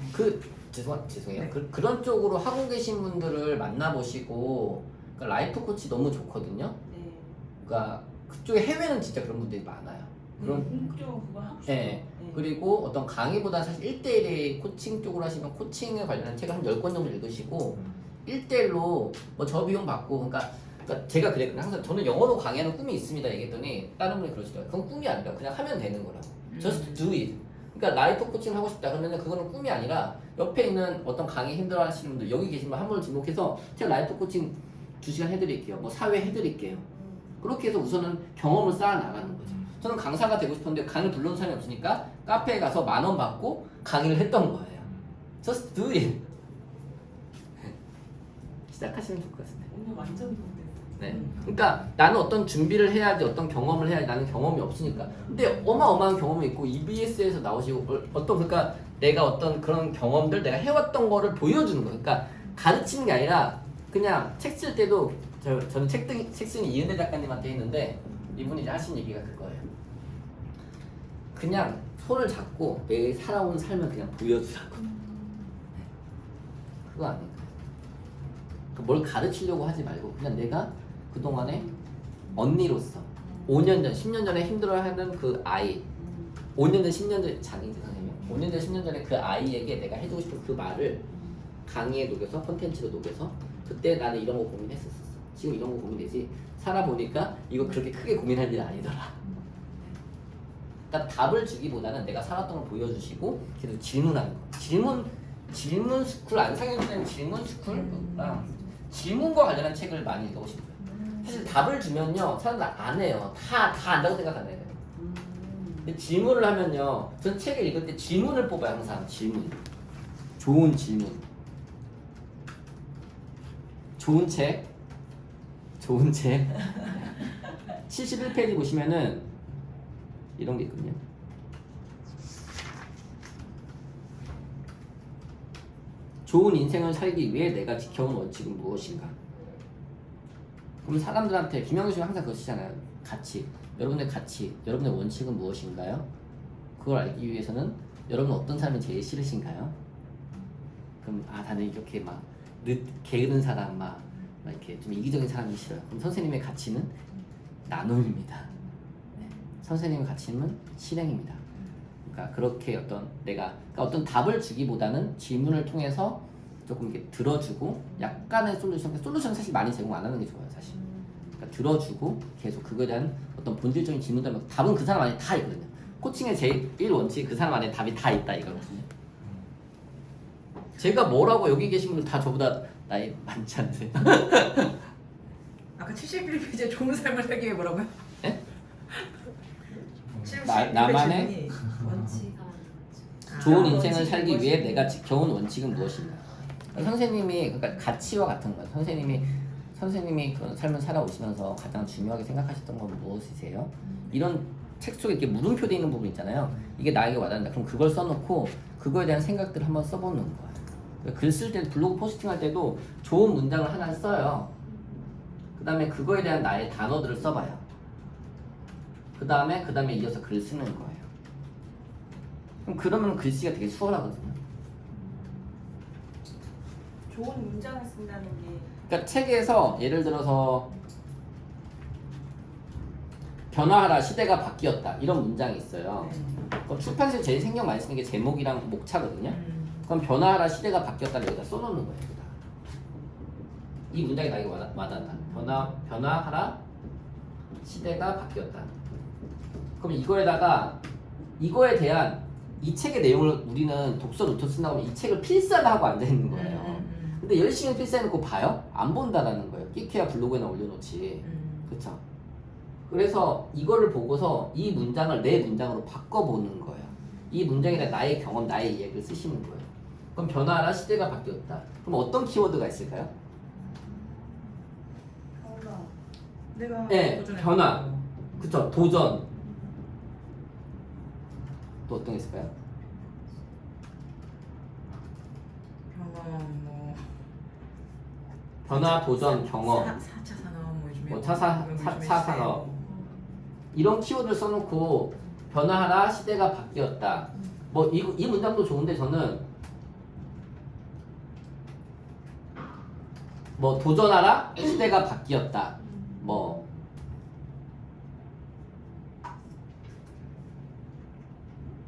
죄송해요. 네. 그런 쪽으로 하고 계신 분들을 만나보시고 그러니까 라이프 코치 너무 좋거든요. 네. 그러니까 그쪽에 해외는 진짜 그런 분들이 많아요. 그런 본격적으로 그거 하고 싶어요. 네. 그리고 어떤 강의보다 사실 1대1의 코칭 쪽으로 하시면 코칭에 관련한 책을 한 10권 정도 읽으시고 1대1로 뭐 저 비용 받고 그러니까 제가 그랬거든요. 항상 저는 영어로 강의하는 꿈이 있습니다 얘기했더니 다른 분이 그러시더라고요. 그건 꿈이 아니라 그냥 하면 되는 거라고. Just do it. 그러니까 라이프 코칭 하고 싶다 그러면 그거는 꿈이 아니라 옆에 있는 어떤 강의 힘들어 하시는 분들 여기 계신 분 한 분을 지목해서 제가 라이프 코칭 2시간 해드릴게요. 뭐 사회 해드릴게요. 그렇게 해서 우선은 경험을 쌓아 나가는 거죠. 저는 강사가 되고 싶었는데 강의 불러온 사람이 없으니까 카페에 가서 10,000원 받고 강의를 했던 거예요. Just do it. 시작하시면 좋을 것 같습니다. 오늘 완전 도움됐어요. 네. 그러니까 나는 어떤 준비를 해야지 어떤 경험을 해야지 나는 경험이 없으니까. 근데 어마어마한 경험이 있고 EBS에서 나오시고 그러니까 내가 어떤 그런 경험들 내가 해왔던 거를 보여주는 거. 그러니까 가르치는 게 아니라 그냥 책 쓸 때도 저는 책 쓰는 이은혜 작가님한테 했는데 이분이 이제 하신 얘기가 그거예요. 그냥 손을 잡고 매일 살아온 삶을 그냥 보여주라고. 그거 아닌가요? 뭘 가르치려고 하지 말고 그냥 내가 그동안에 언니로서 5년 전, 10년 전에 힘들어하는 그 아이 5년 전, 10년 전 장인지 선생님 5년 전, 10년 전에 그 아이에게 내가 해주고 싶은 그 말을 강의에 녹여서 콘텐츠로 녹여서 그때 나는 이런 거 고민했었어 지금 이런 거 고민되지 살아보니까 이거 그렇게 크게 고민할 일 아니더라. 그러니까 답을 주기보다는 내가 살았던 걸 보여주시고 계속 질문하는 거. 질문 스쿨 안상현 질문 스쿨랑 질문과 관련한 책을 많이 읽어보시는 거예요. 사실 답을 주면요 사람들 안 해요. 다 안다고 생각하네요. 근데 질문을 하면요 전 책을 읽을 때 질문을 뽑아요. 항상 질문. 좋은 질문. 좋은 책 71페이지 보시면은 이런 게 있거든요. 좋은 인생을 살기 위해 내가 지켜온 원칙은 무엇인가? 그럼 사람들한테 김영규 씨가 항상 그거 쓰잖아요. 가치. 여러분의 가치, 여러분의 원칙은 무엇인가요? 그걸 알기 위해서는 여러분은 어떤 사람이 제일 싫으신가요? 그럼 나는 이렇게 막 게으른 사람 막 이렇게 좀 이기적인 사람이 싫어요. 그럼 선생님의 가치는 나눔입니다. 네. 선생님의 가치는 실행입니다. 그러니까 그렇게 그러니까 어떤 답을 주기보다는 질문을 통해서 조금 이렇게 들어주고 약간의 솔루션은 사실 많이 제공 안 하는 게 좋아요, 사실. 그러니까 들어주고 계속 그거에 대한 어떤 본질적인 질문들 답은 그 사람 안에 다 있거든요. 코칭의 제1 원칙 그 사람 안에 답이 다 있다 이거거든요. 제가 뭐라고 여기 계신 분들 다 저보다 나이 많지 않으세요? 아까 71페이지에 좋은 삶을 살기 위해 뭐라고요? 네? 71페이지 나만의 질문이 원칙. 좋은 인생을 살기 위해 내가 지켜온 원칙은 무엇인가? 선생님이 그러니까 가치와 같은 거예요. 선생님이 그런 삶을 살아오시면서 가장 중요하게 생각하셨던 건 무엇이세요? 이런 책 속에 이렇게 물음표 돼 있는 부분 있잖아요. 이게 나에게 와닿는다. 그럼 그걸 써놓고 그거에 대한 생각들을 한번 써보는 거예요. 글 쓸 때 블로그 포스팅할 때도 좋은 문장을 하나 써요. 그 다음에 그거에 대한 나의 단어들을 써봐요. 그 다음에 이어서 글 쓰는 거예요. 그러면 글씨가 되게 수월하거든요. 좋은 문장을 쓴다는 게 그러니까 책에서 예를 들어서 변화하라 시대가 바뀌었다 이런 문장이 있어요. 그럼 출판사에 제일 신경 많이 쓰는 게 제목이랑 목차거든요. 그럼 변화하라 시대가 바뀌었다를 여기다 써놓는 거예요. 여기다. 이 문장이 나에게 와닿는다. 변화하라 시대가 바뀌었다. 그럼 이거에 대한 이 책의 내용을 우리는 독서 노트 쓴다고 하면 이 책을 필사를 하고 앉아있는 거예요. 근데 열심히 필사해놓고 봐요? 안 본다라는 거예요. 끼케야 블로그에나 올려놓지. 그쵸? 그래서 이거를 보고서 이 문장을 내 문장으로 바꿔보는 거예요. 이 문장에 대한 나의 경험, 나의 이야기를 쓰시는 거예요. 그럼 변화하라 시대가 바뀌었다. 그럼 어떤 키워드가 있을까요? 내가 네, 도전해 변화. 보고. 그쵸, 도전. 또 어떤 게 있을까요? 경험 뭐 변화, 도전, 경험. 4차 산업 뭐 요즘에 뭐 차 요즘에 산업. 이런 키워드를 써놓고 변화하라 시대가 바뀌었다. 뭐 이 문장도 좋은데 저는 뭐 도전하라 시대가 바뀌었다. 뭐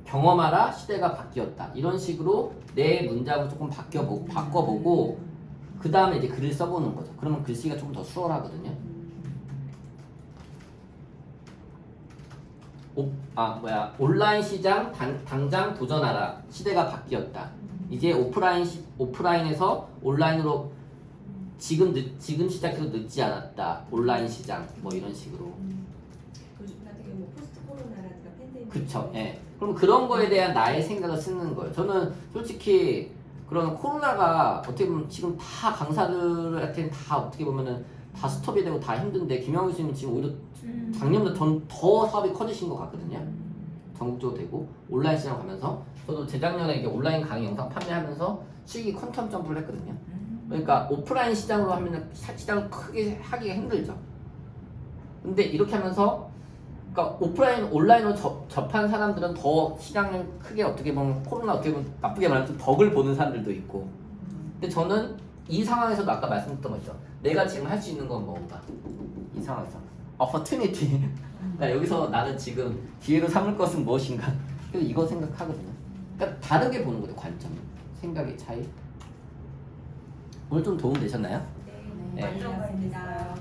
경험하라 시대가 바뀌었다. 이런 식으로 내 문장을 조금 바꿔보고 그 다음에 이제 글을 써보는 거죠. 그러면 글씨가 조금 더 수월하거든요. 온라인 시장 당장 도전하라. 시대가 바뀌었다. 이제 오프라인에서 온라인으로 지금 시작해도 늦지 않았다. 온라인 시장 뭐 이런 식으로. 그 나중에 뭐 포스트 코로나라든가 팬데믹. 그쵸. 예. 그럼 그런 거에 대한 나의 생각을 쓰는 거예요. 저는 솔직히 그런 코로나가 어떻게 보면 지금 다 강사들한테는 다 어떻게 보면은 다 스톱이 되고 다 힘든데 김영우 교수님은 지금 오히려 작년보다 더 사업이 커지신 것 같거든요. 전국적으로 되고 온라인 시장 가면서 저도 재작년에 이게 온라인 강의 영상 판매하면서 실기 퀀텀 점프를 했거든요. 그러니까 오프라인 시장으로 하면 시장을 크게 하기가 힘들죠. 근데 이렇게 하면서 그러니까 오프라인 온라인으로 접한 사람들은 더 시장을 크게 어떻게 보면 코로나 어떻게 보면 나쁘게 말하면 덕을 보는 사람들도 있고. 근데 저는 이 상황에서도 아까 말씀드렸던 거죠. 내가 지금 할 수 있는 건 뭔가 이 상황에서 opportunity. 그러니까 여기서 나는 지금 기회로 삼을 것은 무엇인가. 그래서 이거 생각하거든요. 그러니까 다르게 보는 거죠. 관점, 생각의 차이. 오늘 좀 도움 되셨나요? 네, 네. 만족했습니다.